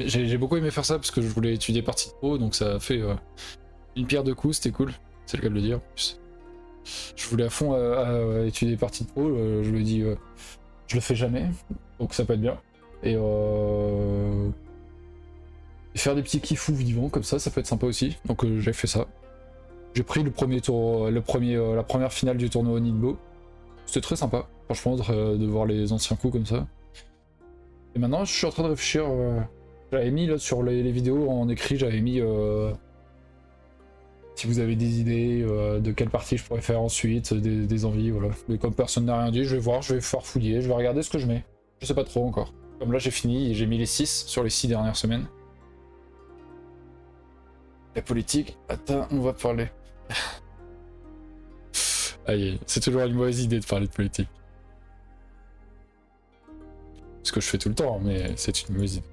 j'ai beaucoup aimé faire ça parce que je voulais étudier partie de pro, donc ça a fait une pierre deux coups, c'était cool. C'est le cas de le dire en plus. Je voulais à fond étudier partie de pro, je lui ai dit je le fais jamais, donc ça peut être bien. Et faire des petits kiffous vivants comme ça peut être sympa aussi. Donc j'ai fait ça. J'ai pris le premier tour, la première finale du tournoi au Nidbo. C'était très sympa, franchement, de voir les anciens coups comme ça. Et maintenant, je suis en train de réfléchir. J'avais mis là sur les vidéos en écrit, j'avais mis si vous avez des idées de quelle partie je pourrais faire ensuite, des envies, voilà. Mais comme personne n'a rien dit, je vais voir, je vais farfouiller, je vais regarder ce que je mets. Je sais pas trop encore. Comme là, j'ai fini et j'ai mis les 6 sur les 6 dernières semaines. La politique, attends, on va parler. Aïe, c'est toujours une mauvaise idée de parler de politique. Ce que je fais tout le temps, mais c'est une mauvaise idée.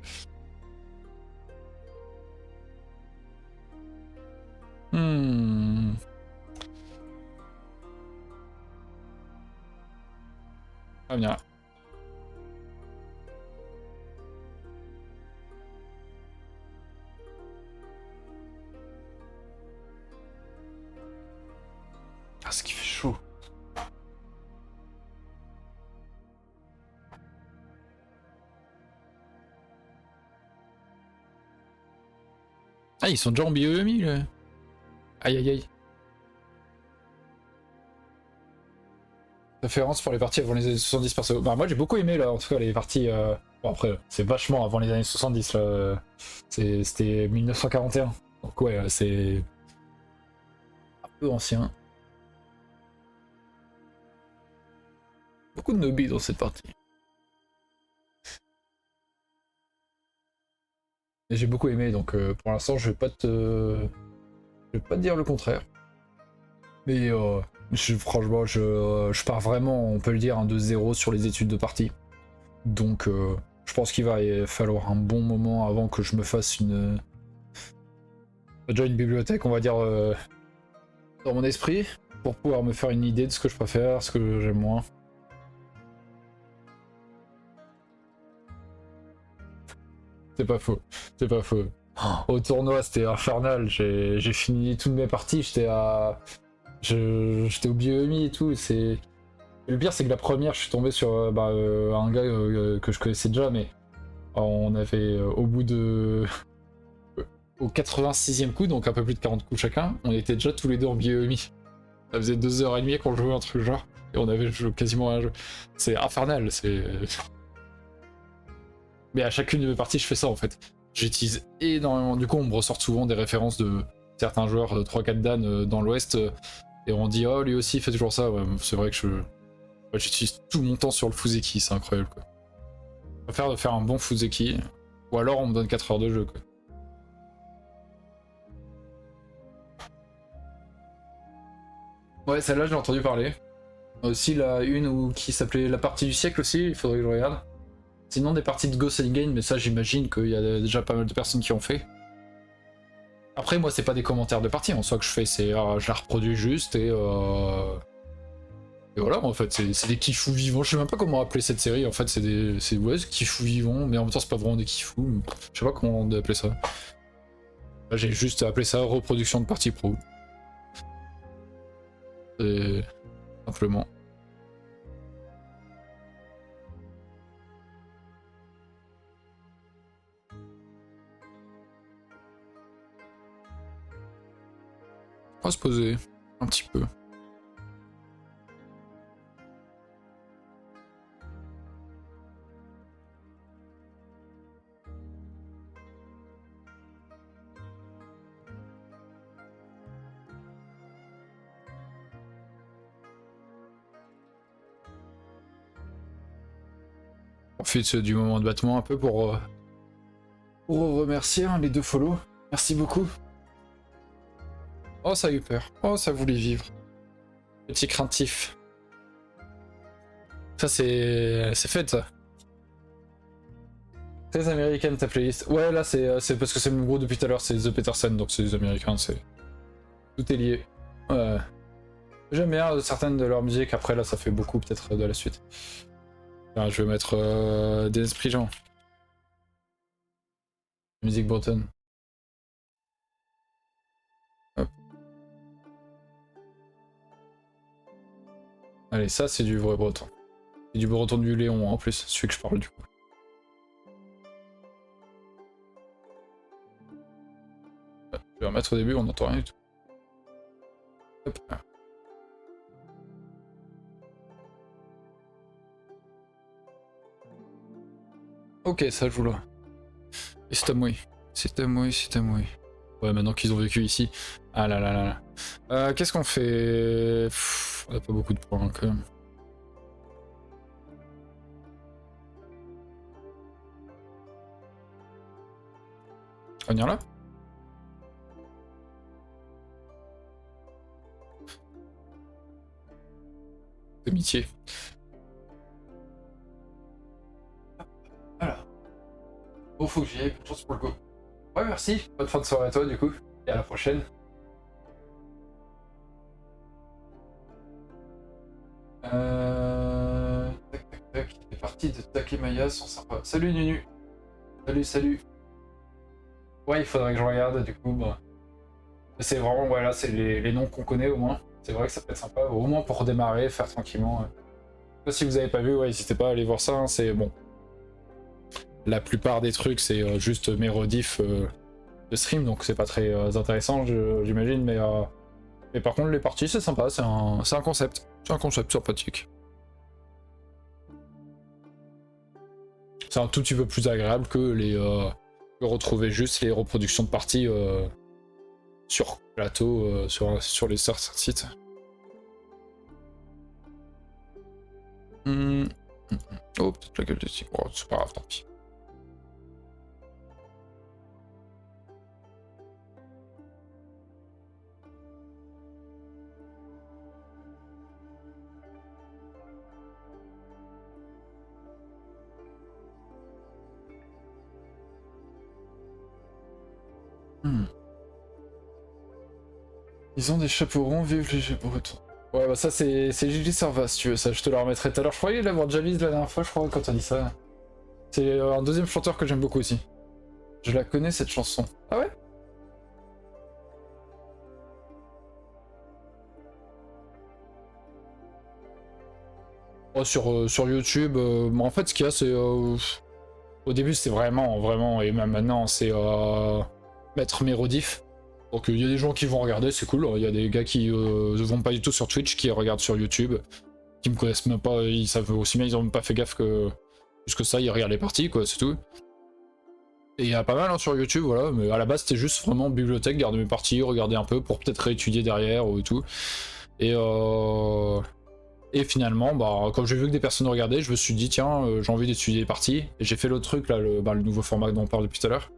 Ah bien. Ah, ce qui fait chaud. Ah, ils sont déjà en bio-EMI, là. Aïe aïe aïe. Préférence pour les parties avant les années 70 perso. Bah moi j'ai beaucoup aimé là, en tout cas les parties... Bon après, c'est vachement avant les années 70 là. C'était 1941. Donc ouais, c'est... un peu ancien. Beaucoup de nobbies dans cette partie. Et j'ai beaucoup aimé, donc pour l'instant je vais pas te dire le contraire. Mais franchement, je pars vraiment, on peut le dire, de zéro sur les études de partie. Donc je pense qu'il va falloir un bon moment avant que je me fasse déjà une bibliothèque, on va dire, dans mon esprit, pour pouvoir me faire une idée de ce que je préfère, ce que j'aime moins. C'est pas faux, c'est pas faux. Au tournoi, c'était infernal, j'ai fini toutes mes parties, j'étais au bioémie et tout, c'est... Le pire, c'est que la première, je suis tombé sur un gars que je connaissais déjà, mais on avait au bout de... au 86e coup, donc un peu plus de 40 coups chacun, on était déjà tous les deux en bioémie. Ça faisait 2h30 qu'on jouait un truc genre, et on avait joué quasiment un jeu. C'est infernal, c'est... Mais à chacune de mes parties, je fais ça en fait. J'utilise énormément. Du coup, on me ressort souvent des références de certains joueurs, 3-4 Dan dans l'Ouest, et on dit oh lui aussi il fait toujours ça. Ouais, c'est vrai que j'utilise tout mon temps sur le Fuzeki, c'est incroyable quoi. Je préfère de faire un bon Fuzeki, ou alors on me donne 4 heures de jeu quoi. Ouais, celle-là j'ai entendu parler. Aussi la une qui s'appelait la partie du siècle aussi, il faudrait que je regarde. Sinon des parties de Ghost Game, mais ça j'imagine qu'il y a déjà pas mal de personnes qui ont fait. Après moi c'est pas des commentaires de partie en soi que je fais, c'est je la reproduis juste et voilà en fait c'est des kiffous vivants, je sais même pas comment appeler cette série en fait, c'est ouais, kiffous vivants, mais en même temps c'est pas vraiment des kiffous, je sais pas comment on appeler ça. Là j'ai juste appelé ça reproduction de partie pro. Et... simplement. On va se poser un petit peu. On profite du moment de battement un peu pour remercier les 2 follow. Merci beaucoup. Oh ça a eu peur. Oh ça voulait vivre. Petit craintif. Ça c'est fait ça. Très américaine ta playlist. Ouais là c'est parce que c'est le gros depuis tout à l'heure, c'est The Peterson, donc c'est les américains, c'est... Tout est lié. Ouais. J'aime bien certaines de leurs musiques, après là ça fait beaucoup peut-être de la suite. Enfin, je vais mettre des esprits gens. Musique bretonne. Hop. Allez, ça c'est du vrai breton. C'est du breton du Léon en plus, celui que je parle du coup. Je vais remettre au début, on n'entend rien du tout. Hop. Ok, ça joue là. Et c'est à moi. C'est à moi, c'est à moi. Ouais, maintenant qu'ils ont vécu ici. Ah là là là là. Qu'est-ce qu'on fait? On a pas beaucoup de points quand même. On venir là? Amitié. Voilà. Bon, faut que j'y aille, bonne chance pour le coup. Ouais, merci. Bonne fin de soirée à toi du coup. Et à la prochaine. Tac tac tac. Les parties de Takemaya sont sympas. Salut Nunu. Salut, salut. Ouais, il faudrait que je regarde du coup. Bah. C'est vraiment, voilà, c'est les noms qu'on connaît au moins. C'est vrai que ça peut être sympa, au moins pour redémarrer, faire tranquillement. Si vous avez pas vu, ouais, n'hésitez pas à aller voir ça, hein, c'est bon. La plupart des trucs, c'est juste mes rediffs de stream, donc c'est pas très intéressant, j'imagine, mais par contre, les parties, c'est sympa, c'est un concept. C'est un concept sympathique. C'est un tout petit peu plus agréable que que retrouver juste les reproductions de parties sur plateau, sur les certains sites. Oh, peut-être la gueule de tigre. Oh, c'est pas grave, tant pis. Hmm. Ils ont des chapeaux ronds, vive les chapeaux bretons. Ouais, bah ça c'est Gigi Serva si tu veux, ça je te le remettrai tout à l'heure. Je croyais l'avoir déjà lise la dernière fois, je crois, quand t'as dit ça. C'est un deuxième chanteur que j'aime beaucoup aussi. Je la connais cette chanson. Ah ouais? Oh, sur YouTube, en fait ce qu'il y a c'est... au début c'était vraiment, et même maintenant c'est Maître Mérodif. Donc il y a des gens qui vont regarder, c'est cool. Il y a des gars qui ne vont pas du tout sur Twitch, qui regardent sur YouTube, qui me connaissent même pas, ils savent aussi bien, ils ont même pas fait gaffe que... Plus que ça, ils regardent les parties, quoi, c'est tout. Et il y a pas mal hein, sur YouTube, voilà, mais à la base c'était juste vraiment bibliothèque, garder mes parties, regarder un peu pour peut-être réétudier derrière ou tout. Et finalement, bah, quand j'ai vu que des personnes regardaient, je me suis dit tiens, j'ai envie d'étudier les parties. Et j'ai fait l'autre truc là, le nouveau format dont on parle depuis tout à l'heure.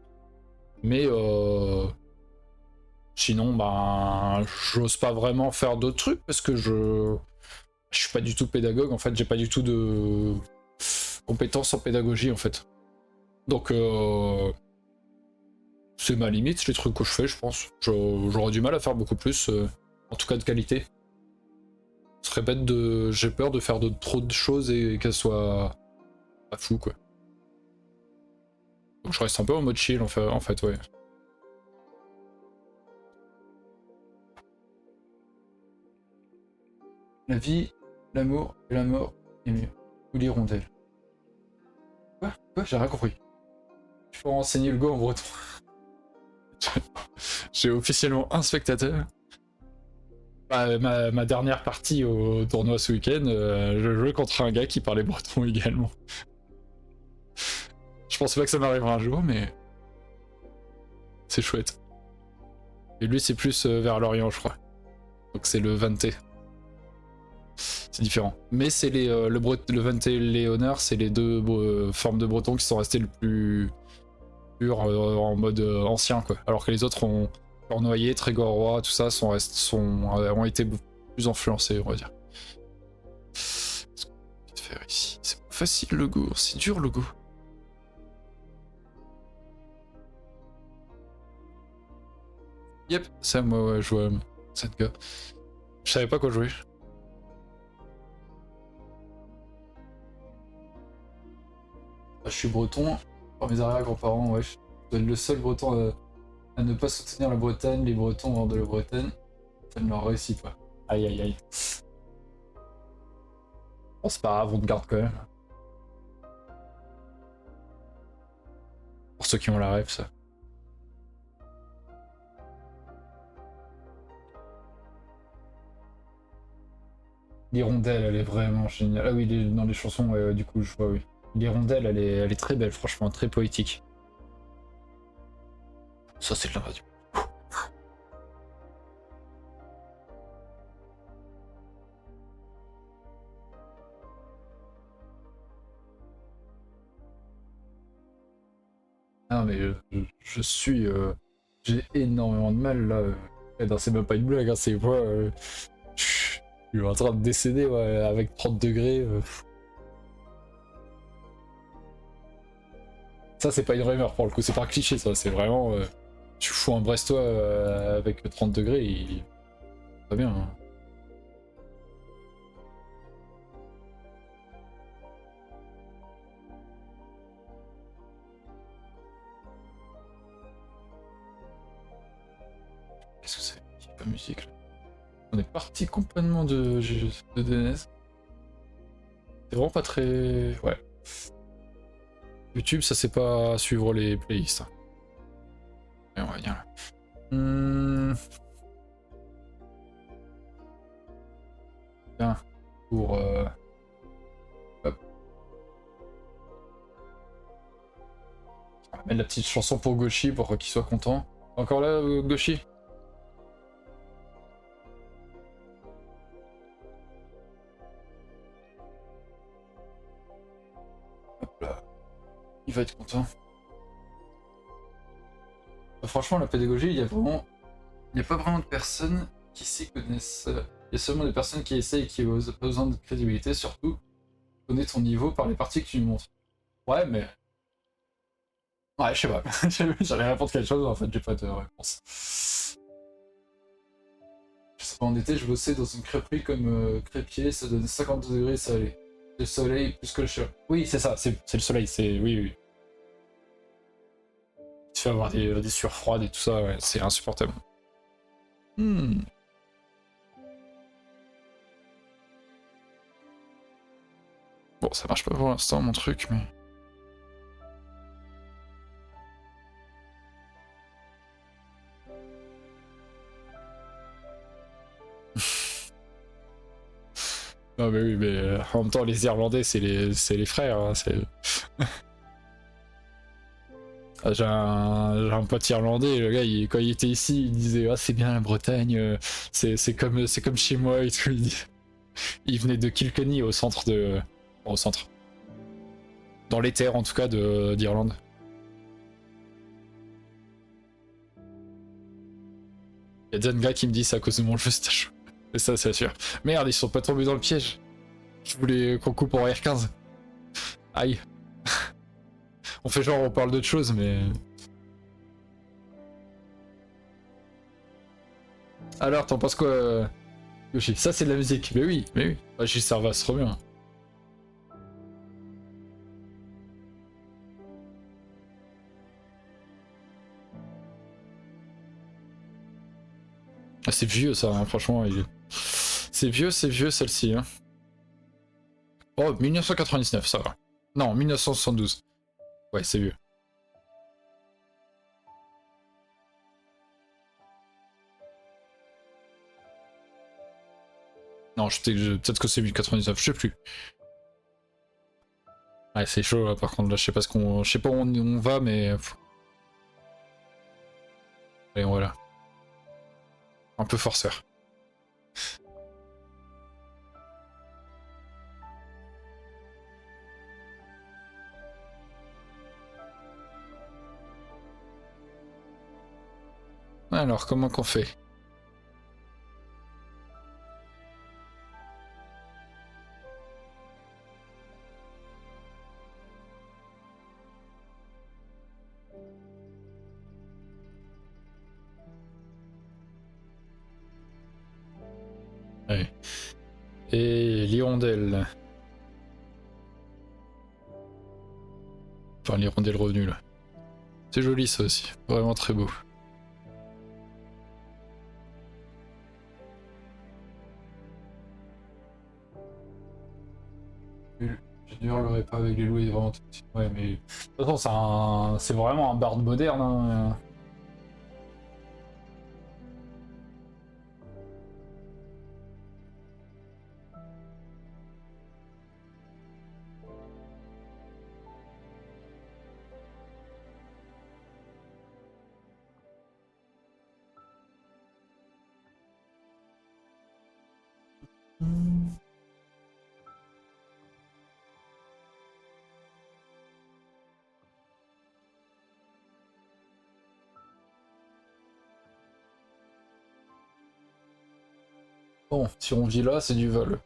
Mais sinon, bah, j'ose pas vraiment faire d'autres trucs parce que je suis pas du tout pédagogue en fait, j'ai pas du tout de compétences en pédagogie en fait. Donc c'est ma limite, les trucs que je fais, je pense. J'aurais du mal à faire beaucoup plus, en tout cas de qualité. Ce serait bête de... J'ai peur de faire trop de choses et qu'elles soient pas fou quoi. Donc je reste un peu en mode chill en fait ouais. La vie, l'amour et la mort est mieux. Ou l'hirondelle. Quoi? J'ai rien compris. Il faut renseigner le go en breton. J'ai officiellement un spectateur. Bah, ma dernière partie au tournoi ce week-end, je jouais contre un gars qui parlait breton également. Je pense pas que ça m'arrivera un jour, mais c'est chouette. Et lui, c'est plus vers l'Orient, je crois. Donc c'est le Vente. C'est différent. Mais c'est le Vente et le Léonard, c'est les deux formes de breton qui sont restées le plus pur en mode ancien, quoi. Alors que les autres ont Cornouaillais, Trégorois, tout ça ont été plus influencés, on va dire. Qu'est-ce qu'on peut faire ici? C'est pas facile le goût, c'est dur le goût. Yep, ça moi ouais, je vois cette gars. Je savais pas quoi jouer. Je suis breton, par mes arrière-grands-parents, ouais. Je dois être le seul breton à ne pas soutenir la Bretagne, les bretons hors de la Bretagne. Ça ne leur réussit pas. Aïe aïe aïe. Bon c'est pas grave, on te garde quand même. Pour ceux qui ont la rêve ça. L'hirondelle, elle est vraiment géniale. Ah oui, dans les chansons, ouais, du coup, je vois, oui. L'hirondelle, elle est très belle, franchement, très poétique. Ça, c'est de la radio. Ah, mais je suis. J'ai énormément de mal là. Non, c'est même pas une blague, hein, c'est moi. Je suis en train de décéder ouais, avec 30 degrés. Ça, c'est pas une rumeur pour le coup, c'est pas un cliché, ça. C'est vraiment. Tu fous un Brestois avec 30 degrés, il. Pas bien. Hein. Qu'est-ce que c'est? Il y a pas de musique là. On est parti complètement de DNS. C'est vraiment pas très. Ouais. YouTube, ça c'est pas suivre les playlists. Et on va venir là. Bien. Pour. Hop. On va mettre la petite chanson pour Goshi pour qu'il soit content. Encore là, Goshi? Hop là. Il va être content. Franchement, la pédagogie, il y a vraiment. Il n'y a pas vraiment de personnes qui s'y connaissent. Il y a seulement des personnes qui essayent et qui ont besoin de crédibilité, surtout connaître ton niveau par les parties que tu montres. Ouais, mais. Ouais, je sais pas. J'allais répondre quelque chose, mais en fait, j'ai pas de réponse. Je sais pas, en été, je bossais dans une crêperie comme crêpier, ça donnait 50 degrés, ça allait. Le soleil plus que le chaleur. Oui, c'est ça, c'est le soleil, c'est. Oui, oui. Tu fais avoir des sueurs froides et tout ça, ouais, c'est insupportable. Hmm. Bon, ça marche pas pour l'instant, mon truc, mais. Non, mais oui, mais en même temps, les Irlandais, c'est les frères. Hein, ah, j'ai un pote irlandais, le gars, quand il était ici, il disait ah, c'est bien la Bretagne, c'est comme chez moi et tout. Il venait de Kilkenny, au centre de. Au centre. Dans les terres, en tout cas, d'Irlande. Il y a des gars qui me disent c'est à cause de mon jeu, c'était chaud. Et ça, c'est sûr. Merde, ils sont pas tombés dans le piège. Je voulais qu'on coupe en R15. Aïe. On fait genre, on parle d'autre chose, mais. Alors, t'en penses quoi, Yoshi? Ça, c'est de la musique. Mais oui, mais oui. Ah, j'y serve trop bien. Ah, c'est vieux, ça, hein, franchement. C'est vieux, celle-ci. Hein. Oh, 1999, ça va. Non, 1972. Ouais, c'est vieux. Non, peut-être que c'est 1099, je sais plus. Ouais, c'est chaud là, par contre, là, je sais pas où on va, mais. Allez, voilà. Un peu forceur. Alors, comment qu'on fait? Ouais. Et l'hirondelle. Enfin, l'hirondelle revenue, là. C'est joli, ça aussi. Vraiment très beau. Je ne hurlerai pas avec les loups et vraiment tout. Ouais, mais. De toute façon, c'est vraiment un barde moderne. Hein. Bon, si on vit là, c'est du vol.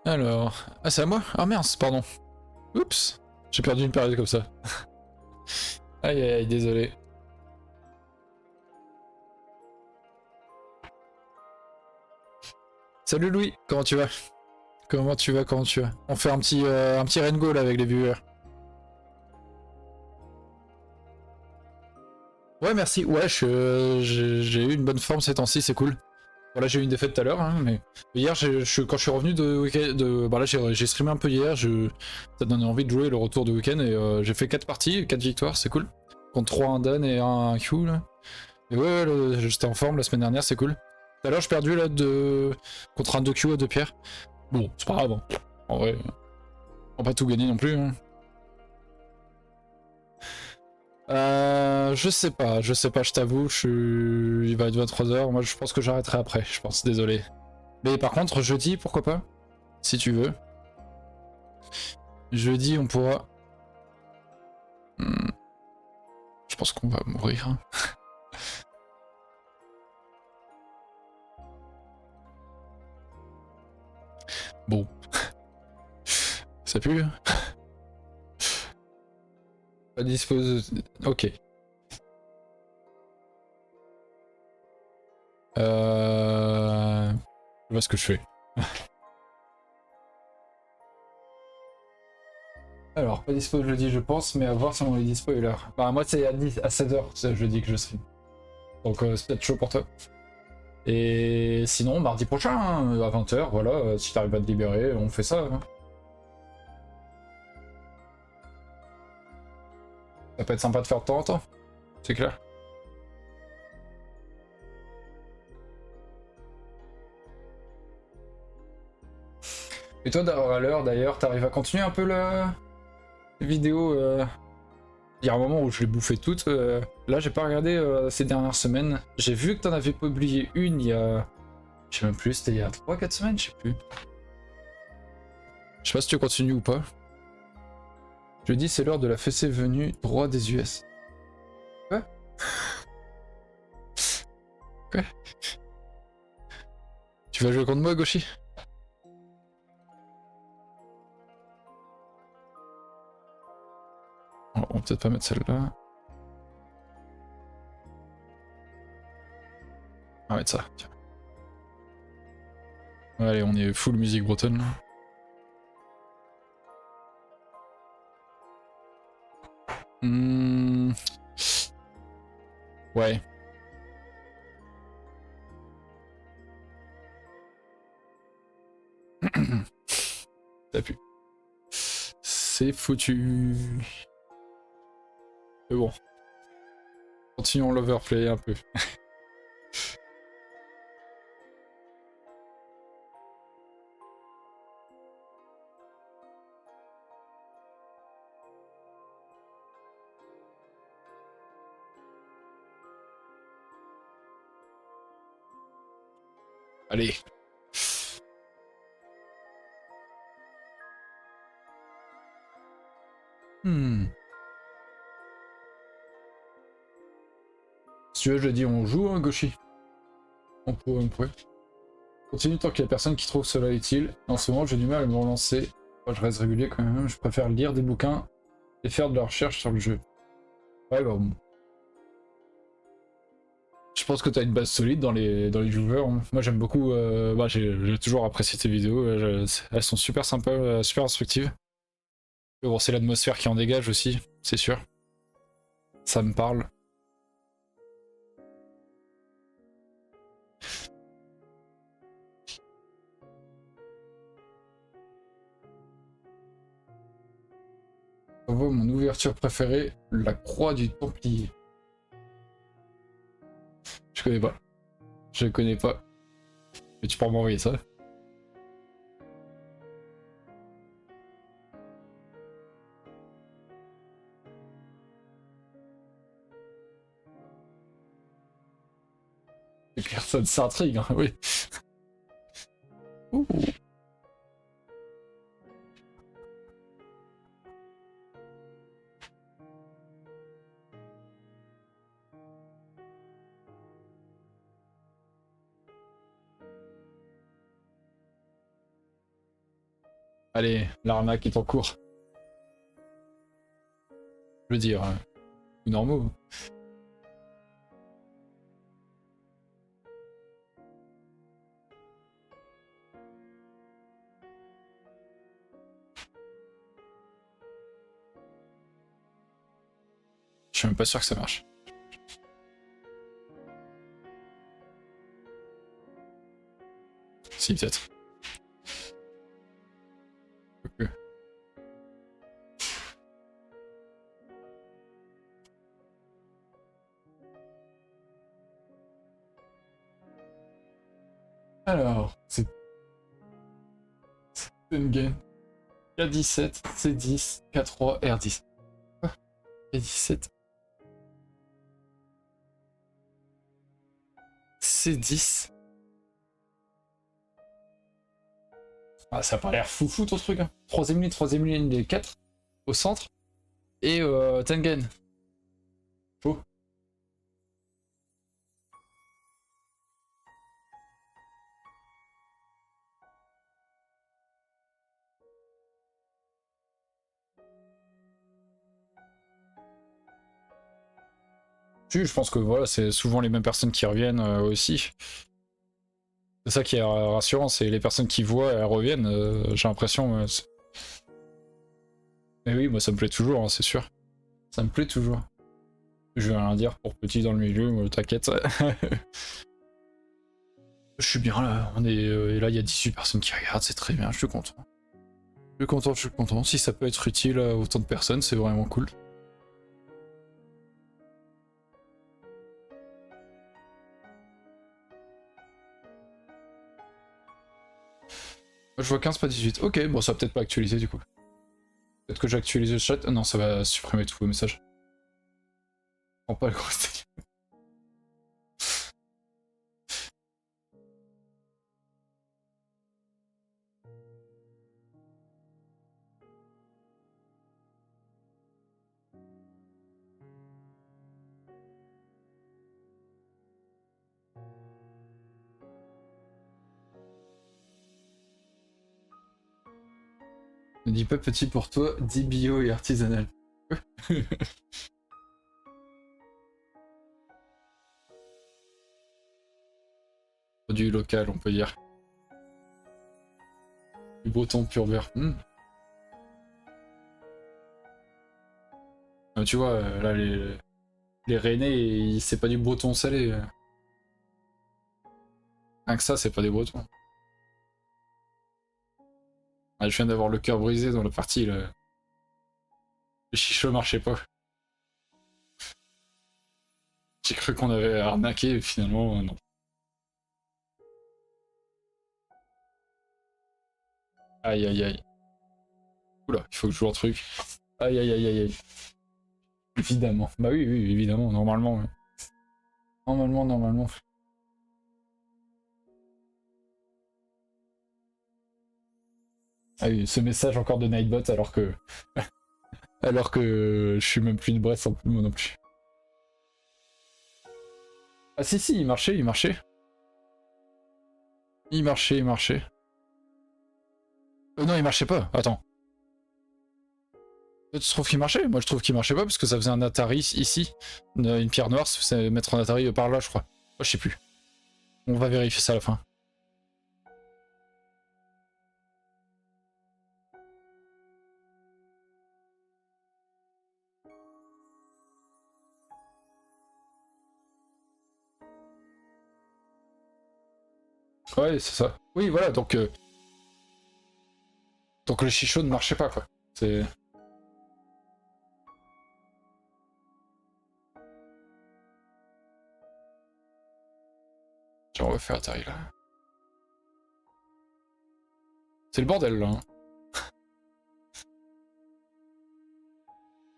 Alors. Ah, c'est à moi? Ah mince, pardon. Oups. J'ai perdu une période comme ça. Aïe aïe aïe, désolé. Salut Louis, comment tu vas? Comment tu vas? Comment tu vas? On fait un petit rain goal avec les viewers. Ouais, merci. Ouais, j'ai eu une bonne forme ces temps-ci, c'est cool. Voilà, j'ai eu une défaite tout à l'heure, hein, mais hier, quand je suis revenu de week-end, bah là, j'ai streamé un peu hier, ça donné envie de jouer le retour de week-end et j'ai fait 4 parties, 4 victoires, c'est cool. Contre 3 un Dan et un Q là. Et ouais, j'étais en forme la semaine dernière, c'est cool. Tout à l'heure, j'ai perdu là contre un 2Q à 2 pierres. Bon, c'est pas grave. Hein. En vrai, on va pas tout gagner non plus. Hein. Je sais pas, je t'avoue, il va être 23h, moi je pense que j'arrêterai après, je pense, désolé. Mais par contre, jeudi, pourquoi pas? Si tu veux. Jeudi, on pourra... Je pense qu'on va mourir. Hein. Bon. Ça pue? Pas dispose... Ok. Je vois ce que je fais. Alors, pas dispo jeudi, je pense, mais à voir si on est dispo et l'heure. Bah, moi, c'est à 7h, jeudi que je stream. Donc, c'est peut-être chaud pour toi. Et sinon, mardi prochain, hein, à 20h, voilà, si t'arrives à te libérer, on fait ça. Hein. Ça peut être sympa de faire de temps en temps, c'est clair. Et toi, à l'heure d'ailleurs, t'arrives à continuer un peu la vidéo Il y a un moment où je l'ai bouffé toute. Là, j'ai pas regardé ces dernières semaines. J'ai vu que t'en avais publié une il y a... Je sais même plus, c'était il y a 3-4 semaines, je sais plus. Je sais pas si tu continues ou pas. Je dis c'est l'heure de la fessée venue droit des US. Quoi? Quoi? Tu vas jouer contre moi, Goshi? On va peut-être pas mettre celle-là. On va mettre ça, tiens. Allez, on est full musique bretonne là. Ouais. T'as pu. C'est foutu. Mais bon. Continuons l'overplay un peu. Allez. Si tu veux, je dis on joue, hein, Goshi. On pourrait. Continue tant qu'il y a personne qui trouve cela utile. En ce moment, j'ai du mal à me relancer. Moi, je reste régulier quand même. Je préfère lire des bouquins et faire de la recherche sur le jeu. Ouais, bah bon. Je pense que t'as une base solide dans les joueurs. Moi, j'aime beaucoup. Bah, j'ai toujours apprécié tes vidéos. Elles sont super sympas, super instructives. Mais bon, c'est l'atmosphère qui en dégage aussi, c'est sûr. Ça me parle. On voit mon ouverture préférée, la croix du Templier. Je connais pas. Je connais pas. Mais tu peux m'envoyer ça. Et personne s'intrigue, hein, oui. Ouh. Allez, l'arnaque est en cours. Je veux dire, normaux. Je suis même pas sûr que ça marche. Si, peut-être. Okay. Alors, c'est Tengen. K17, C10, K3, R10. K17. C10. Ah, ça a pas l'air foufou ton truc. Hein. Troisième ligne, les 4 au centre. Et Tengen. Oh. Si, je pense que voilà, c'est souvent les mêmes personnes qui reviennent aussi. C'est ça qui est rassurant, c'est les personnes qui voient, elles reviennent, j'ai l'impression. Mais oui, moi ça me plaît toujours, hein, c'est sûr. Ça me plaît toujours. Je vais rien dire pour petit dans le milieu, t'inquiète. Je suis bien là, et là il y a 18 personnes qui regardent, c'est très bien, je suis content. Je suis content, je suis content. Si ça peut être utile à autant de personnes, c'est vraiment cool. Je vois 15 pas 18. Ok, bon ça va peut-être pas actualiser du coup. Peut-être que j'actualise le chat. Non, ça va supprimer tous vos messages. Je prends pas le gros steak. Ne dis pas petit pour toi, dis bio et artisanal. Produit local, on peut dire. Du breton pur vert. Tu vois, là, les Rennais, c'est pas du breton salé. Rien que ça, c'est pas des bretons. Ah, je viens d'avoir le cœur brisé dans la partie, là. Le chichot marchait pas. J'ai cru qu'on avait arnaqué, et finalement, non. Aïe, aïe, aïe. Oula, il faut que je joue un truc. Aïe, aïe, aïe, aïe, aïe. Évidemment. Bah oui, oui, évidemment, normalement. Ouais. Normalement. Ah oui, ce message encore de Nightbot alors que... alors que je suis même plus de Brest en plus, moi non plus. Ah si, si, il marchait, il marchait. Il marchait. Non, il marchait pas, attends. Tu trouves qu'il marchait? Moi je trouve qu'il marchait pas parce que ça faisait un Atari ici. Une pierre noire, c'est mettre un Atari par là, je crois. Oh, je sais plus. On va vérifier ça à la fin. Ouais, c'est ça. Oui, voilà, donc le chichot ne marchait pas, quoi. C'est... J'ai refait Atari, là. C'est le bordel, là. Hein.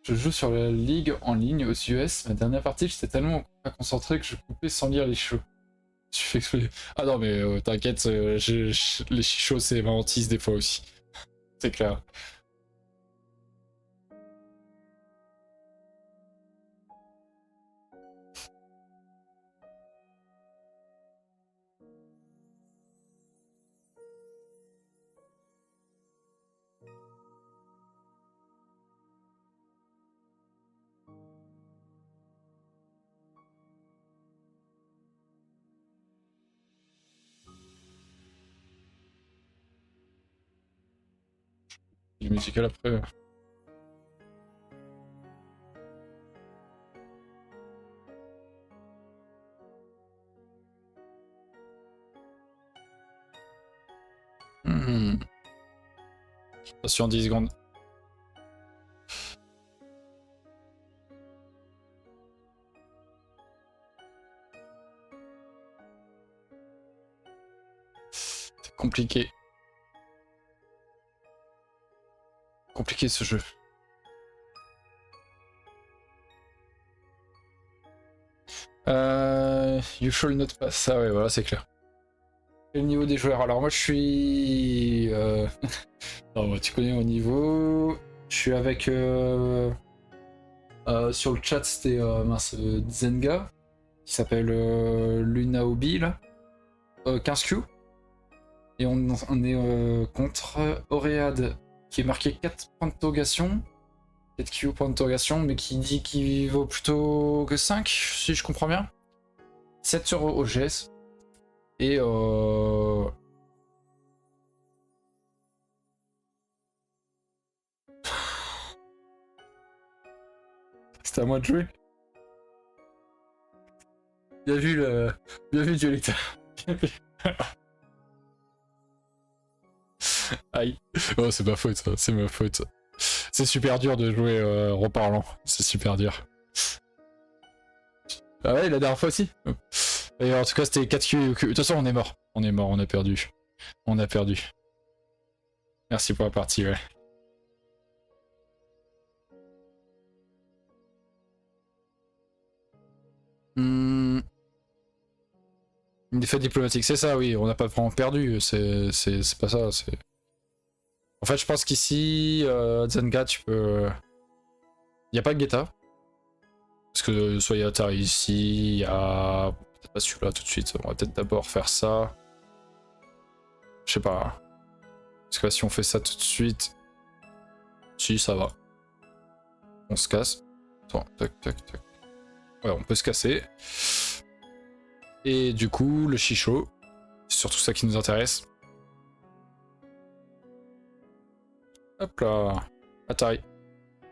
Je joue sur la ligue en ligne aux US. Ma dernière partie, j'étais tellement pas concentré que je coupais sans lire les shows. Je fais exprès. Ah non, mais t'inquiète, les chichots, c'est ma hantise des fois aussi. C'est clair. Du musical après. Attention, 10 secondes. C'est compliqué. Compliqué ce jeu. You shall not pass. Ah ouais, voilà, c'est clair. Quel niveau des joueurs? Alors moi je suis... non, tu connais mon niveau. Je suis avec... sur le chat, c'était Zenga, qui s'appelle Lunaobi, là. 15Q. Et on est contre Oread, qui est marqué 4 points d'interrogation. 4 Q point d'interrogation, mais qui dit qu'il vaut plutôt que 5, si je comprends bien. 7 sur OGS. Et c'était à moi de jouer. Bien vu Duelita. Aïe. Oh, c'est ma faute, ça. C'est ma faute. C'est super dur de jouer reparlant. C'est super dur. Ah ouais, la dernière fois aussi. Et en tout cas, c'était 4Q. De toute façon, on est mort. On est mort, on a perdu. On a perdu. Merci pour la partie, ouais. Une défaite diplomatique, c'est ça, oui. On n'a pas vraiment perdu. C'est pas ça. En fait, je pense qu'ici, Zenga, tu peux... Il n'y a pas de Geta. Parce que soit il y a Atari ici, il y a... Peut-être pas celui-là tout de suite. On va peut-être d'abord faire ça. Je sais pas. Parce que là, si on fait ça tout de suite... Si, ça va. On se casse. Attends, tac, tac, tac. Ouais, on peut se casser. Et du coup, le Chicho. C'est surtout ça qui nous intéresse. Hop là. Atari.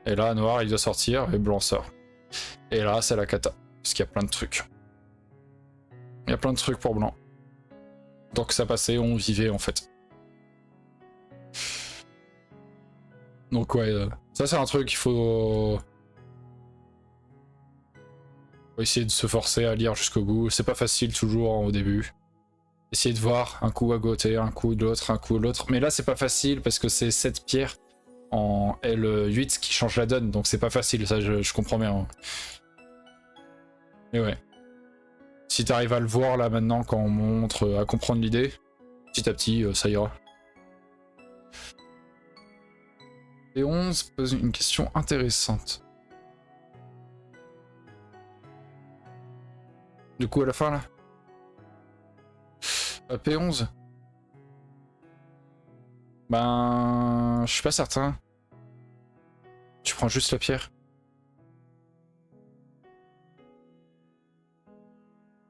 Et là, noir, il doit sortir, et blanc sort. Et là, c'est la cata. Parce qu'il y a plein de trucs. Il y a plein de trucs pour blanc. Donc ça passait, on vivait en fait. Donc ouais, ça c'est un truc qu'il faut essayer de se forcer à lire jusqu'au bout. C'est pas facile toujours au début. Essayer de voir un coup à côté, un coup de l'autre, un coup de l'autre. Mais là c'est pas facile parce que c'est 7 pierres en L8 qui change la donne. Donc c'est pas facile, ça je comprends bien. Mais ouais. Si t'arrives à le voir là maintenant quand on montre, à comprendre l'idée, petit à petit ça ira. Et 11 pose une question intéressante. Du coup à la fin là P11. Ben... Je suis pas certain. Tu prends juste la pierre.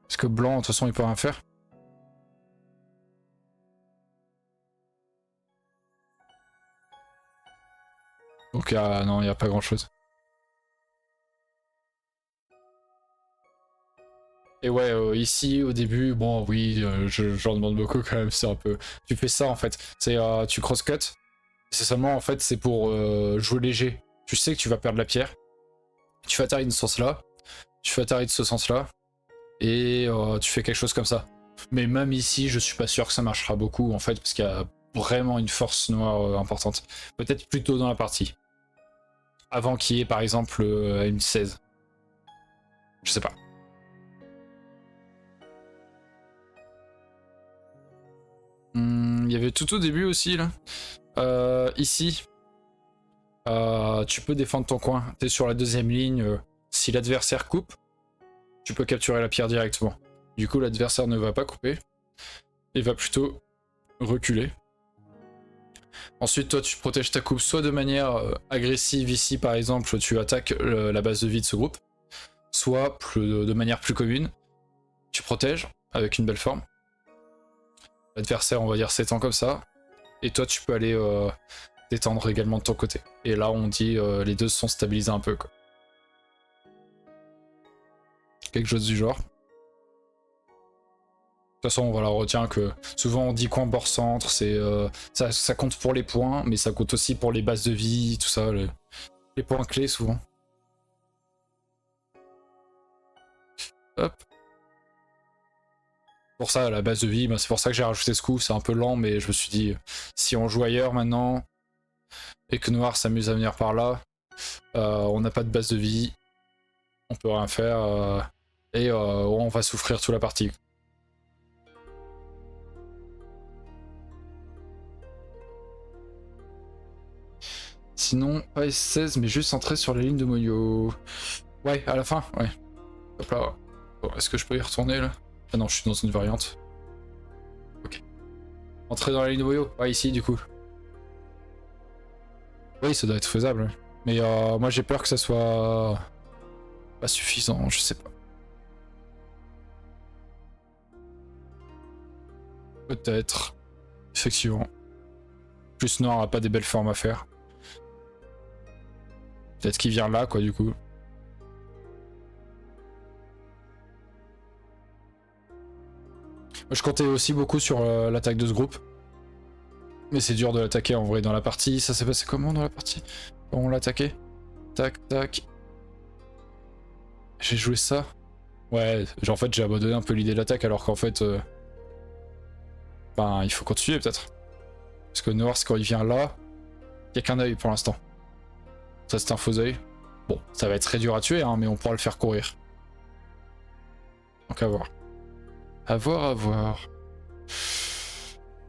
Parce que blanc, de toute façon, il peut rien faire. Donc non, il n'y a pas grand chose. Et ouais, ici, au début, bon, oui, j'en demande beaucoup quand même, c'est un peu... Tu fais ça, en fait. C'est, tu cross-cut. C'est seulement, en fait, c'est pour jouer léger. Tu sais que tu vas perdre la pierre. Tu fais atterrir de ce sens-là. Tu fais atterrir de ce sens-là. Et tu fais quelque chose comme ça. Mais même ici, je suis pas sûr que ça marchera beaucoup, en fait, parce qu'il y a vraiment une force noire importante. Peut-être plus tôt dans la partie. Avant qu'il y ait, par exemple, une 16. Je sais pas. Il y avait tout au début aussi, là. Ici, tu peux défendre ton coin. T'es sur la deuxième ligne. Si l'adversaire coupe, tu peux capturer la pierre directement. Du coup, l'adversaire ne va pas couper. Il va plutôt reculer. Ensuite, toi, tu protèges ta coupe soit de manière agressive ici, par exemple, tu attaques la base de vie de ce groupe, soit de manière plus commune, tu protèges avec une belle forme. L'adversaire, on va dire, s'étend comme ça, et toi, tu peux aller t'étendre également de ton côté. Et là, on dit les deux se sont stabilisés un peu, quoi. Quelque chose du genre. De toute façon, voilà, on retient que souvent on dit coin bord centre, c'est ça compte pour les points, mais ça compte aussi pour les bases de vie, tout ça, les points clés souvent. Hop. Pour ça, la base de vie, bah, c'est pour ça que j'ai rajouté ce coup, c'est un peu lent, mais je me suis dit, si on joue ailleurs maintenant, et que Noir s'amuse à venir par là, on n'a pas de base de vie, on peut rien faire. Et on va souffrir toute la partie. Sinon, pas S16, mais juste entrer sur la ligne de Moyo. Ouais, à la fin, ouais. Hop là. Bon, est-ce que je peux y retourner là? Ah non, je suis dans une variante. Ok. Entrer dans la ligne de Moyo. Ouais, ici du coup. Oui, ça doit être faisable. Mais moi j'ai peur que ça soit pas suffisant, je sais pas. Peut-être. Effectivement. Plus Nord a pas des belles formes à faire. Peut-être qu'il vient là, quoi, du coup. Je comptais aussi beaucoup sur l'attaque de ce groupe. Mais c'est dur de l'attaquer en vrai dans la partie. Ça s'est passé comment dans la partie? Comment on l'attaquait? Tac, tac. J'ai joué ça. Ouais, en fait j'ai abandonné un peu l'idée de l'attaque alors qu'en fait... Ben, il faut continuer peut-être. Parce que Norse, quand il vient là, il n'y a qu'un œil pour l'instant. Ça, c'est un faux œil. Bon, ça va être très dur à tuer, hein, mais on pourra le faire courir. Donc à voir. À voir, à voir.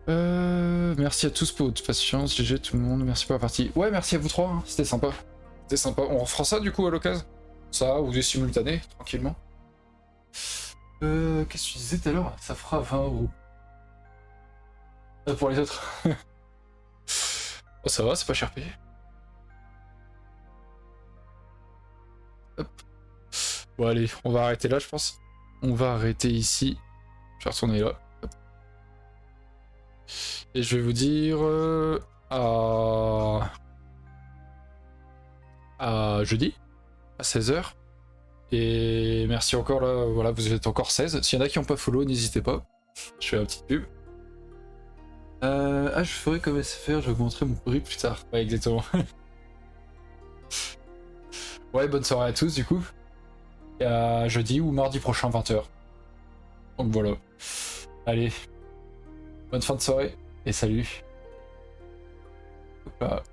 Merci à tous pour votre patience. GG tout le monde, merci pour la partie. Ouais, merci à vous trois, hein. C'était sympa. C'était sympa. On refera ça du coup à l'occasion. Ça, ou des simultanés, tranquillement. Qu'est-ce que tu disais tout à l'heure? Ça fera 20 €. Pour les autres. Oh, ça va, c'est pas cher payé. Hop. Bon allez, on va arrêter là je pense. On va arrêter ici. Je vais retourner là. Hop. Et je vais vous dire à jeudi, à 16 h. Et merci encore là, voilà, vous êtes encore 16. S'il y en a qui n'ont pas follow, n'hésitez pas. Je fais la petite pub. Je ferai comme SFR, j'augmenterai mon prix plus tard. Ouais, exactement. Ouais, bonne soirée à tous du coup. Et à jeudi ou mardi prochain 20 h. Donc voilà. Allez. Bonne fin de soirée et salut. Hop là.